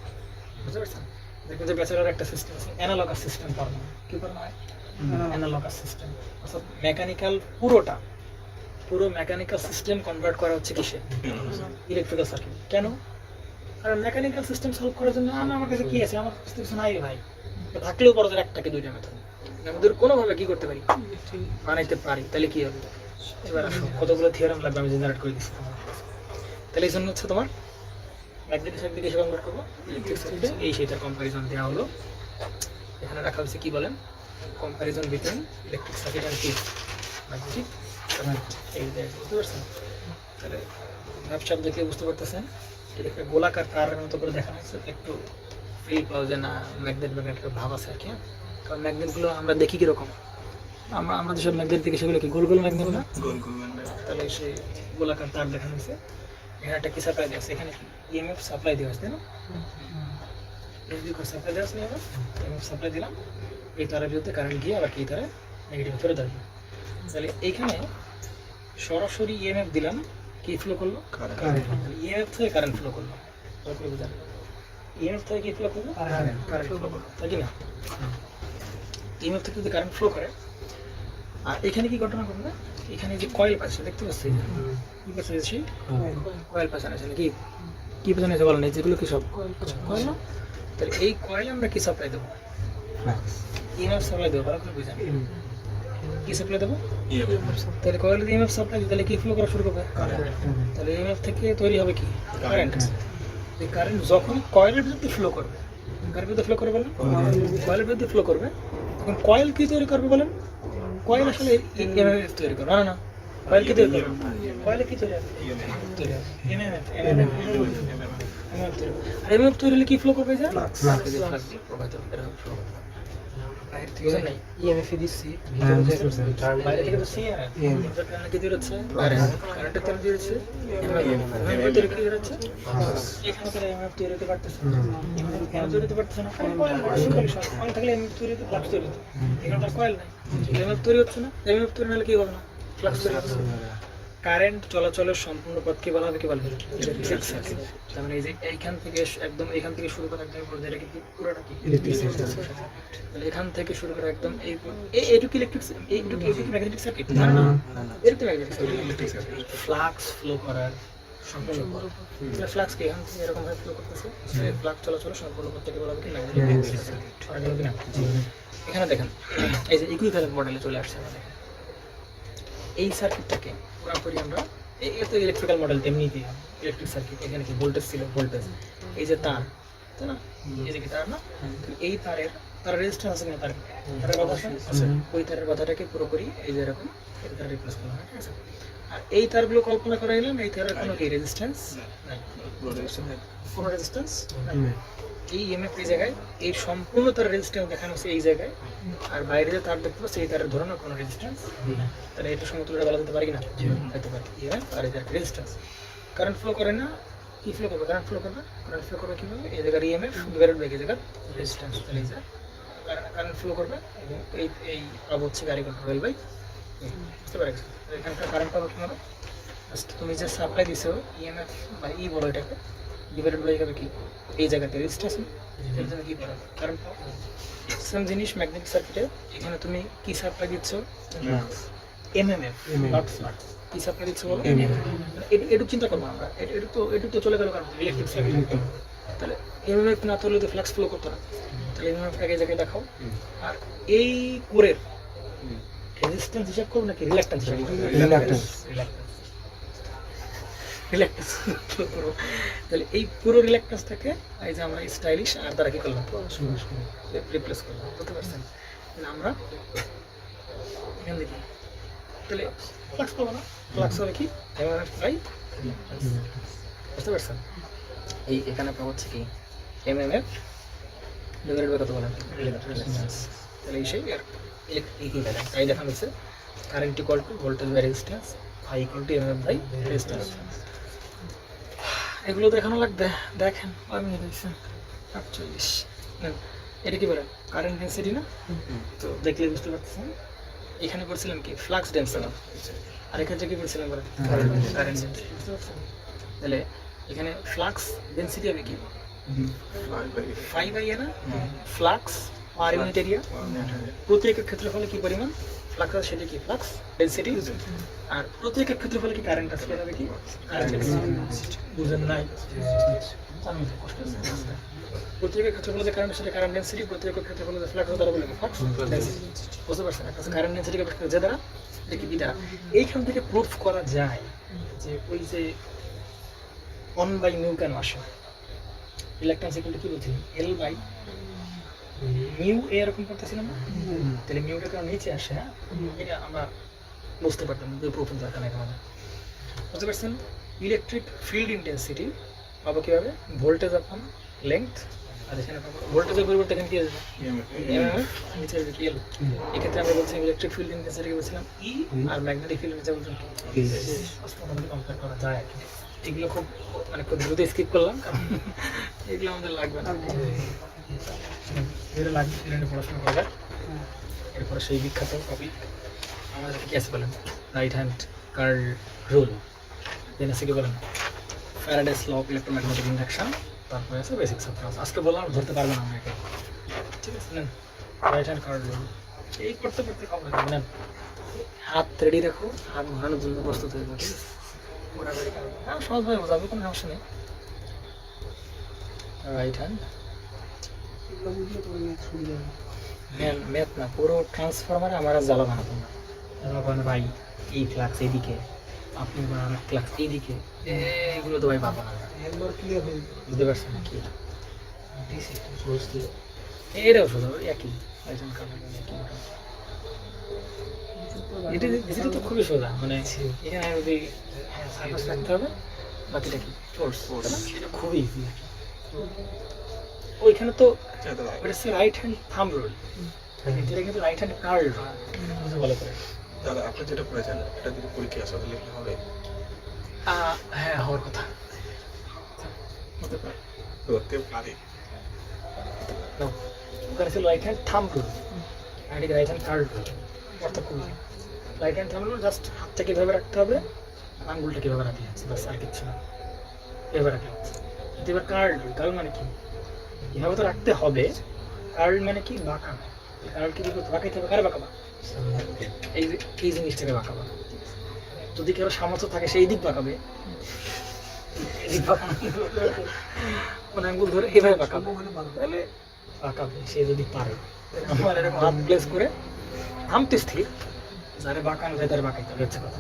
S1: বুঝতে পারছেন? দেখবেন যে ব্যাচেলর একটা সিস্টেম আছে, অ্যানালগাস সিস্টেম পড়ানো হয়। কি পড়ানো হয়? Analogous system. অর্থাৎ মেকানিক্যাল পুরো মেকানিক্যাল সিস্টেম কনভার্ট করা হচ্ছে কিসে? Electrical circuit. কেন? কারণ মেকানিক্যাল সিস্টেম সলভ করার জন্য আমার কাছে কি আছে? আমার কাছে কিছু নাই ভাই। থাকলেও বড় 1টা কি 2টা মেথড আমাদের কোনোভাবে কি করতে পারি, বানাইতে পারি। তাহলে কি হবে? এবার আসো, কতগুলো থিওরেম লাগবে আমি জেনারেট করে দিচ্ছি। তাহলে এই জন্য হচ্ছে তোমার ম্যাগনেটিক সার্কিট কিসে কনভার্ট করবো? ইলেকট্রিক সার্কিটে। এই সেইটার কম্প্যারিজন দেওয়া হলো, এখানে রাখা হয়েছে। কি বলেন? Comparison between electric circuit and কি ম্যাগনেটিক সার্কিট। এই বুঝতে পারছেন? তাহলে ম্যাপচাপ দেখে বুঝতে পারতেছেন, এটা একটা গোলাকার তারের মতো করে দেখানো হয়েছে। একটু ফিল পাও যে না ম্যাগনেটের ভাব আছে আর কি। কারণ ম্যাগনেটগুলো আমরা দেখি কিরকম, আমরা যেসব ম্যাগনেট দেখি সেগুলো কি গোল গোল ম্যাগনেট না? তাহলে সেই গোলাকার তার দেখানো হয়েছে। এখানে একটা কি সাপ্লাই দেওয়া আছে, এখানে ইএমএফ সাপ্লাই দেওয়া আছে, তাই না? সাপ্লাই দেওয়া আছে, ইএমএফ সাপ্লাই দিলাম, এই তারের বিরুদ্ধে কারেন্ট গিয়ে আবার কি তারে নেগেটিভ ফেরত আসবে। তাহলে এইখানে সরাসরি ইএমএফ দিলাম, কি ফ্লো করলো? ইএমএফ থেকে কারেন্ট ফ্লো করলো। বুঝলেন? ইএমএফ থেকে কি ফ্লো করলো? কারেন্ট ফ্লো করলো, তাই কি না? ইএমএফ থেকে যদি কারেন্ট ফ্লো করে, আর এখানে কি ঘটনা ঘটবে? এখানে যে কয়েল পাচ্ছে, দেখতে পাচ্ছি কি পাচ্ছি? কয়েল পাচ্ছেন আছে নাকি? কি পেছনে আছে বলেন? যেগুলো কি সব কয়েল না? তাহলে এই কয়েলে আমরা কি সাপ্লাই দেবো? ইএমএফ সাপ্লাই দেবো। ভালো করে বুঝেন, কি সাপ্লাই দেবো? তাহলে কয়েলে ইএমএফ সাপ্লাই দিই, তাহলে কি ফ্লো করা শুরু করবে? তাহলে ইএমএফ থেকে তৈরি হবে কি? কারেন্ট। এই কারেন্ট যখন কয়েলের বিরুদ্ধে ফ্লো করবে, কারেন্ট বিরুদ্ধে ফ্লো করবে বলেন, কয়েলের বিরুদ্ধে ফ্লো করবে, তখন কয়েল কি তৈরি করবে বলেন? কয়েল আসলে ইএমএফ তৈরি করবে না। কয়েল কি তৈরি করবে? কয়েলে কি তৈরি হবে? তৈরি হবে এমএমএফ। আর এমএমএফ তৈরি হলে কি ফ্লো করবে? যে ফ্লাক্স প্রবাহিত হবে, এরকম ফ্লো করবে। বাইরে থেকে নাই ইএমএফ দিচ্ছি, বাইরে থেকে তো সিআর কারণে কি তৈরি হচ্ছে? কারেন্টের তৈরি হচ্ছে, এমএমএফ তৈরি কি হচ্ছে? এখানে তো এমএমএফ তৈরি হতে পারতেছে, কেন তৈরি হতে পারতেছে না? কয়েল থাকলে এমএমএফ তৈরি হতে, ফ্লাক্স তৈরি হতো। এখানে তার কয়েল নাই, এমএমএফ তৈরি হচ্ছে না। এমএমএফ তৈরি হলে কি হবে না? ফ্লাক্স তৈরি হচ্ছে। কারেন্ট চলাচলের সম্পূর্ণ পথকে বলা হবে কি বলে? Electric circuit. তার মানে এই যে এইখান থেকে একদম এখান থেকে শুরু করে একদম এটা কিন্তু পুরোটা কি ইলেকট্রিক সার্কিট। তাহলে এখান থেকে শুরু করে একদম এইটুকু ইলেকট্রিক, এইটুকু ম্যাগনেটিক সার্কিট না, এরকম ম্যাগনেটিক সার্কিট। ফ্লাক্স ফ্লো করার সম্পূর্ণ পথ, ফ্লাক্স কি এখান থেকে এরকম ভাবে ফ্লো করতেছে, ফ্লাক্স চলাচলের সম্পূর্ণ পথকে বলা হবে কি ম্যাগনেটিক সার্কিট। এখানে দেখেন এই যে ইকুইভ্যালেন্ট মডেলে চলে আসছে আমাদের এই সার্কিটটাকে পুরোপুরি আমরা এই তো ইলেকট্রিক্যাল মডেল তেমনি দিই ইলেকট্রিক সার্কিট। এখানে কি ভোল্টেজ ছিল, ভোল্টেজ, এই যে তার, তাই না? এই যে কি তার না? এই তারের রেজিস্ট্যান্স আছে না? তারের কথা আছে, ওই তারের কথাটাকে পুরোপুরি এই যে এরকম এই তার রিপ্লেস করা হয়, ঠিক আছে? আর এই তারগুলো কল্পনা করে নিলাম, এই তারের কোনো কি রেজিস্ট্যান্স নাই, কোনো রেজিস্ট্যান্স নাই। এই ইএমএফ এই জায়গায়, এই সম্পূর্ণ তার রেজিস্ট্যান্স দেখানো হচ্ছে এই জায়গায়, আর বাইরে যে তার দেখতে পাচ্ছি এই তারের ধরনের কোনো রেজিস্ট্যান্স নেই। তাহলে এটা সমতুল্য বলা যেতে পারে কি না? হতে পারে ইএমএফ আর এটার রেজিস্ট্যান্স। কারেন্ট ফ্লো করে না, কি ফ্লো করবে, কারেন্ট ফ্লো করবে কীভাবে, এই জায়গার ইএমএফ ডিভাইডেড বাই এই জায়গার রেজিস্ট্যান্স, তাহলে এই যে কারেন্ট ফ্লো করবে এবং এই পাবো হচ্ছে গাড়ি কন্ট্রোল বাই, বুঝতে পেরেছো? এখানকার কারেন্ট পাবো কীভাবে, জাস্ট তুমি যে সাপ্লাই দিছো ইএমএফ বা ই বলো এটাকে, ডিভাইডেড বাই যাবে কি এই জায়গাতে রেজিস্ট্যান্স, এর জন্য কী পাবে কারেন্ট পাবো। সেম জিনিস ম্যাগনেটিক সার্কিটে, এখানে তুমি কি সাপ্লাই দিচ্ছ, এমএমএফ নট স্মার্ট, কি সাপ্লাই দিচ্ছ বলো, এটুকু চিন্তা করবো আমরা, এটুকু তো চলে গেল কারণ ইলেকট্রিক সার্কিট, তাহলে এমএমএফ না তাহলে তো ফ্লাক্স ফ্লো করতো না, তাহলে এমএমএফটাকে এই জায়গায় দেখাও। আর এই কোরের রেজিস্ট্যান্স হিসাব করবো নাকি রিল্যাক্ট্যান্স হিসাব করবো, রিল্যাক্ট্যান্স করবো, তাহলে এই পুরো রিল্যাক্ট্যান্সটাকে এই যে আমরা স্টাইলিশ আর দ্বারা কি করলাম রিপ্লেস করলাম, বুঝতে পারছেন? তাহলে আমরা এখান থেকে তাহলে ফ্লাক্স পাবো না, ফ্লাক্স হবে কি এমএমএফ বাই, বুঝতে পারছেন? এই এখানে পাবো হচ্ছে কি এমএমএফ ডিভাইডেড বাই কত বলেন রিল্যাক্ট্যান্স, তাহলে এই সেই আর ইকুইভ্যালেন্ট তাই দেখানো হচ্ছে current equal to voltage by resistance I equal to MMF by resistance. এগুলো দেখানো লাগবে, দেখেন আমি দেখছেন 48 এটা কি বলেন কারেন্ট ডেন্সিটি না, তো দেখলে বুঝতে পারছেন এখানে করছিলাম কি ফ্লাক্স ডেন্সিটি, আর এখানে কি করছিলাম বলেন কারেন্ট ডেন্সিটি, বুঝতে পারছেন? তাহলে এখানে ফ্লাক্স ডেন্সিটি হবে কি 5 না, ফ্লাক্স পার ইউনিট এরিয়া প্রতি একক ক্ষেত্রফলে কি পরিমাণ ফ্লাক্স আছে সেটা কি ফ্লাক্স ডেন্সিটি, আর প্রতি একক ক্ষেত্রফলে কি কারেন্ট আছে সেটা হবে কি কারেন্ট ডেন্সিটি, বুঝেন নাই? প্রতি একক ক্ষেত্রফলে যে কারেন্ট সেটা কারেন্ট ডেন্সিটি, প্রতি একক ক্ষেত্রফলে যে ফ্লাক্স তারা বলে ফ্লাক্স ডেন্সিটি, বুঝতে পারছেন? একটা কারেন্ট ডেন্সিটিকে বের করে যে দ্বারা এটা কি দ্বারা এইখান থেকে প্রুফ করা যায় যে ওই যে 1/μ কেন আসে, রিল্যাক্ট্যান্স ইকুয়াল টু কি বলছি L বাই মিউ এরকম করতেছিলাম না, তাহলে মিউটা কারণ নিচে আসে, হ্যাঁ এটা আমরা বুঝতে পারতাম যে প্রুফ দরকার নাই আমাদের, বুঝতে পারছেন? ইলেকট্রিক ফিল্ড ইন্টেন্সিটি পাবো কীভাবে ভোল্টেজ আপন লেংথ, আর এখানে পাবো ভোল্টেজের পরিবর্তে এখানে কি আসবে এমএমএফ, নিচে আসবে কি এল, এক্ষেত্রে আমরা বলছিলাম ইলেকট্রিক ফিল্ড ইন্টেন্সিটিকে বলছিলাম ই, আর ম্যাগনেটিক ফিল্ড ইন্টেন্সিটি বলছিলাম কি, কম্পেয়ার করা যায় আর কি। এগুলো খুব মানে খুব দ্রুত স্কিপ করলাম কারণ এগুলো আমাদের লাগবে না, যেটা লাগবে সেটা পড়াশোনা করা যাক। এরপরে সেই বিখ্যাত টপিক আমাদের কি আছে বলেন right hand curl rule, then আছে কি বলেন Faraday's law of electromagnetic induction, তারপরে আছে বেসিক্স অফ ট্রান্স। আজকে বললাম ধরতে পারবেন না আমরা, ঠিক আছে? নেন রাইট হ্যান্ড কার্ল রুল, এই করতে করতে কম লাগবে, নেন হাত রেডি রাখো, হাত ঘোরানোর জন্য প্রস্তুত হয়ে যাবে, হ্যাঁ সহজভাবে বোঝাবে, কোনো সমস্যা নেই। রাইট হ্যান্ড ম্যাথ না, পুরো ট্রান্সফরমারে আমার জ্বালা বানাবো না, জ্বালা ভাই এই ফ্লাক্স এইদিকে আপনি ফ্লাক্স এইদিকে, এগুলো তো ভাই পাবো না,
S2: একবার ক্লিয়ার হয়ে যাবে,
S1: বুঝতে পারছেন নাকি? এটাও সোজা একই, এটা তো খুবই সোজা, মানে এখানে যদি সার্ফেস রাখতে হবে, বাকিটা কি ফোর্স, এটা খুবই ইজি। ওইখানে তো রাইট হ্যান্ড থাম্ব রুল, এটা কিন্তু রাইট হ্যান্ড কার্ল রুল ভালো করে।
S3: দাদা আপনি যেটা করেছেন এটা যদি পরীক্ষা আসলে লিখলে হবে,
S1: হ্যাঁ হওয়ার কথা হতে পারে,
S3: করতে পারে।
S1: ওখানে ছিল রাইট হ্যান্ড থাম্ব রুল, আর এদিকে রাইট হ্যান্ড কার্ল রুল, অর্থাৎ খুবই right hand thumb rule just হাতটা কীভাবে রাখতে হবে, আঙ্গুলটা কীভাবে রাখতে হচ্ছে, বাস আর কিচ্ছু না, এভাবে রাখতে হচ্ছে। এবার কার্ল রুল, কার্ল মানে কি এভাবে তো রাখতে হবে, কার্ল মানে কি বাঁকানো, কার্ল কি বাঁকাইতে হবে, কারে বাঁকাবা এই যে এই জিনিসটাকে বাঁকাবা, যদি কারো সামর্থ্য থাকে সেই দিক বাঁকাবে, এদিক বাঁকানো মানে আঙ্গুল ধরে এভাবে বাঁকাবো, তাহলে বাঁকাবে সে যদি পারে। আমার এরকম হাত প্লেস করে থামতে স্থির, যারে বাঁকানো যায় তারে বাঁকাইতে হবে, হচ্ছে কথা,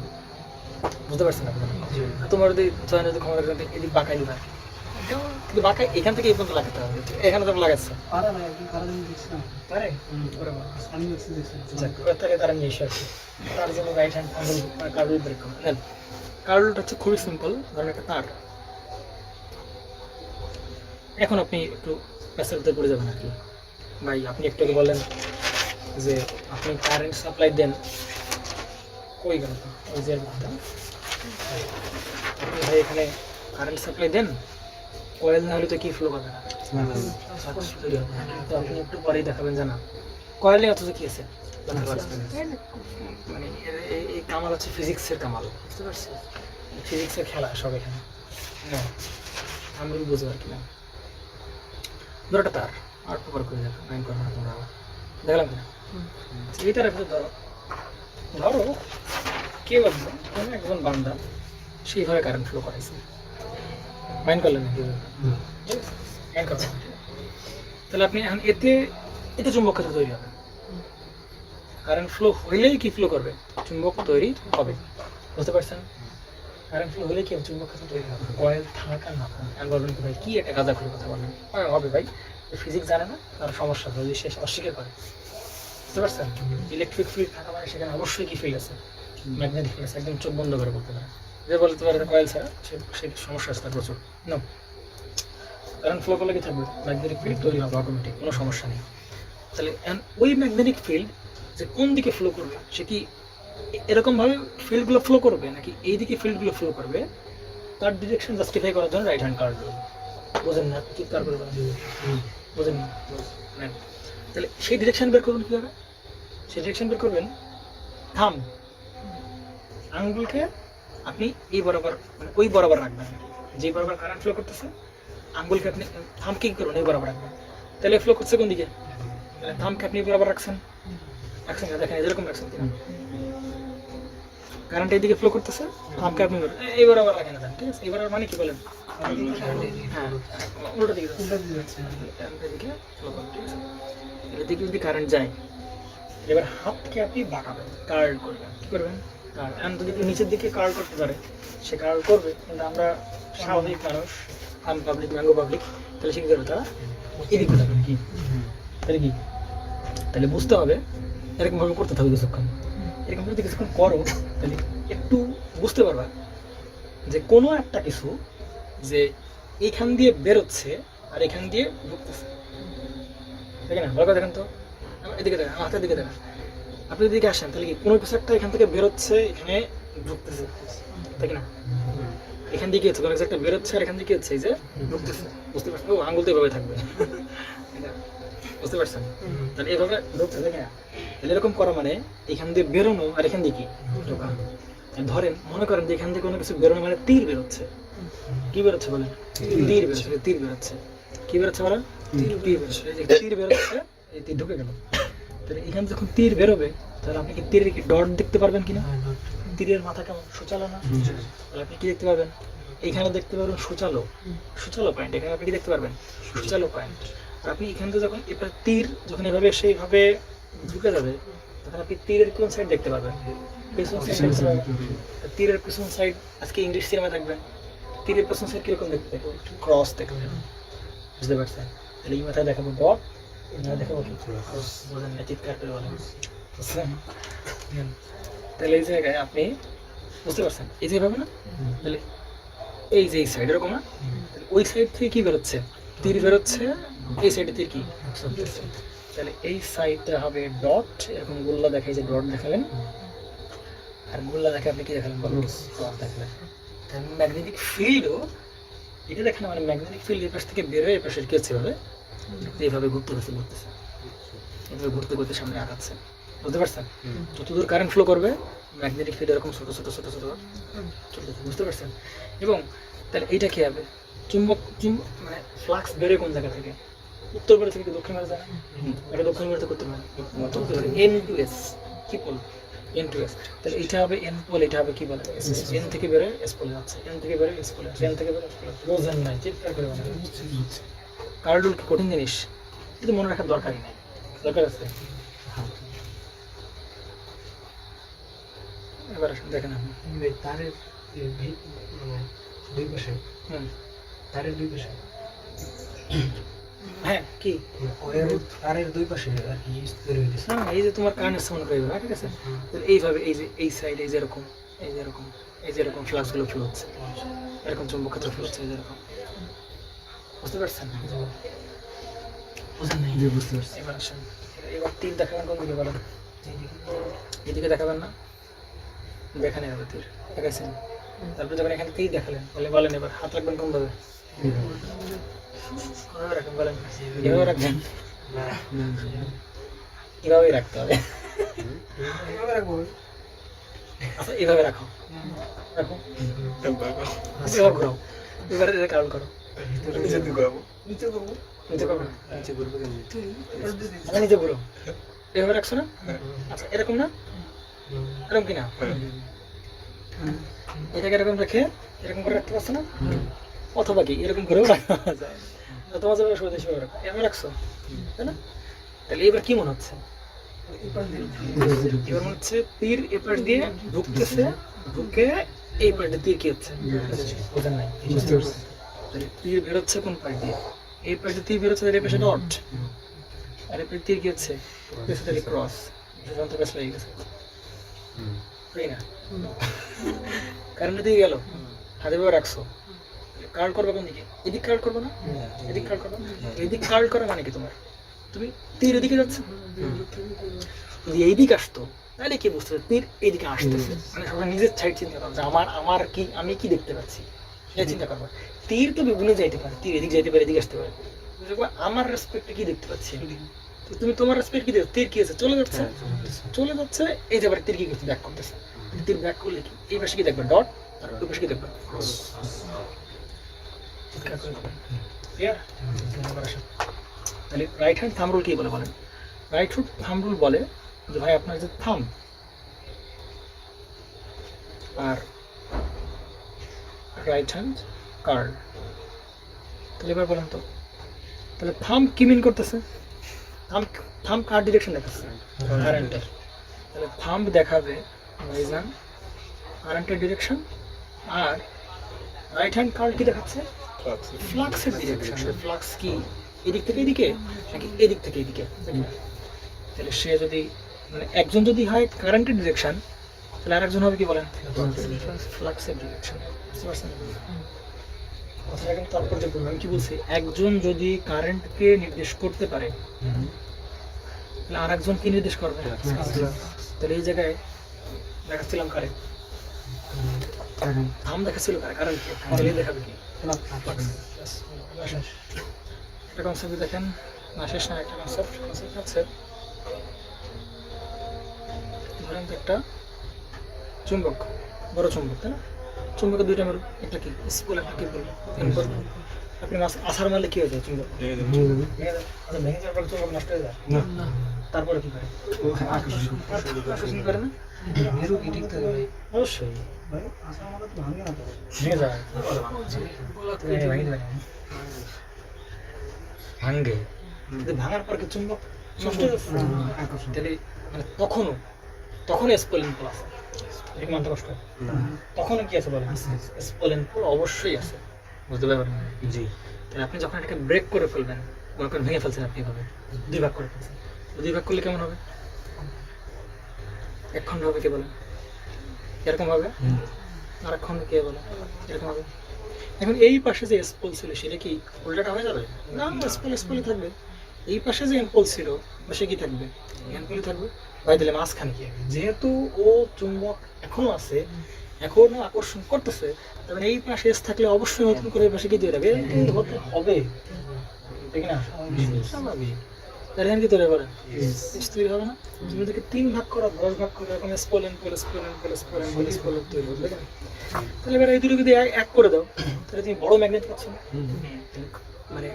S1: বুঝতে পারছেন না? তোমার যদি চয়ন যদি ক্ষমতা রাখতে এদিক বাঁকাই দিবা, কিন্তু বাঁকাই এখান থেকে এই পর্যন্ত লাগাতে হবে, এখানে তো লাগাচ্ছে
S2: পারে না, একদিন কারণ দেখছিলাম,
S1: পারে
S2: আমি দেখছিলাম,
S1: তারা নিয়ে এসে আসে, তার জন্য রাইট হ্যান্ড আঙ্গুল কার্ল ব্রেক করেন। কার্লটা হচ্ছে খুবই সিম্পল, ধরেন একটা তার, এখন আপনি একটু প্যাসেজে পড়ে যাবেন আর কি, ভাই আপনি একটু আগে বললেন যে আপনি কারেন্ট সাপ্লাই দেন, কই গেল ওই যে আপনি ভাই এখানে কারেন্ট সাপ্লাই দেন, কয়েল না হলে তো কি ফ্লো হবে না, সার্কিট তৈরি হবে না। তো আপনি একটু পরেই দেখাবেন যে না কয়েল নিয়ে অথচ কি আছে জানতে পারছেন। মানে এই কামাল হচ্ছে ফিজিক্সের কামাল, বুঝতে পারছেন? ফিজিক্সের খেলা সব এখানে। না আমি বুঝতে পারি কিনা ধরোটা তার আর প্রকার করে দেখো লাইন করবো না তোমরা, দেখলাম কিনা এই তার ভিতরে ধরো ধরো কেউ একজন কোনো একজন বান্দা সেইভাবে কারেন্ট ফ্লো করাইছে, মাইন্ড করলেন না কীভাবে মাইন্ড করবেন। তাহলে আপনি এখন এতে এতে চুম্বক ক্ষেত্র তৈরি হবে। কারেন্ট ফ্লো হইলেই কি ফ্লো করবে, চুম্বক তৈরি হবে, বুঝতে পারছেন? কারেন্ট ফ্লো হলে কি হবে, চুম্বক ক্ষেত্র তৈরি হবে। কয়েল থাক আর না থাক, আমি বলবেন কি ভাই কি একটা গাঁজা করে কথা বললেন, হবে ভাই ফিজিক্স জানে না তার সমস্যা, যদি সে অস্বীকার করে, বুঝতে পারছেন? ইলেকট্রিক ফিল্ড থাকা মানে সেখানে অবশ্যই কি ফিল্ড আছে, ম্যাগনেটিক ফিল্ড আছে, একদম চোখ বন্ধ করে বলতে পারে যে বলতে পারে কয়েল ছাড়া সে সমস্যা আছে তার প্রচুর। না কারেন্ট ফ্লো করলে কি থাকবে, ম্যাগনেটিক ফিল্ড তৈরি হবে অটোমেটিক, কোনো সমস্যা নেই। তাহলে ওই ম্যাগনেটিক ফিল্ড যে কোন দিকে ফ্লো করবে, সে কি এরকমভাবে ফিল্ডগুলো ফ্লো করবে নাকি এই দিকে ফিল্ডগুলো ফ্লো করবে, তার ডিরেকশন জাস্টিফাই করার জন্য রাইট হ্যান্ড কার্ড বোঝেন না, চিৎকার করে বোঝেন না। তাহলে সেই ডিরেকশন বের করবেন কীভাবে, সেই ডিরেকশন বের করবেন থাম আঙ্গুলকে আপনি এই বরাবর মানে ওই বরাবর রাখবেন, যে বরাবর কারেন্ট ফ্লো করতেছে আঙ্গুলকে আপনি থামকে কি করবেন এই বরাবর রাখবেন। তাহলে ফ্লো করছে কোন দিকে, থামকে আপনি বরাবর রাখছেন রাখছেন দেখেন এরকম রাখছেন কিনা, কারেন্ট এইদিকে ফ্লো করতেছে, থামকে আপনি এই বরাবর রাখেন না, ঠিক আছে? এই বরাবর মানে কি বলেন, হ্যাঁ উল্টো দিকে এদিকে ফ্লো করবে, ঠিক আছে? এদিকে যদি কারেন্ট যায় এবার হাতকে আপনি বাঁকাবেন, কার্ল করবেন, কি করবেন কার্ল। এখন যদি কেউ নিচের দিকে কার্ল করতে পারে সে কার্ল করবে, কিন্তু আমরা স্বাভাবিক মানুষ আম পাবলিক ম্যাঙ্গো পাবলিক, তাহলে সে কী করবে, তারা এদিকে যাবে কি, তাহলে কি, তাহলে বুঝতে হবে এরকমভাবে করতে থাকবে কিছুক্ষণ, এরকম যদি কিছুক্ষণ করো তাহলে একটু বুঝতে পারবা যে কোনো একটা কিছু যে এইখান দিয়ে বেরোচ্ছে আর এখান দিয়ে ঢুকতেছে, দেখেন না ভালো করে দেখেন তো, এদিকে দেখেন আমার হাতের দিকে দেখেন, আপনি এদিকে আসেন তাহলে কি কোনো কিছু একটা এখান থেকে বেরোচ্ছে এখানে ঢুকতেছে, তাই না? এখান দিয়ে কি হচ্ছে, কোনো কিছু একটা বেরোচ্ছে আর এখান থেকে হচ্ছে এই যে ঢুকতেছে, বুঝতে পারছেন? ও আঙুল তো এভাবে থাকবে, বুঝতে পারছেন? তাহলে এভাবে ঢুকতেছে, তাই না? তাহলে এরকম করা মানে এখান দিয়ে বেরোনো আর এখান দিয়ে কি ঢোকা। ধরেন মনে করেন যে এখান থেকে কোনো কিছু বেরোনো মানে তীর বেরোচ্ছে, কি বেরোচ্ছে বলেন, তীর বেরোচ্ছে, তীর বেরোচ্ছে, কি বেরোচ্ছে বলেন, তীর বেরোচ্ছে, তীর বেরোচ্ছে, এই তীর ঢুকে গেল। তাহলে এখানে যখন তীর বেরোবে তাহলে আপনি কি তীরের কি ডট দেখতে পারবেন কিনা, তীরের মাথা কেমন সুচালো না, তাহলে আপনি কি দেখতে পারবেন, এইখানে দেখতে পারবেন সুচালো, সুচালো পয়েন্ট, এখানে আপনি কি দেখতে পারবেন, সুচালো পয়েন্ট। আর আপনি এখান থেকে যখন এবার তীর যখন এভাবে সেইভাবে ঢুকে যাবে তখন আপনি তীরের কোন সাইড দেখতে পারবেন, পেছন সাইড দেখতে পারবেন। তীরের পেছন সাইড আজকে ইংলিশ সিনেমা দেখবেন, তীরের পেছন সাইড কিরকম দেখতে, ক্রস দেখবেন, বুঝতে পারছেন? তাহলে এই মাথায় দেখাবো ডট, দেখাবো কি ক্রস, বোঝেন না, চিৎকার করে বলেন, তাহলে এই জায়গায় আপনি বুঝতে পারছেন এই যে ভাবে না, তাহলে এই যে এই সাইড এরকম না, ওই সাইড থেকে কি বেরোচ্ছে, তীর বেরোচ্ছে, এই সাইডে তীর কি, তাহলে এই সাইডটা হবে ডট, এরকম গোল্লা দেখাই যে ডট দেখালেন, আর গোল্লা দেখে আপনি কি দেখালেন বলুন, ডট দেখালেন। ম্যাগনেটিক ফিল্ডও এটা দেখেন, মানে ম্যাগনেটিক ফিল্ড এর পাশ থেকে বের হয়ে এর পাশে কি হচ্ছে এভাবে, এইভাবে ঘুরতে ঘুরতে ঘুরতেছে, এভাবে ঘুরতে ঘুরতে সামনে আগাচ্ছে, বুঝতে পারছেন? যতদূর কারেন্ট ফ্লো করবে ম্যাগনেটিক ফিল্ড এরকম ছোটো ছোটো ছোটো ছোটো চলতেছে, বুঝতে পারছেন? এবং তাহলে এইটা কি হবে, চুম্বক মানে ফ্লাক্স বেরোয় কোন জায়গা থেকে, উত্তর মেরু থেকে দক্ষিণ মেরু যায়, এটা দক্ষিণ মেরুতে করতে পারে এন টু এস, কি বল এন টু এস, তাহলে এইটা হবে এন পোল, এটা হবে কি বলে এন থেকে বেরোয় এস পোলে যাচ্ছে, এন থেকে বেরোয় এস পোলে যাচ্ছে, এন থেকে বেরোয় এস পোলে যাচ্ছে, বোঝেন নাই, চিৎকার করে বলেন। কার্ডুল কি কঠিন জিনিস, এটা মনে রাখার দরকারই নেই, দরকার আছে। এবার আসুন দেখেন আপনি
S2: তারের দুই পাশে, তারের দুই পাশে,
S1: হ্যাঁ কি
S2: তারের দুই পাশে আর কি তৈরি হইতেছে,
S1: না এই যে তোমার কানের সাউন্ড করে দেবে, ঠিক আছে? তাহলে এইভাবে এই যে এই সাইড এই যে এরকম এই যে এরকম এই যে এরকম ফ্লাক্সগুলো ফ্লো হচ্ছে, এরকম চুম্বক ক্ষেত্র ফ্লো হচ্ছে, এই যে এরকম, বুঝতে পারছেন? বুঝেন নাই? বুঝতে পারছি। এবার আসেন, এবার তীর দেখাবেন কোন দিকে বলেন, এইদিকে দেখাবেন না, দেখানে হবে তীর দেখাইছেন, তারপরে যখন এখান থেকেই দেখালেন তাহলে বলেন এবার হাত রাখবেন কোন ভাবে? কোনভাবে রাখবেন বলেন? এভাবে রাখবেন? এভাবেই রাখতে হবে।
S2: এভাবে রাখবো।
S1: আচ্ছা এভাবে রাখো, রাখো, এবার ঘোরাও, এবারে এটা কারণ করো,
S3: নিচের দিকে ঘোরাবো।
S2: নিচে করবো।
S1: নিচে করো,
S2: নিচে করবো কেন?
S1: আচ্ছা নিচে ঘুরো, এভাবে রাখছো না? আচ্ছা এরকম না, এরকম কি না? এটাকে এরকম রেখে এরকম করে রাখতে পারছো না? অথবা কি এরকম করেও রাখা যায়, তোমার যাবে সুবিধা হিসেবে রাখো, এভাবে রাখছো তাই না? তাহলে এবার কি মনে হচ্ছে? এবার মনে হচ্ছে তীর এপাশ দিয়ে ঢুকতেছে, ঢুকে এই পাশ দিয়ে তীর কি হচ্ছে বোঝেন নাই? তাহলে তীর বেরোচ্ছে কোন পাশ দিয়ে? এই পাশ দিয়ে তীর বেরোচ্ছে, তাহলে এই পাশে ডট, আর এই পাশে তীর কি হচ্ছে বেসিক্যালি ক্রস, যন্ত্র কাছে হয়ে গেছে তাই না? কারেন্ট দিয়ে গেল, হাতে ভাবে রাখছো, কার্ড করবে কোন দিকে? এদিক কার্ড করবে না? এদিক কার্ড করবে, এদিক কার্ড করা মানে কি তোমার তুমি তীর এদিকে যাচ্ছে, যদি এইদিকে আসতো তাহলে কি বুঝতে পারবে তীর এইদিকে আসতেছে, মানে সবাই নিজের সাইড চিন্তা করবে যে আমার কি, আমি কি দেখতে পাচ্ছি এটা চিন্তা করবো। তীর তো বিভিন্ন যাইতে পারে, তীর এদিক যাইতে পারে, এদিকে আসতে পারে, আমার রেসপেক্টে কি দেখতে পাচ্ছি আমি? তো তুমি তোমার রেসপেক্ট কি দেখো? তীর কি আছে চলে যাচ্ছে, চলে যাচ্ছে, এই যে তীর কি করতে ব্যাক করতেছে, তীর ব্যাক করলে কি এই পাশে কি দেখবে ডট, আর ওই পাশে কি দেখবে ক্রস। ক্লিয়ার? তাহলে রাইট হ্যান্ড থাম্ব রুল কি বলে বলেন? রাইট হ্যান্ড থাম্ব রুল বলে যে ভাই আপনার যে থাম্ব আর রাইট হ্যান্ড কার্ড, তাহলে এবার বলেন তো, তাহলে থাম্ব কি মিন করতেছে? থাম্ব কার ডিরেকশন দেখাচ্ছে? কারেন্টের। তাহলে থাম্ব দেখাবে ভাইজান কারেন্টের ডিরেকশন, আর রাইট হ্যান্ড কার্ড কি দেখাচ্ছে? ফ্লাক্সের ডিরেকশন। ফ্লাক্স কি এদিক থেকে এদিকে নাকি এদিক থেকে এদিকে? তাহলে সে যদি মানে একজন যদি হয় কারেন্টের ডিরেকশন, তাহলে আরেকজন হবে কি বলেন? ফ্লাক্সের ডিরেকশন। বুঝতে পারছেন? কথাটা কিন্তু তাৎপর্যপূর্ণ। আমি কি বলছি, একজন যদি কারেন্টকে নির্দেশ করতে পারে তাহলে আরেকজন কি নির্দেশ করবে? তাহলে এই জায়গায় দেখাচ্ছিলাম কারেন্ট, থাম দেখাচ্ছিল কারেন্টকে, তাহলে দেখাবে কি? একটা কনসেপ্ট দেখেন, না শেষ না, একটা কনসেপ্ট আছে। ধরেন তো একটা চুম্বক, বড় চুম্বক, তাই না? চুম্বকের দুইটা মেরু, একটা কি স্পুল, একটা কি বলবো ইনপুট। আপনি আসার মারলে কি হয়ে যায় চুম্বক? ভেঙে যাওয়ার পর চুম্বক নষ্ট হয়ে যায় না, তারপরে কি করে? আকর্ষণ করে না?
S2: মেরু কি ঠিক থাকে ভাই?
S1: অবশ্যই ভেঙে যায়, ভাঙে, কিন্তু ভাঙার পর কি চুম্বক নষ্ট হয়ে যাচ্ছে? তাহলে মানে তখনও স্পোলেন পুল আছে, এটা মানতে কষ্ট, তখনও কি আছে বলেন? স্পোলেন পুল অবশ্যই আছে, বুঝতে পারবেন? জি। তাহলে আপনি যখন এটাকে ব্রেক করে ফেলবেন, মনে করেন ভেঙে ফেলছেন, আপনি এভাবে দুই ভাগ করে ফেলছেন, দুই ভাগ করলে কেমন হবে? এক খণ্ড হবে, কে বলেন? এরকম হবে, আর এক খণ্ড কে বলে? এরকম হবে। এখন এই পাশে যে স্পোল ছিল সেটা কি উল্টাটা হয়ে যাবে? না, স্পোলে থাকবে। এই পাশে যে এম্পল ছিল সে কি থাকবে? এম্পলই থাকবে। ভাই তাহলে মাঝখানে কি হবে? যেহেতু ও চুম্বক এখনো আছে, এখনো আকর্ষণ করতেছে, তবে এই পাশে এস থাকলে অবশ্যই নতুন করে এই পাশে কি তৈরি হবে? হতে হবে, ঠিক না? স্বাভাবিক। তাহলে কি তৈরি হবে? তৈরি হবে না? তুমি থেকে 3 ভাগ করা, 10 ভাগ করে এরকম স্পোলেন তৈরি হবে। তাহলে এবার এই দুটো যদি এক করে দাও, তাহলে তুমি বড় ম্যাগনেট পাচ্ছ না? মানে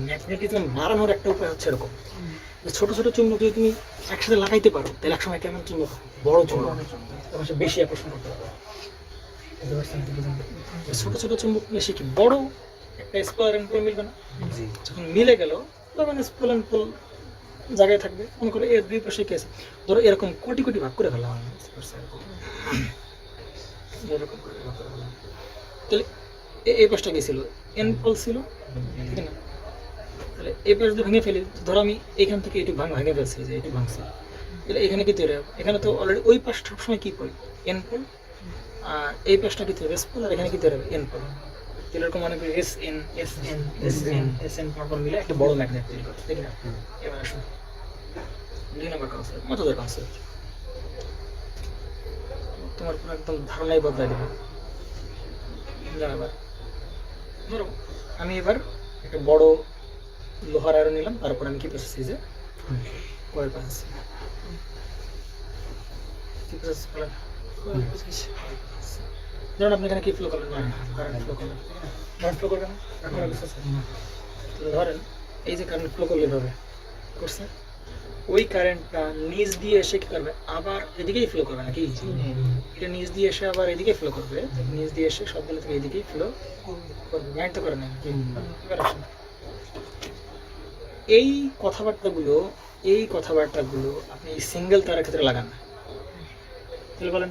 S1: ম্যাগনেটিজম বাড়ানোর একটা উপায় হচ্ছে এরকম, ছোট ছোট চুম্বক যদি তুমি একসাথে লাগাইতে পারো, তাহলে একসময় কেমন চুম্বক? বড় চুম্বক, তখন সে বেশি আকর্ষণ করতে পারবে। ছোট ছোট চুম্বক বেশি কি বড় একটা স্পোলার এন্ড মিলবে না? যখন মিলে গেল তখন স্পোল এন্ড পোল জায়গায় থাকবে। মনে করো এর দুই পাশে কি আছে, ধরো এরকম কোটি কোটি ভাগ করে ফেলা, এরকম করে ভাগ করে ফেলা। তাহলে এই পাশটা কি ছিল? এন পোল ছিল, ঠিক না? তাহলে এই পাশ যদি ভেঙে ফেলি, ধরো আমি এখান থেকে এটু ভেঙে ফেলছি, যে এটু ভাঙছি, তাহলে এখানে কি তৈরি হবে? এখানে তো অলরেডি ওই পাশটা সবসময় কি পোল? N pole. আর এই পাশটা কি তৈরি হবে? S pole. আর এখানে কি তৈরি হবে? N pole. তাহলে এরকম মনে করি এস এন পরপর মিলে একটা বড় ম্যাগনেট তৈরি করছে, ঠিক না? এবার আসুন 2 নম্বর কনসেপ্ট, মজাদার কনসেপ্ট, তোমার পুরো একদম ধারণাই বদলাই দেবে। যাও এবার ধরো আমি এবার একটা বড় লোহার আয়রন নিলাম, তারপর আমি কি পেয়েছি যে কয়েল পেয়েছি, কি পেয়েছি বলেন? ধরুন আপনি এখানে কি ফ্লো করলেন, কারেন্ট ফ্লো করলেন, কারেন্ট ফ্লো করবেন এখন ধরেন এই যে কারেন্ট ফ্লো করলে এভাবে করছে, ওই কারেন্টটা নিচ দিয়ে এসে কি করবে, আবার এদিকেই ফ্লো করবে নাকি? এটা নিচ দিয়ে এসে আবার এদিকে ফ্লো করবে, নিচ দিয়ে এসে সবগুলো থেকে এদিকেই ফ্লো করবে, মাইন্ড তো করে না। এবার আসুন, এই কথাবার্তাগুলো আপনি সিঙ্গেল তারের ক্ষেত্রে লাগান না, তাহলে বলেন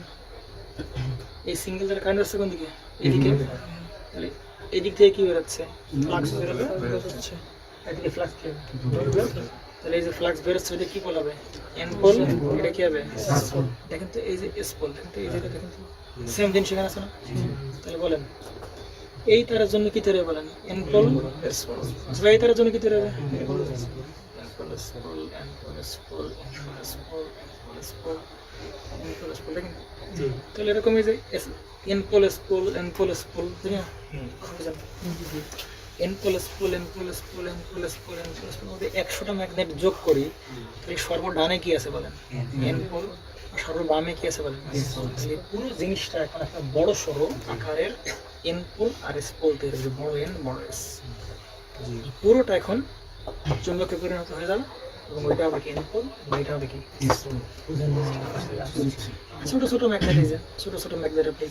S1: এই সিঙ্গেল তারের কারেন্ট আসছে কোন দিকে? এদিকে। তাহলে এদিক থেকে কি বেরোচ্ছে? ফ্লাক্স বেরোচ্ছে। এদিকে ফ্লাক্স কি হবে? তাহলে এই যে ফ্লাক্স বেরোচ্ছে এটা কি বলা হবে? N pole. এটা কি হবে? দেখেন তো এই যে এস পোল, দেখেন তো এই যে দেখেন তো সেম জিনিস এখানে আছে না? তাহলে বলেন এই তারের জন্য কি তৈরি হবে বলেন? N pole S pole. আচ্ছা এই তারের জন্য কি তৈরি হবে? N pole S pole, N pole S pole, N pole S pole, S pole, N pole S pole. দেখেন তাহলে এরকম এই যে N pole S pole, N pole S pole, তাই না? N pole S pole, N pole S pole, N pole S pole, N pole S pole মধ্যে 100টা magnet যোগ করি, তাহলে সর্বডানে কি আছে বলেন? N pole. আর সর্ববামে কি আছে বলেন? S pole. তাহলে পুরো জিনিসটা এখন একটা বড় সরো আকারের এন পোল আর এস পোল তৈরি হয়েছে, বড় এন বড় এস। পুরোটা এখন চুম্বকে পরিণত হয়ে যাবে এবং ওইটা হবে কি? এন পোল, ওইটা হবে কি? S pole. ছোট ছোট ম্যাগনেট, এই যে ছোট ছোট ম্যাগনেট, আপনি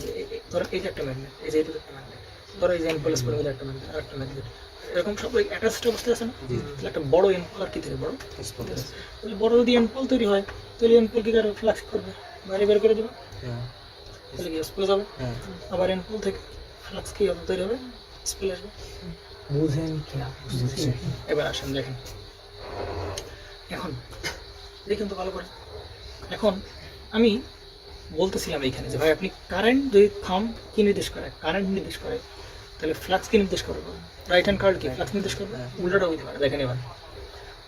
S1: ধরো এই যে একটা ম্যাগনেট, এই যে এটা একটা ম্যাগনেট, ধরো এই যে এন পোল এস পোলের মধ্যে একটা ম্যাগনেট আর একটা ম্যাগনেট, এরকম সব অ্যাটাচড অবস্থায় আছে না? তাহলে একটা বড় এন পোল আর কি তৈরি? বড় এস পোল। তাহলে বড় যদি এন পোল তৈরি হয় তাহলে এন পোল কি করে? ফ্লাক্স করবে, বাইরে বের করে দেবে, তাহলে কি এস পোলে যাবে। আবার এন পোল থেকে ফ্লাক্স কি হবে? তৈরি হবে, এস পোলে আসবে। বুঝেন কি না? এবার আসেন দেখেন, এখন দেখুন তো ভালো করে। এখন আমি বলতেছিলাম এইখানে যে ভাই আপনি কারেন্ট যদি থাম্ব কি নির্দেশ করে? কারেন্ট নির্দেশ করে, তাহলে ফ্লাক্স কি নির্দেশ করে? রাইট হ্যান্ড কার্ড কি ফ্লাক্স নির্দেশ করবে? উল্টাটা হইতে পারে। দেখেন এবার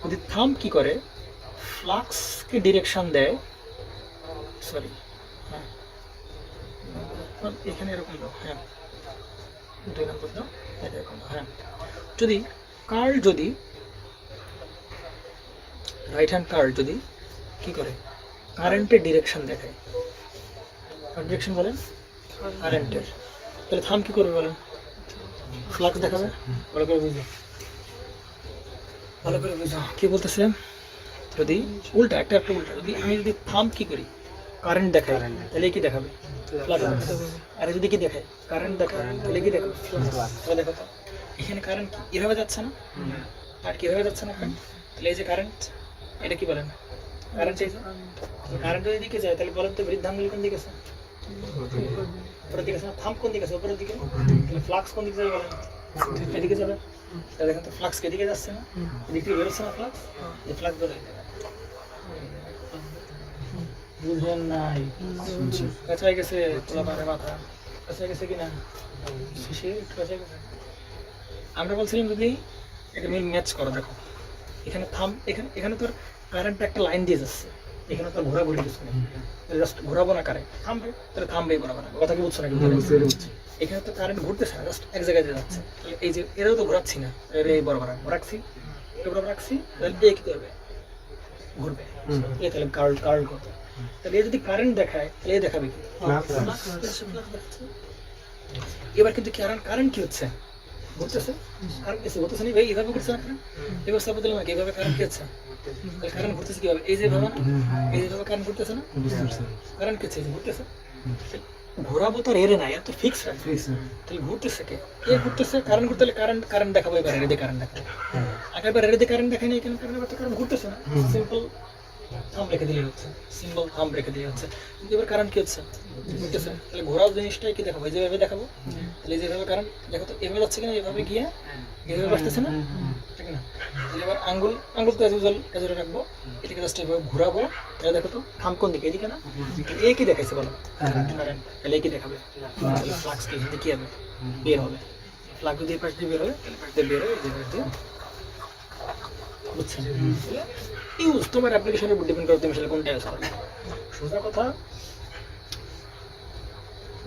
S1: যদি থাম্ব কি করে? ফ্লাক্সকে ডিরেকশন দেয়, সরি হ্যাঁ এখানে এরকম দাও, হ্যাঁ 2 নম্বর দাও, এটা এরকম দাও, হ্যাঁ। যদি কার্ল, যদি রাইট হ্যান্ড কার্ল যদি কি করে? কারেন্টের ডিরেকশন দেখায়, ডিরেকশন বলেন কারেন্টের, তাহলে থাম্ব কি করবে বলেন? ফ্লাক্স দেখাবে। ভালো করে বুঝো, ভালো করে বুঝো কি বলতেছে। যদি উল্টা একটা উল্টা, যদি আমি যদি থাম্ব কি করি? কারেন্ট দেখাই, তাহলে কি দেখাবে? ফ্লাক্স। আর যদি কি দেখায়? কারেন্ট দেখায়, তাহলে কি দেখাবে? তাহলে দেখো তো এখানে কারেন্ট এভাবে যাচ্ছে না, আর কিভাবে যাচ্ছে না কারেন্ট? তাহলে এই যে কারেন্ট, এটা কি বলেন? কারেন্ট চাইছে, কারেন্ট যদি দিকে যায় তাহলে বলেন তো বৃদ্ধাঙ্গুলি কোন দিকে আছে? উপরের দিকে আছে না? থাম্ব কোন দিকে আছে? উপরের দিকে। তাহলে ফ্লাক্স কোন দিকে যাবে বলেন? এদিকে যাবে। তাহলে দেখেন তো ফ্লাক্স এদিকে যাচ্ছে না, এদিক থেকে বেরোচ্ছে না ফ্লাক্স, এই ফ্লাক্স বের হয়ে যাবে। বুঝেন নাই? কাছাই গেছে তোলাপাড়ের মাথা, কাছাই গেছে কিনা? সে একটু কাছাই গেছে। আমরা বলছিলাম যদি এটা মিল ম্যাচ করো, দেখো এখানে থাম্ব, এখানে তোর কারেন্ট একটা লাইন দিয়ে যাচ্ছে, এখানে তোর ঘোরাঘুরি কিছু নেই, জাস্ট ঘোরাবো না কারেন্ট, থামবে, তাহলে থামবেই ঘোরাবো না। কথা কি বুঝছো না? এখানে তো কারেন্ট ঘুরতেছে না, জাস্ট এক জায়গায় যাচ্ছে। তাহলে এই যে এরাও তো ঘোরাচ্ছি না, এই বরাবর রাখছি, বরাবর রাখছি, তাহলে এ কি করবে? ঘুরবে। এ তাহলে কার্ল করবে। তাহলে এ যদি কারেন্ট দেখায় তাহলে এ দেখাবে কি? এবার কিন্তু কারেন্ট কি হচ্ছে? ঘুরতেছে, কারেন্ট কিছু ঘুরতেছে না ভাই, এইভাবে ঘুরছে না কারেন্ট, এবার সাপোজ দিলাম কি এইভাবে কারেন্ট কি হচ্ছে? তাহলে কারেন্ট ঘুরতেছে কিভাবে? এই যে ভাবে না, এই যে ভাবে কারেন্ট ঘুরতেছে না, কারেন্ট কি হচ্ছে? ঘুরতেছে। ঘোরাবো তো এর নাই, এত ফিক্স রাখবে, তাহলে ঘুরতেছে কে? কে ঘুরতেছে? কারেন্ট ঘুরতে হলে কারেন্ট দেখাবো, এবার রেডি কারেন্ট দেখাবো। আগেরবার রেডি কারেন্ট দেখাই না, এখানে কারেন্ট ঘুরতেছে না, সিম্পল থাম্ব রেখে দিলে হচ্ছে, সিম্বল থাম্ব রেখে দিলে হচ্ছে। কিন্তু এবার কারেন্ট কি হচ্ছে? ঘুরতেছে। তাহলে ঘোরাও জিনিসটাই কি দেখাবো? যেভাবে দেখাবো, তাহলে যেভাবে কারেন্ট দেখো তো এভাবে যাচ্ছে কিনা, এভাবে গিয়ে এভাবে আসতেছে না, ঠিক না? তাহলে এবার আঙ্গুল তো এজরে রাখবো, এটাকে জাস্ট এভাবে ঘোরাবো, তাহলে দেখো তো থাম্ব কোন দিকে? এদিকে না? এ কি দেখাইছে বলো? কারেন্ট। তাহলে এ কি দেখাবে? তাহলে ফ্লাক্স কি এখান থেকে কি হবে? বের হবে। ফ্লাক্স যদি এই পাশ দিয়ে বের হবে, তাহলে পাশ দিয়ে বের হবে, এই যে পাশ দিয়ে। বুঝছেন? ইউজ তোমার অ্যাপ্লিকেশনের উপর ডিপেন্ড করে তুমি আসলে কোনটা ইউজ করবে। সোজা কথা,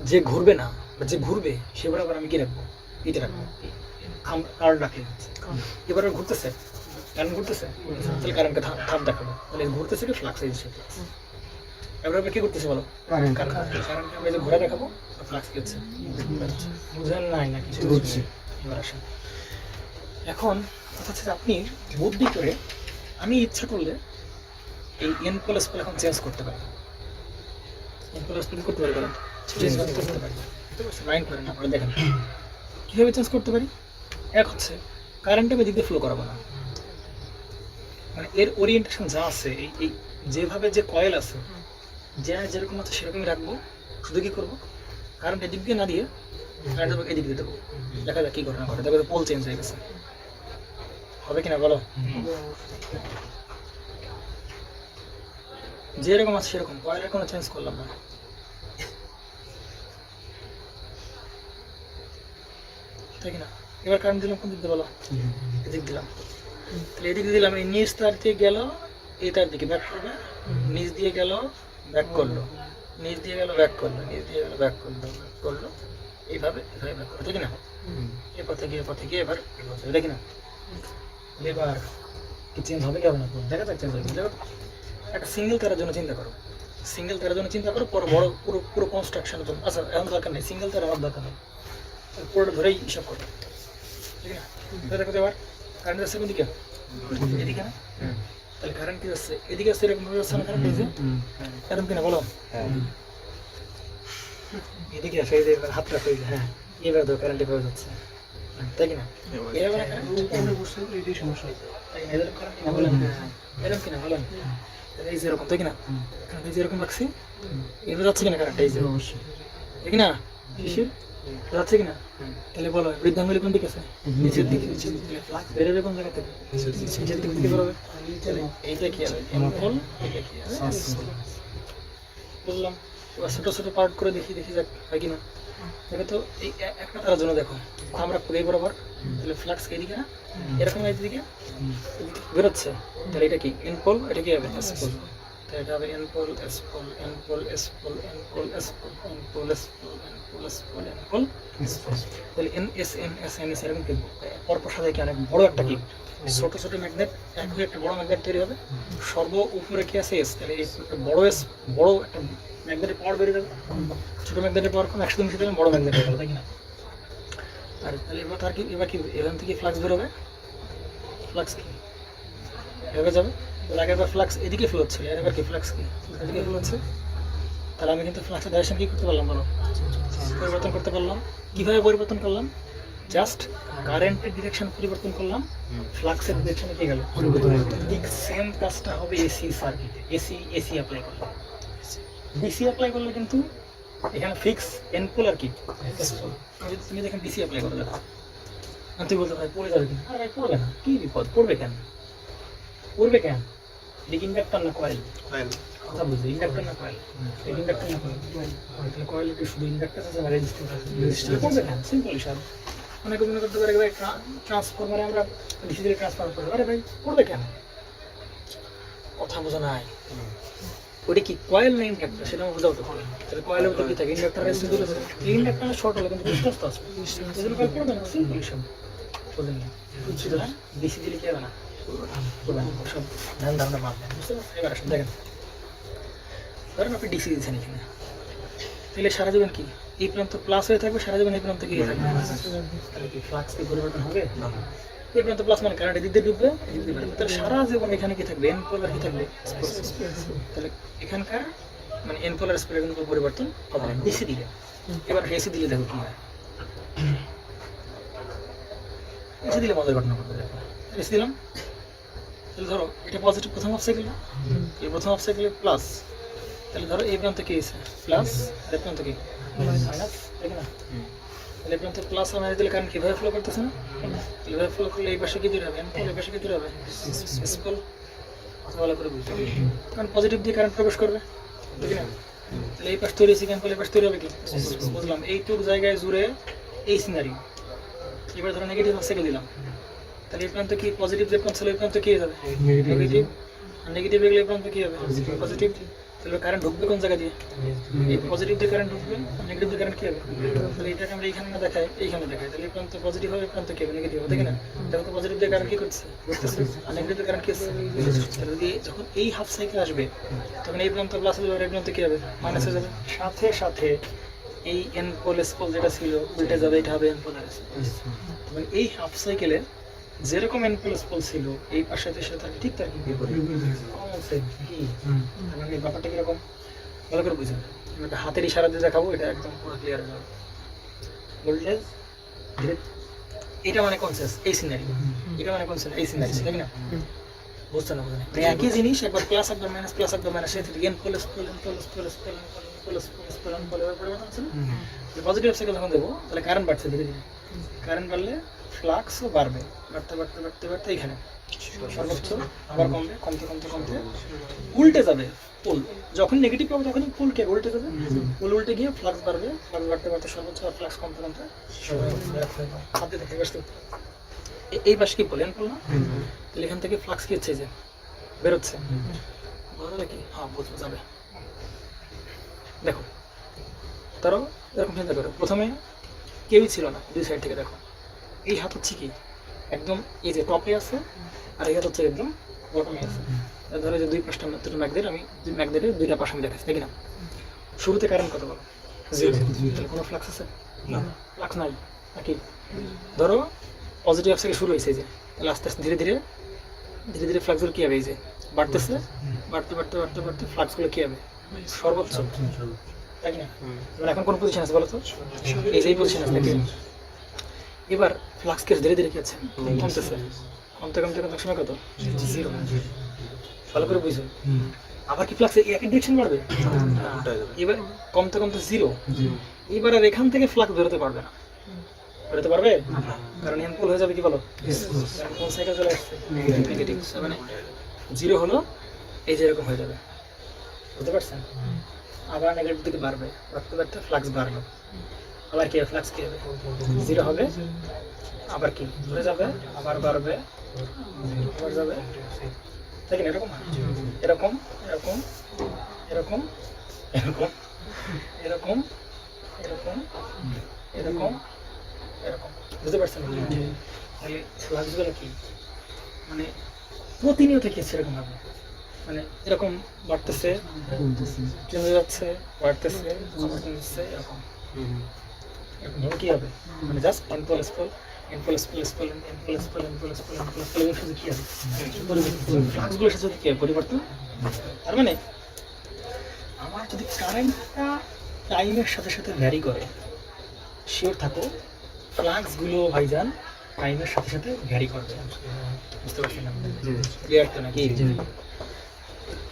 S1: যে ঘুরবে না যে ঘুরবে সে বরাবর আমি কি রাখবো, এটা রাখবো, কার্ড রাখলে এবার ঘুরতেছে, কারেন্ট ঘুরতেছে, তাহলে কারেন্টকে থাম দেখাবো, তাহলে ঘুরতেছে কি ফ্লাক্স এই শেপে। এবার কি করতেছে বলো, কারেন্টকে আমরা যে ঘোরা দেখাবো, ফ্লাক্স কি হচ্ছে, বুঝেন নাই না কিছু বুঝছি। এবার আসেন, এখন কথা হচ্ছে যে আপনি বুদ্ধি করে আমি ইচ্ছা করলে এই এন প্লাস এখন চেঞ্জ করতে পারি, এন প্লাস করতে পারি, বলেন চেঞ্জ করতে পারি, মাইন্ড করেন আপনারা দেখেন কীভাবে চেঞ্জ করতে পারি। এক হচ্ছে কারেন্ট আমি দিক দিয়ে ফ্লো করাবো না, মানে এর ওরিয়েন্টেশন যা আছে এই যেভাবে যে কয়েল আছে যা যেরকম আছে সেরকমই রাখবো, শুধু কি করবো কারেন্ট এদিক দিয়ে না দিয়ে কারেন্ট এদিক দিয়ে দেবো, দেখা যাক কী ঘটনা ঘটে, দেখো পোল চেঞ্জ হয়ে গেছে, হবে কিনা বলো, যেরকম আছে সেরকম কয়েলের কোনো চেঞ্জ করলাম না, তাই কিনা। এবার কারেন্ট দিলাম কোন দিক দিয়ে বলো, এদিক দিলাম, তাহলে এদিক দিয়ে দিলাম, এই নিচ তার দিয়ে গেল এই তার দিকে ব্যাক করবে, নিচ দিয়ে গেল ব্যাক করলো, নিচ দিয়ে গেল ব্যাক করলো, নিচ দিয়ে গেল ব্যাক করলো, ব্যাক করলো, এইভাবে এইভাবে ব্যাক করলো, তাই কিনা। এ পথে গিয়ে এবার দেখি না, এবার কি চেঞ্জ হবে কি হবে না দেখা যাক চেঞ্জ হবে। একটা সিঙ্গেল তারের জন্য চিন্তা করো, সিঙ্গেল তারের জন্য চিন্তা করো, পরে বড় পুরো পুরো কনস্ট্রাকশনের জন্য, আচ্ছা এখন দরকার নেই, সিঙ্গেল তার আমার দরকার নেই, পুরোটা ধরেই হিসাব করো, ঠিক না। দেখো এবার কারেন্ট যাচ্ছে কোন দিকে, এদিকে না, তাহলে কারেন্ট কি যাচ্ছে এদিকে আসছে, এরকম ভাবে যাচ্ছে না কারেন্ট, এই যে কারেন্ট কিনা বলো, এদিকে আসে, এই যে হাত রাখো, হ্যাঁ এবার তো কারেন্ট এভাবে যাচ্ছে, তাই কিনা। এটাই সমস্যা, এরকম কারেন্ট কিনা বলেন, এরকম কিনা বলেন, এই যে এরকম, তাই কিনা, এই যে এরকম রাখছি, এবার যাচ্ছে কিনা কারেন্ট, এই যে ঠিক না, শিশির যাচ্ছে কিনা, তাহলে বলো বৃদ্ধাঙ্গুলি কোন দিকে আছে, নিচের দিকে, ফ্লাক্স বেরোবে কোন জায়গা থেকে, নিচের দিক থেকে বেরোবে, এইটা কি হবে এমফল, এটা কি হবে বুঝলাম। এবার ছোট ছোট পার্ট করে দেখি যাক হয় কিনা। দেখো তো এই একটা তারার জন্য দেখো আমরা এই বরাবর, তাহলে ফ্লাক্স এইদিকে না, এরকম এইদিকে বেরোচ্ছে, তাহলে এটা কি এনপোল, এটা কি হবে এসপোল, তাহলে এটা হবে এনপোল এসপোল এনপোল এসপোল এনপোল এসপোল এনপোল এসপোল এনপোল এসপোল এনপোল এসপোল, তাহলে এন এস এরকম কি পরপর সাথে কি অনেক বড় একটা কি ছোট ছোট ম্যাগনেট এক হয়ে একটা বড় ম্যাগনেট তৈরি হবে, সর্ব উপরে কি আছে এস, তাহলে এই বড় এস বড় একটা ম্যাগনেটের পাওয়ার বেড়ে যাবে, ছোট ম্যাগনেটের পাওয়ার কম, একসাথে মিশে দিলে বড় ম্যাগনেট হয়ে গেল, তাই কিনা। আর তাহলে এবার কি এখান থেকে ফ্লাক্স বেরোবে, ফ্লাক্স কি এভাবে যাবে, তাহলে আগেরবার ফ্লাক্স এদিকে ফ্লো হচ্ছিল, আর এবার কি ফ্লাক্স কি এদিকে ফ্লো হচ্ছে, তাহলে আমি কিন্তু ফ্লাক্সের ডাইরেকশন কি করতে পারলাম বলো, পরিবর্তন করতে পারলাম। কিভাবে পরিবর্তন করলাম, জাস্ট কারেন্টের ডিরেকশন পরিবর্তন করলাম, ফ্লাক্সের ডিরেকশনে কি গেল পরিবর্তন। ঠিক সেম কাজটা হবে এসি সার্কিটে, এসি অ্যাপ্লাই করলে, ডিসি অ্যাপ্লাই করলে কিন্তু এখানে ফিক্স এনপোল আর কি তুমি দেখেন ডিসি অ্যাপ্লাই করে দেখো, তুই বলতে ভাই পড়ে যাবে কিনা, আরে পড়বে না, কি বিপদ, পড়বে কেন, পড়বে কেন, লিক ইন্ডাক্টর না কয়েল, কথা বুঝলি ইন্ডাক্টর না কয়েল, লিক ইন্ডাক্টর না কয়েল, তাহলে কয়েল কি শুধু ইন্ডাক্টর আছে না রেজিস্ট্যান্স, পড়বে কেন, সিম্পল হিসাব। অনেকে মনে করতে পারে ভাই ট্রান্সফরমারে আমরা ডিসি দিয়ে ট্রান্সফার করবো, আরে ভাই পড়বে কেন, কথা বোঝা নাই, ওটা কি কয়েল না ইন্ডাক্টর সেটা আমি বোঝাতে পারি, তাহলে কয়েলের মধ্যে কি থাকে ইন্ডাক্টর রেজিস্ট্যান্স দূরে আছে, ইন্ডাক্টর শর্ট হলে কিন্তু ডিসটেন্স তো আছে, এজন্য কয়েল পড়বে না, সিম্পল হিসাব বুঝলেন না, বুঝছিল না, ডিসি দিলে কি হবে না, পড়বে না, সব ধ্যান ধারণা বাদ দেন, বুঝতে পারছেন। এবার আসেন দেখেন, ধরেন আপনি ডিসি দিচ্ছেন এখানে, তাহলে সারা জীবন কি এই প্রান্ত প্লাস হয়ে থাকবে, সারা জীবন এই প্রান্ত কি হয়ে থাকবে, তাহলে কি ফ্লাক্স কি পরিবর্তন হবে না, এই প্রান্ত প্লাস মানে কারেন্ট এদিক দিয়ে ঢুকবে, এদিক দিয়ে বেরোবে, তাহলে সারা জীবন এখানে কি থাকবে এনপোল আর কি থাকবে, তাহলে এখানকার মানে এনপোল আর স্পোলের কোনো পরিবর্তন হবে না ডিসি দিলে। এবার এসি দিলে দেখো কি হয়, এসি দিলে মজার ঘটনা ঘটবে, দেখো এসি দিলাম, তাহলে ধরো এটা পজিটিভ প্রথম হাফ সাইকেল, এই প্রথম হাফ সাইকেলে প্লাস, তাহলে ধরো এই প্রান্ত কি এসে প্লাস আর এই প্রান্ত কি মাইনাস, তাই না, তাহলে এই প্রান্ত প্লাস আর মাইনাস দিলে কারেন্ট কিভাবে ফ্লো করতেছে না, এইভাবে ফ্লো করলে এই পাশে কি তৈরি হবে এনপোল, এই পাশে কি তৈরি হবে এসপোল, কথা বলা করে বুঝতে হবে, কারণ পজিটিভ দিয়ে কারেন্ট প্রবেশ করবে, ঠিক না, তাহলে এই পাশ তৈরি হয়েছে এনপোল, এই পাশ তৈরি হবে কি বুঝলাম, এইটুক জায়গায় জুড়ে এই সিনারি। এবার ধরো নেগেটিভ হাফ সাইকেল দিলাম, তাহলে এই প্রান্ত কি পজিটিভ যে প্রান্ত ছিল এই প্রান্ত কি হয়ে যাবে নেগেটিভ, আর নেগেটিভ এগুলো এই প্রান্ত কি হবে পজিটিভ, তাহলে কারেন্ট ঢুকবে কোন জায়গা দিয়ে? এই পজিটিভ দিয়ে কারেন্ট ঢুকবে, নেগেটিভ দিয়ে কারেন্ট কি হবে? তাহলে এটাকে আমরা এইখানে না দেখাই, এইখানে দেখাই, তাহলে এই প্রান্ত পজিটিভ হবে, এই প্রান্ত কি হবে? নেগেটিভ হবে, তাই না? তাহলে তো পজিটিভ দিয়ে কারেন্ট কি করছে? ঘুরতেছে, আর নেগেটিভ দিয়ে কারেন্ট কি হচ্ছে? তাহলে যদি যখন এই হাফ সাইকেল আসবে তখন এই প্রান্ত প্লাস হলে আর এই প্রান্ত কি হবে? মাইনাস হয়ে যাবে। সাথে সাথে এই এন পোল এস পোল যেটা ছিল উল্টে যাবে, এটা হবে এন পোল আর এস পোল। এবং এই হাফ সাইকেলে যেরকম এন পোল এস পোল ছিল এই পাশে সাথে ঠিক তার কমন সেট কি, মানে এই ব্যাপারটা কিরকম ভালো করে বুঝুন। আমি একটা হাতের ইশারা দিয়ে দেখাবো, এটা একদম পুরো ক্লিয়ার হয়ে যাবে। ভোল্টেজ এটা মানে কনসেন্স এই সিনারি, এটা মানে কনসেন্স এই সিনারি, তাই না? বুঝতে না বুঝেন একই জিনিস, একবার প্লাস একবার মাইনাস, প্লাস একবার মাইনাস, সেই থেকে N plus plus plus plus plus plus plus পরিবর্তন আছে না? পজিটিভ সাইকেল যখন দেবো তাহলে কারেন্ট বাড়ছে ধীরে ধীরে, কারেন্ট বাড়লে ফ্লাক্সও বাড়বে, বাড়তে বাড়তে বাড়তে বাড়তে এখানে সর্বোচ্চ আবার কমবে, কমতে কমতে কমতে উল্টে যাবে পোল। যখন নেগেটিভ পাবো তখন পোল কে উল্টে যাবে, পোল উল্টে গিয়ে ফ্লাক্স বাড়বে, ফ্লাক্স বাড়তে বাড়তে সর্বোচ্চ আর ফ্লাক্স কমতে কমতে হাতে দেখে গেছে। এই পাশে কি বলেন পোল না? তাহলে এখান থেকে ফ্লাক্স কি হচ্ছে যে বেরোচ্ছে, বলবে কি? হ্যাঁ বুঝবো যাবে। দেখো তারও এরকম চিন্তা করো, প্রথমে কেউই ছিল না, দুই সাইড থেকে দেখো এই হাত হচ্ছে কি একদম এই যে টপে আছে, আর এই হাত হচ্ছে একদম বটমে আছে। ধরো যে দুই পাশটা দুটো ম্যাগনেট, আমি ম্যাগনেটের দুইটা পাশ আমি দেখাচ্ছি, তাই না? শুরুতে কারেন্ট কত বলো? তাহলে কোনো ফ্লাক্স আছে না, ফ্লাক্স নাই নাকি? ধরো পজিটিভ থেকে শুরু হয়েছে যে, তাহলে আস্তে আস্তে ধীরে ধীরে ধীরে ধীরে ফ্লাক্সগুলো কি হবে? এই যে বাড়তেছে, বাড়তে বাড়তে বাড়তে বাড়তে ফ্লাক্সগুলো কি হবে? সর্বোচ্চ, তাই না? মানে এখন কোন পজিশন আছে বলো তো? এই যে পজিশন আছে। এবার ফ্লাক্স কেস ধীরে ধীরে কি আছে? কমতেছে, কমতে কমতে কমতে সময় কত? জিরো। ভালো করে বুঝুন। আবার কি ফ্লাক্স একই ডিরেকশন বাড়বে? এবার কমতে কমতে জিরো। এবার আর এখান থেকে ফ্লাক্স বেরোতে পারবে না, বেরোতে পারবে? কারণ এনপোল হয়ে যাবে কি বলো? কোন সাইকেল চলে আসছে? নেগেটিভ। মানে জিরো হলো এই যে এরকম হয়ে যাবে, বুঝতে পারছেন? আবার নেগেটিভ দিকে বাড়বে, বাড়তে বাড়তে ফ্লাক্স বাড়লো, আবার কি ফ্লাক্স কি হবে? জিরো হবে, আবার কি ধরে যাবে, আবার বাড়বে, আবার যাবে, তাই কি না? এরকম এরকম এরকম এরকম এরকম এরকম এরকম এরকম এরকম, বুঝতে পারছেন? তাহলে ফ্লাক্সগুলো কি মানে প্রতিনিয়ত কি সেরকম হবে, মানে এরকম বাড়তেছে, কমে যাচ্ছে, বাড়তেছে, আবার কমতেছে, এরকম এরকম কি হবে? মানে just N plus pole, N plus plus pole, N plus pole, N plus pole, N plus pole, এর সাথে কি হবে? পরিবর্তন। ফ্লাক্সগুলোর সাথে কি হবে? পরিবর্তন। তার মানে আমার যদি কারেন্টটা টাইমের সাথে সাথে ভ্যারি করে, শিওর থাকো ফ্লাক্সগুলো ভাইজান টাইমের সাথে সাথে ভ্যারি করবে। বুঝতে পারছেন? ক্লিয়ার তো নাকি?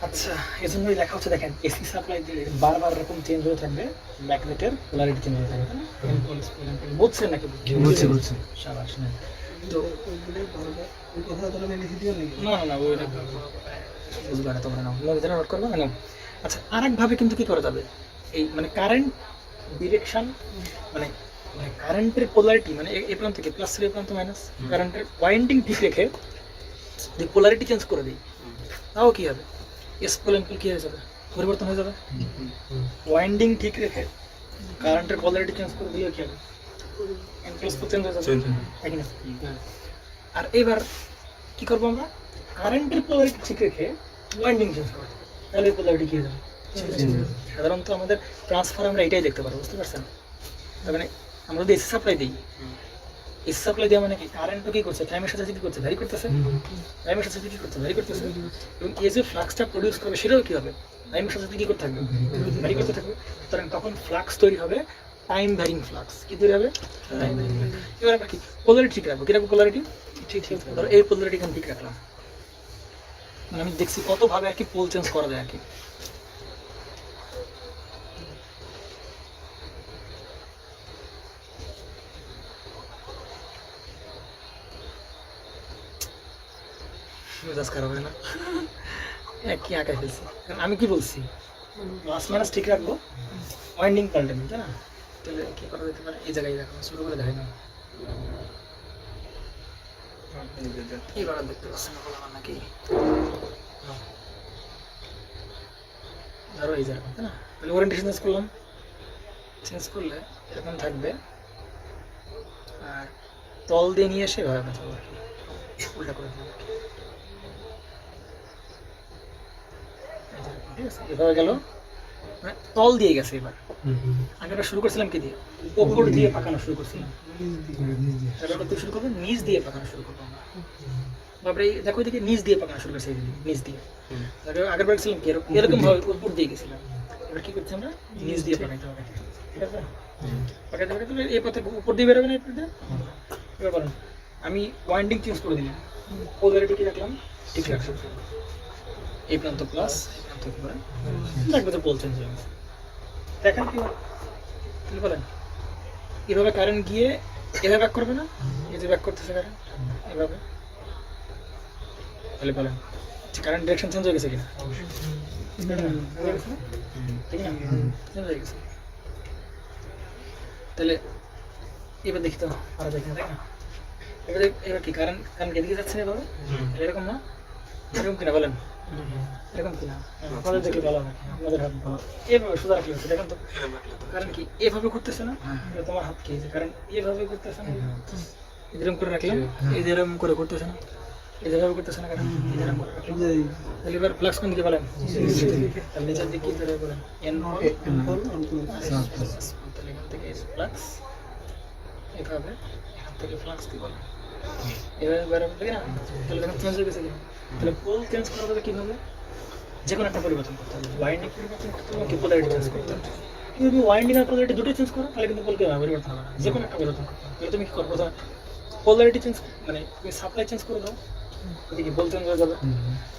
S1: আচ্ছা, এই জন্যই লেখা হচ্ছে, দেখেন এসি সাপ্লাই দিলে বারবার এরকম চেঞ্জ হয়ে থাকবে, ম্যাগনেটের পোলারিটি চেঞ্জ হয়ে থাকবে। বুঝছেন নাকি? বুঝছি। শাবাশ। তো না না না, ওইটা বুঝবে না তোমরা, না লোকজন নোট করবে না। আচ্ছা, আরেকভাবে কিন্তু কি করা যাবে, এই মানে কারেন্ট ডিরেকশন, মানে কারেন্টের পোলারিটি, মানে এই প্রান্ত থেকে প্লাস ছিল, এই প্রান্ত মাইনাস, কারেন্টের ওয়াইন্ডিং ঠিক রেখে যদি পোলারিটি চেঞ্জ করে দিই, তাও কি হবে? এস পোল এন পোল কি হয়ে যাবে? পরিবর্তন হয়ে যাবে। ওয়াইন্ডিং ঠিক রেখে কারেন্টের পোলারিটি চেঞ্জ করে দিলে কি হবে? এন প্লাস পোল চেঞ্জ হয়ে যাবে, তাই না? আর এবার কি করবো আমরা? কারেন্টের পোলারিটি ঠিক রেখে ওয়াইন্ডিং চেঞ্জ করবো, তাহলে পোলারিটি কি হয়ে যাবে? সাধারণত আমাদের ট্রান্সফার আমরা এটাই দেখতে পারবো, বুঝতে পারছেন? তার মানে আমরা যদি এসি সাপ্লাই দিই, এসি সাপ্লাই দেওয়া মানে কি? কারেন্ট কি করছে? টাইমের সাথে কি করছে? ভ্যারি করতেছে। টাইমের সাথে কি করছে? ভ্যারি করতেছে। এবং এই যে ফ্লাক্সটা প্রডিউস করবে সেটাও কি হবে? টাইমের সাথে কি করতে থাকবে? ভ্যারি করতে থাকবে। সুতরাং তখন ফ্লাক্স তৈরি হবে টাইম ভ্যারিং ফ্লাক্স। কি তৈরি হবে? Time varying. এবার আমরা কি পোলারিটি ঠিক রাখবো? কি রাখবো পোলারিটি? ঠিক ঠিক। ধরো এই পোলারিটি এখানে ঠিক রাখলাম, মানে আমি দেখছি কতভাবে আর কি পোল চেঞ্জ করা যায় আর কি। মেজাজ খারাপ হয় না? কি আঁকাই ফেলছি। কারণ আমি কি বলছি, প্লাস মাইনাস ঠিক রাখবো, ওয়াইন্ডিং পাল্টে নিই, তাই না? তাহলে কি করা যেতে পারে? এই জায়গায় দেখাবো, শুরু করে দেখাই না কি করার দেখতে পাচ্ছেন না বললাম নাকি? ধরো এই যেরকম, তাই না? তাহলে ওরিয়েন্টেশন চেঞ্জ করলে এরকম থাকবে, আর তল দিয়ে নিয়ে এসে এভাবে বাঁচাবো আর কি, উল্টা করে দেবো আর কি। এই যেরকম, ঠিক আছে? এভাবে গেল, মানে তল দিয়ে গেছে এবার। আগে আমরা শুরু করছিলাম কি দিয়ে? ওপর দিয়ে পাকানো শুরু করছিলাম। এবার করতে শুরু করবো নিচ দিয়ে পাকানো শুরু করবো আমরা। বাপরে দেখো এদিকে নিচ দিয়ে পাকানো শুরু করছি, এইদিকে নিচ দিয়ে। আগের বার ছিলাম কি এরকম ভাবে উপর দিয়ে গেছিলাম, এবার কি করছি আমরা নিচ দিয়ে পাকাইতে হবে, ঠিক আছে? পাকাইতে পাকাইতে এই পথে উপর দিয়ে বেরোবে না এই পথে। এবার বলেন আমি ওয়াইন্ডিং চেঞ্জ করে দিলাম, পোলারিটি কি রাখলাম, ঠিক রাখলাম, এই প্রান্ত প্লাস এই প্রান্ত কি করে দেখবে তো পোল চেঞ্জ হয়ে গেছে। দেখেন কি বলেন, এভাবে কারেন্ট গিয়ে এভাবে ব্যাক করবে না, এই যে ব্যাক করতেছে কারেন্ট এভাবে, তাহলে বলেন কারেন্ট ডিরেকশন চেঞ্জ হয়ে গেছে কিনা? হয়ে গেছে না? ঠিক না? চেঞ্জ হয়ে গেছে। তাহলে এবার দেখি তো আরো দেখি, তাই না? এবার কি কারেন্ট এদিকে যাচ্ছে না এভাবে, এরকম না? এরকম কিনা বলেন, এরকম কিনা? আপনাদের দেখলে ভালো হয়, আপনাদের হাত ভালো। এভাবে সোজা রাখলে হচ্ছে, দেখেন তো কারণ কি এভাবে করতেছে না, তোমার হাত কি কারণ এভাবে করতেছে না, এরকম করে রাখলাম, এই যে এরকম করে করতেছে না, এভাবে করতেছে না, কারণ এরকম করে রাখলাম। তাহলে এবার ফ্লাক্স কোন দিকে বলেন, তাহলে নিচের দিকে কি ধরে বলেন, এন তাহলে এখান থেকে ফ্লাক্স এভাবে, এখান থেকে ফ্লাক্স কি বলেন এভাবে বেরোবে, ঠিক না? তাহলে দেখেন চেঞ্জ হয়ে গেছে কিনা? তাহলে পোল চেঞ্জ করা যাবে কিভাবে? যে কোনো একটা পরিবর্তন করতে হবে, ওয়াইন্ডিং পরিবর্তন করতে হবে, পোলারিটি চেঞ্জ করতে হবে। কিন্তু ওয়াইন্ডিং আর পোলারিটি দুটোই চেঞ্জ করো, তাহলে কিন্তু পোলকে পরিবর্তন হবে না, যে কোনো একটা পরিবর্তন করতে হবে। তাহলে তুমি কি করবো, পোলারিটি চেঞ্জ মানে তুমি সাপ্লাই চেঞ্জ করে দাও, এদিকে পোল চেঞ্জ হয়ে যাবে।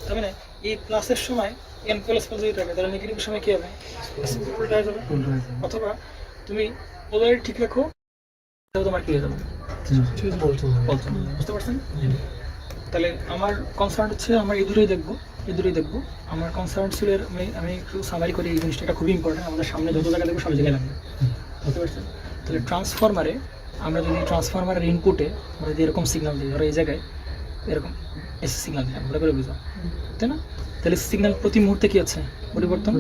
S1: তার মানে এই প্লাসের সময় এন প্লাস প্লাস যদি থাকে, তাহলে নেগেটিভের সময় কি হবে, উল্টা হয়ে যাবে। অথবা তুমি পোলারিটি ঠিক রাখো, তাহলে তোমার কি হয়ে যাবে, বুঝতে পারছেন? তাহলে আমার কনসার্ন হচ্ছে আমরা এই দুটোই দেখবো। আমার কনসার্ন ছিল আমি একটু সামারি করি, এই জিনিসটা খুবই ইম্পর্টেন্ট, আমাদের সামনে যত জায়গা দেখবো সব জায়গায় লাগবে, বুঝতে পারছেন? তাহলে ট্রান্সফরমারে আমরা যদি ট্রান্সফরমারের ইনপুটে আমরা যদি এরকম সিগন্যাল দিই, ধরো এই জায়গায় এরকম এসি সিগন্যাল দিলাম, ভালো করে বুঝো, তাই না? তাহলে সিগন্যাল প্রতি মুহূর্তে কি আছে, পরিবর্তন,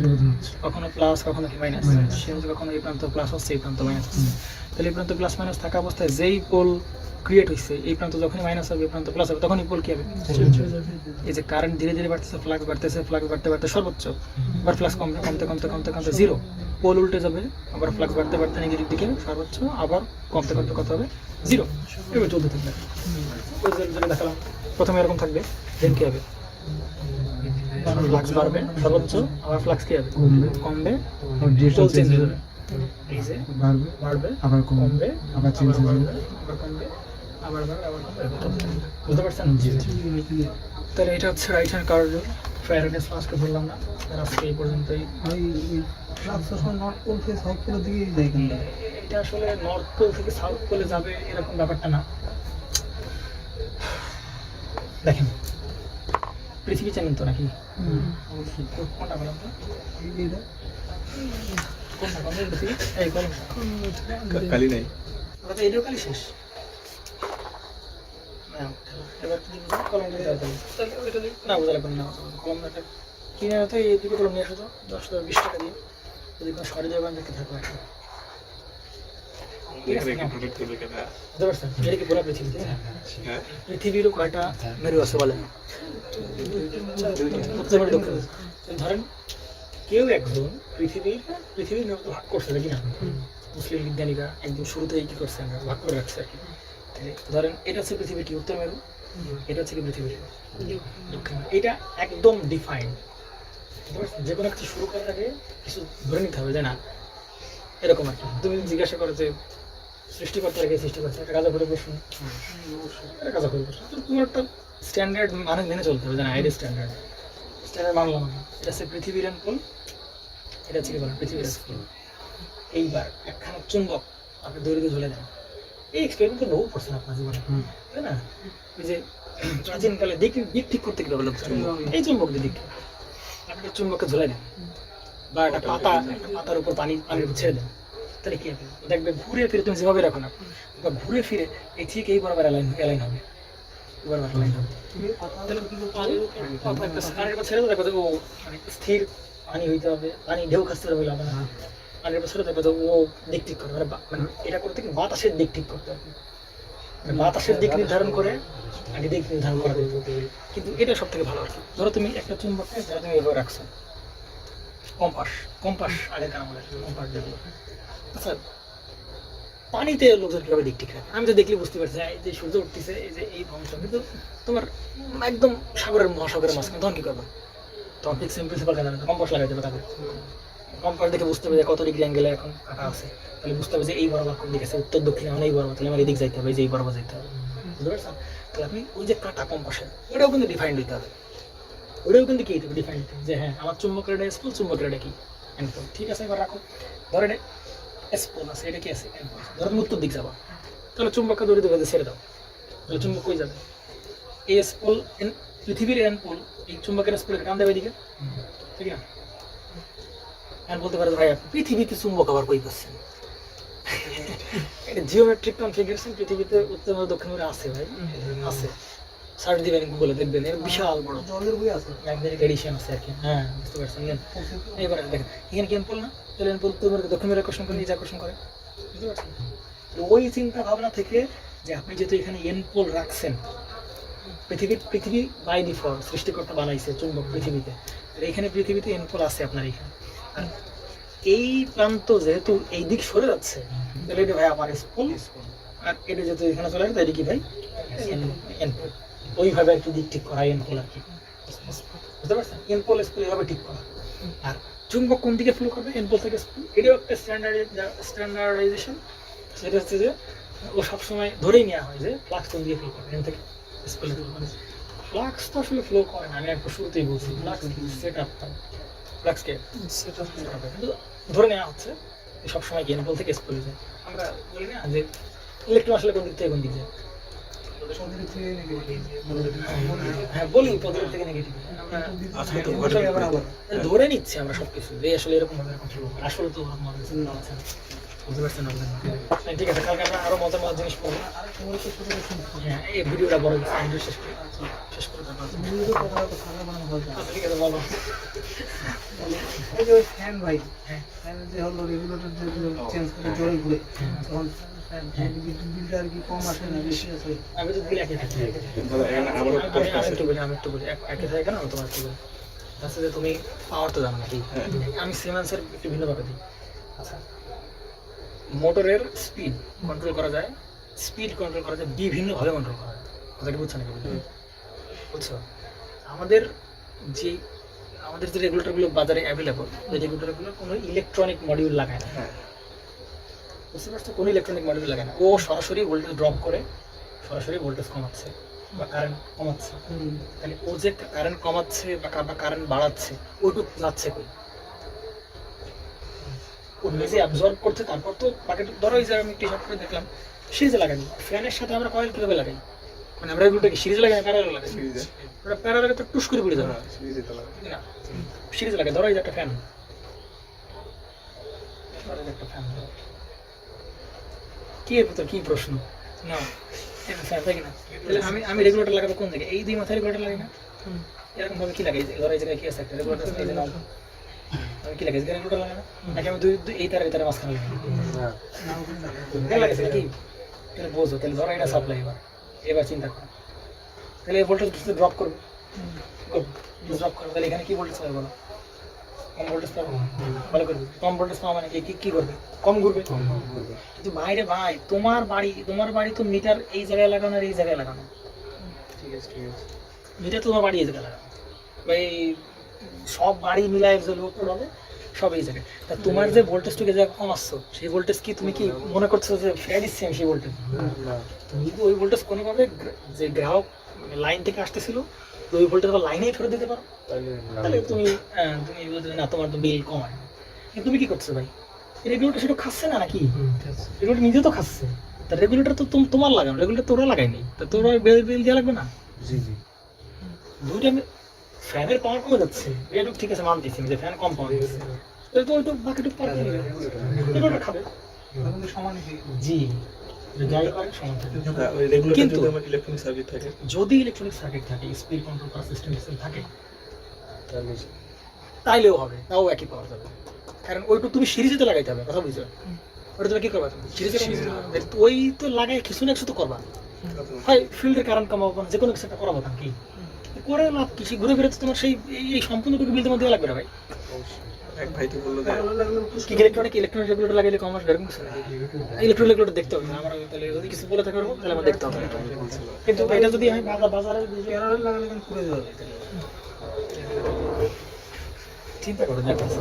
S1: কখনো প্লাস কখনো কি মাইনাস, সে কখনো এই প্রান্ত প্লাস হচ্ছে এই প্রান্ত মাইনাস হচ্ছে। তাহলে এই প্রান্ত প্লাস মাইনাস থাকা অবস্থায় যেই পোল ক্রিয়েট হয়েছে, এই প্রান্ত যখনই মাইনাস হবে এই প্রান্ত প্লাস হবে, তখনই পোল কি হবে, এই যে কারেন্ট ধীরে ধীরে বাড়তেছে, ফ্লাক্স বাড়তে বাড়তে সর্বোচ্চ, আবার ফ্লাক্স কমতে জিরো, পোল উল্টে যাবে, আবার ফ্লাক্স বাড়তে বাড়তে নেগেটিভ দিকে সর্বোচ্চ, আবার কমতে কত হবে, জিরো। এভাবে চলতে থাকবে। ওই যে দেখালাম প্রথমে এরকম থাকবে, দেন কি হবে, ফ্লাক্স বাড়বে সর্বোচ্চ, আবার ফ্লাক্স কি হবে, কমবে, পোল চেঞ্জ হয়ে যাবে, এই যে বাড়বে আবার কমবে, আবার চেঞ্জ হয়ে যাবে, আবার কমবে, আবার বাড়বে, আবার কমবে, বুঝতে পারছেন? তাহলে এটা হচ্ছে right hand curve rule. Faraday's লাস্টকে বললাম না, আজকে এই পর্যন্তই।
S2: নর্থ পোল থেকে সাউথ পোলের দিকে যাই কিন্তু
S1: এটা আসলে নর্থ পোল থেকে সাউথ পোলে যাবে এরকম ব্যাপারটা না। দেখেন পৃথিবী চেনেন তো নাকি? অবশ্যই। কোনটা বলেন তো? কোনটা কোনটা পৃথিবী? এই বলেন।
S3: কালি নাই,
S1: ওটা তো এটাও কালি শেষ। না, এবার তুমি বুঝো কলম দিয়ে দাও তাহলে ওইটা না বোঝা লাগবে না, কলম একটা কিনে তো এই দুটো কলম নিয়ে আসো তো 10-20 টাকা দিয়ে, যদি কোনো সরে যাবেন দেখতে থাকো একটা। বুঝতে পারছেন? এটা কি পুরো পৃথিবী, তাই না? পৃথিবীরও কয়টা মেরু আছে বলেন? উত্তর মেরু, দক্ষিণ মেরু। ধরেন কেউ একজন পৃথিবীর মেরু ভাগ করছে নাকি না, মুসলিম বিজ্ঞানীরা একদম শুরুতেই কি করছে, আমরা ভাগ করে রাখছে আর কি। ধরেন এটা হচ্ছে পৃথিবীর কি উত্তর মেরু, এটা হচ্ছে কি পৃথিবীর দক্ষিণ মেরু। এটা একদম ডিফাইন্ড। যে কোনো কিছু শুরু করার আগে কিছু ধরে নিতে হবে, যে না এরকম আর কি। তুমি জিজ্ঞাসা করো যে সৃষ্টিকর্তার আগে সৃষ্টি করছে, একটা কাজা করে প্রশ্ন, একটা কাজা করে প্রশ্ন, তোমার একটা স্ট্যান্ডার্ড মানে মেনে চলতে হবে, যে না এটা স্ট্যান্ডার্ড মানলাম আমি। এটা হচ্ছে পৃথিবীর এনপোল, এটা হচ্ছে কি বলেন পৃথিবীর এসপোল। এইবার একখানা চুম্বক আপনি দড়িতে ঝুলে দেন, এই এক্সপেরিমেন্ট তো বহু করছেন আপনার জীবনে, তাই না? ওই যে প্রাচীনকালে দিক ঠিক করতে গেলে বলতো এই চুম্বক দিক, আপনি চুম্বককে ঝুলাই দেন, বা একটা পাতার উপর পানির উপর ছেড়ে দেন, তাহলে কি হবে দেখবে ঘুরে ফিরে, তুমি যেভাবে রাখো না, বা ঘুরে ফিরে এই ঠিক এই বরাবর অ্যালাইন হবে, বরাবর অ্যালাইন হবে। তাহলে পানির উপর ছেড়ে দেখো যে ও মানে স্থির পানি হইতে হবে, পানি ঢেউ খাচ্ছে হবে না, পানির বছরে দেখবে তো ও দিক ঠিক করে, মানে এটা করতে কি বাতাসের দিক ঠিক করতে হবে, মানে বাতাসের দিক নির্ধারণ করে আগে দিক নির্ধারণ করা যায়। কিন্তু এটা সব থেকে ভালো আর কি। ধরো তুমি একটা চুম্বককে ধরো তুমি এভাবে রাখছো, কম্পাস আগেকার আমলে কম্পাস যেগুলো। আচ্ছা, পানিতে লোকজন কিভাবে দিক ঠিক রাখে? আমি তো দেখলে বুঝতে পারছি এই যে সূর্য উঠতেছে, এই যে এই অংশ কিন্তু তোমার একদম সাগরের মহাসাগরের মাঝখানে, তখন কি করবে? তখন ঠিক সেম প্রিন্সিপাল কেন কম্পাস লাগাই দেবে তাদের। কম্পাস দেখে বুঝতে হবে যে কত ডিগ্রি অ্যাঙ্গেলে এখন কাটা আছে, তাহলে বুঝতে হবে যে এই বরাবর কোন দিকে আছে, উত্তর দক্ষিণ এখন এই বরাবর, তাহলে আমার এদিক যাইতে হবে, এই যে এই বরাবর যাইতে হবে। বুঝতে পারছেন? তাহলে আপনি ওই যে কাটা কম্পাসের ওটাও কিন্তু ডিফাইন দিতে হবে, ওটাও কিন্তু কি ডিফাইন দিতে হবে যে হ্যাঁ আমার চুম্বকের এটা স্পুল, চুম্বকের এটা কি এনপোল। ঠিক আছে, এবার রাখো, ধরো এটা স্পুল আছে, এটা কি আছে এনপোল। ধরো তুমি উত্তর দিক যাবা, তাহলে চুম্বককে দড়ি দেবে ছেড়ে দাও, তাহলে চুম্বক কই যাবে? এই স্পুল পৃথিবীর এনপোল, এই চুম্বকের স্পুলের কান দেবে এদিকে, ঠিক না? আর বলতে পারে ভাই পৃথিবীতে চুম্বক আবার কই পাচ্ছেন? এটা জিওমেট্রিক কনফিগারেশন পৃথিবীতে উত্তর ও দক্ষিণ মেরু আছে ভাই, আছে। সার্চ দিবেন গুগলে দেখবেন এর বিশাল বড়
S2: জলের বই আছে,
S1: ম্যাগনেটিক এডিশন আছে আর কি। হ্যাঁ, বুঝতে পারছেন। এবার দেখেন এখানে কি এনপোল না, তাহলে এনপোল উত্তর মেরু দক্ষিণ মেরু আকর্ষণ করে, নিজে আকর্ষণ করে। বুঝতে পারছেন? তো ওই চিন্তা ভাবনা থেকে যে আপনি যেহেতু এখানে এনপোল রাখছেন, পৃথিবী বাই ডিফল্ট সৃষ্টিকর্তা বানাইছে চুম্বক পৃথিবীতে, এখানে পৃথিবীতে এনপোল আছে আপনার এখানে। আর এই প্রান্ত যেহেতু এই দিক সরে যাচ্ছে, তাহলে এটা ভাই আমার স্পুল, আর এটা যেহেতু এখানে চলে আসে, তাই এটা কি ভাই এনপোল। ওইভাবে আর কি দিক ঠিক করা এনপোল আর কি। বুঝতে পারছেন? এনপোল স্পুল এভাবে ঠিক করা। আর চুম্বক কোন দিকে ফ্লো করবে? এনপোল থেকে স্পুল। এটাও একটা স্ট্যান্ডার্ডাইজেশন। সেটা হচ্ছে যে ও সবসময় ধরেই নেওয়া হয় যে ফ্লাক্স কোন দিকে ফ্লো করবে, এখান থেকে স্পুলে। মানে ফ্লাক্স তো আসলে ফ্লো করে না, আমি একবার শুরুতেই বলছি ফ্লাক্স সেট আপ, ফ্লাক্সকে সেট আপ হবে, কিন্তু ধরে নেওয়া হচ্ছে সবসময় কি এনপোল থেকে স্পুলে যায়। আমরা বলি না যে ইলেকট্রন আসলে কোন দিক থেকে কোন দিক যায়? হ্যাঁ বলি পজিটিভ থেকে নেগেটিভ। আমরা ধরে নিচ্ছি আমরা সবকিছু যে আসলে এরকম হবে, এরকম flow হবে। আসলে তো ওরকম হবে না। বুঝতে পারছেন আপনারা? হ্যাঁ, ঠিক আছে, কালকে আমরা আরো মজার মজার জিনিস পড়বো। হ্যাঁ, এই ভিডিওটা বড় শেষ করে তারপর আচ্ছা, ঠিক আছে বলো।
S2: এই যে ওই ফ্যান ভাই, ফ্যান যে হলো রেগুলেটর যে চেঞ্জ করে জল ঘুরে, তখন বিলটা আর কি কম আসে না বেশি আসে?
S1: আমি তো বলি একই থাকে। আমি একটু বলি একই থাকে কেন, আমি তোমার একটু বলি। আচ্ছা, যে তুমি পাওয়ার তো জানো নাকি? আমি সিমেন্সের একটু ভিন্নভাবে দিই। আচ্ছা, মোটরের স্পিড কন্ট্রোল করা যায়, বিভিন্নভাবে কন্ট্রোল করা যায়। কথাটা বুঝছো নাকি? বুঝছো? আমাদের যে রেগুলেটরগুলো বাজারে অ্যাভেলেবল, ওই রেগুলেটরগুলো কোনো ইলেকট্রনিক মডিউল লাগায় না। বুঝতে পারছো? কোনো ইলেকট্রনিক মডিউল লাগায় না। ও সরাসরি ভোল্টেজ ড্রপ করে সরাসরি ভোল্টেজ কমাচ্ছে বা কারেন্ট কমাচ্ছে। তাহলে ও যে কারেন্ট কমাচ্ছে বা কারেন্ট বাড়াচ্ছে, ওইটুকু যাচ্ছে কই? ও নিজে অ্যাবজর্ব করছে, তারপর তো বাকিটা ধরো এই যে আমি টি শার্ট করে দেখলাম সিরিজে লাগাই। ফ্যানের সাথে আমরা কয়েল কিভাবে লাগাই? মানে আমরা এগুলোকে সিরিজে লাগাই না প্যারালাল লাগাই? ওটা প্যারালালে তো টুস করে পড়ে যাবে। না, সিরিজে লাগাই। ধরো এই যে একটা ফ্যান, একটা ফ্যান কি এর ভিতর কি প্রশ্ন? না এটা ফ্যান থাকে না। তাহলে আমি রেগুলেটর লাগাবো কোন জায়গায়? এই দুই মাথায় রেগুলেটর লাগাই না? এরকম ভাবে কি লাগাই? ধরো এই জায়গায় কি আছে একটা রেগুলেটর, এই যে নাও আমি কি লাগাই? রেগুলেটর লাগাই না নাকি? আমি দুই এই তারের মাঝখানে লাগাই না, লাগাইছি নাকি? তাহলে বোঝো, তাহলে ধরো এটা সাপ্লাই। এবার চিন্তা করো, তাহলে এই ভোল্টেজ ড্রপ করবে, ড্রপ করবে, তাহলে এখানে কি ভোল্টেজ পাবে বলো? কম ভোল্টেজ পাবে। ভালো করবে, কম ভোল্টেজ পাওয়া মানে কি করবে? কম ঘুরবে। কিন্তু বাইরে ভাই তোমার বাড়ি তো মিটার এই জায়গায় লাগানো আর এই জায়গায় লাগানো। ঠিক আছে, মিটার তোমার বাড়ি এই জায়গায় লাগানো, এই সব বাড়ি মিলায় যে লোড পড়াবে সব এই জায়গায়। তা তোমার যে ভোল্টেজটুকে যা কমাচ্ছ, সেই ভোল্টেজ কি তুমি কি মনে করছো যে ফেরাই দিচ্ছি আমি সেই ভোল্টেজ? তুমি যদি ওই ভোল্টেজ কোনোভাবে যে গ্রাহক লাইন থেকে আসতেছিল ওই ভোল্টেজ আবার লাইনেই ফেরত দিতে পারো, তাহলে তুমি বলতে না তোমার তো বিল কমায়। কিন্তু তুমি কি করছো ভাই? রেগুলেটর সেটা খাচ্ছে না নাকি? রেগুলেটর নিজে তো খাচ্ছে। তা রেগুলেটর তো তোমার লাগানো, রেগুলেটর তোরা লাগায়নি, তা তোরা বিল দেওয়া লাগবে না? দুইটা ফ্যানের পাওয়ার কমে যাচ্ছে, এটুকু ঠিক আছে মানতেছি যে ফ্যান কম পাওয়ার যাচ্ছে, তাহলে তো ওইটুকু বাকিটুকু পাওয়ার কমে যাবে, রেগুলেটর খাবে। জি, যাই করে সমান থাকে। কিন্তু যদি ইলেকট্রনিক সার্কিট থাকে, স্পিড কন্ট্রোল করার সিস্টেম থাকে, তাইলেও হবে, তাও একই পাওয়া যাবে। কারণ ওইটুকু তুমি সিরিজে তো লাগাইতে হবে, কথা বুঝছো? ওটা তুমি কি করবা, তুমি সিরিজে ওই তো লাগাই কিছু না কিছু তো করবা, হয় ফিল্ডের কারেন্ট কমাবো, যে কোনো কিছু একটা করাবো, কি করে লাভ কি? সেই ঘুরে ফিরে তো তোমার সেই এই সম্পূর্ণটুকু বিল তোমার দেওয়া লাগবে না ভাই।
S3: এক ভাই তো বললো যে
S1: কি ইলেকট্রনিক রেগুলেটর লাগাইলে কমার্স এরকম কিছু না, ইলেকট্রনিক রেগুলেটর দেখতে হবে না আমার, তাহলে যদি কিছু বলে থাকে ওরকম, তাহলে আমার দেখতে হবে। কিন্তু এটা যদি আমি বাজারে
S2: প্যারালাল লাগালে কিন্তু পুড়ে যাবে।
S1: চিন্তা করো, দেখতেছি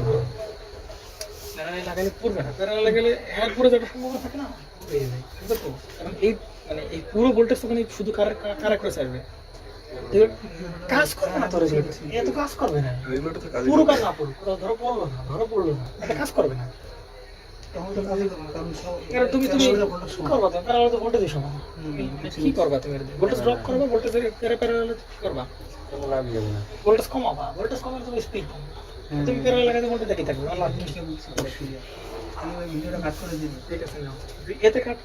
S1: প্যারালাল লাগালে পড়বে না, প্যারালাল লাগালে হ্যাঁ পড়ে যাওয়ার সম্ভাবনা থাকে না, পড়ে যায়। কিন্তু তো কারণ এই মানে এই পুরো ভোল্টেজ ওখানে শুধু কারা করে ছাড়বে, কাজ করবে না, তোর এত কাজ করবে না,
S3: রেগুলেটর তো কাজ
S1: পুরো কাজ না পড়ুক, ধরো পড়লো না, এটা কাজ করবে না।
S2: তখন তো কাজই করবে না, কারণ
S1: কারণ তুমি
S2: প্যারালাল ভোল্টেজ
S1: কি
S2: সমান।
S1: করবা, তুমি প্যারালাল তো ভোল্টেজই সমান, কি করবা তুমি? ভোল্টেজ ড্রপ করবা, ভোল্টেজ প্যারালাল করবা, ভোল্টেজ কমাবা, ভোল্টেজ কমালে তুমি স্পিড তুমি প্যারালাল লাগাতে ভোল্টেজ দেখি থাকবে, আমার লাভ নেই।
S2: জিনিসটা বুঝছি, আমি ওই ভিডিওটা কাজ করে দিই।
S1: ঠিক আছে, নাও এতে কাট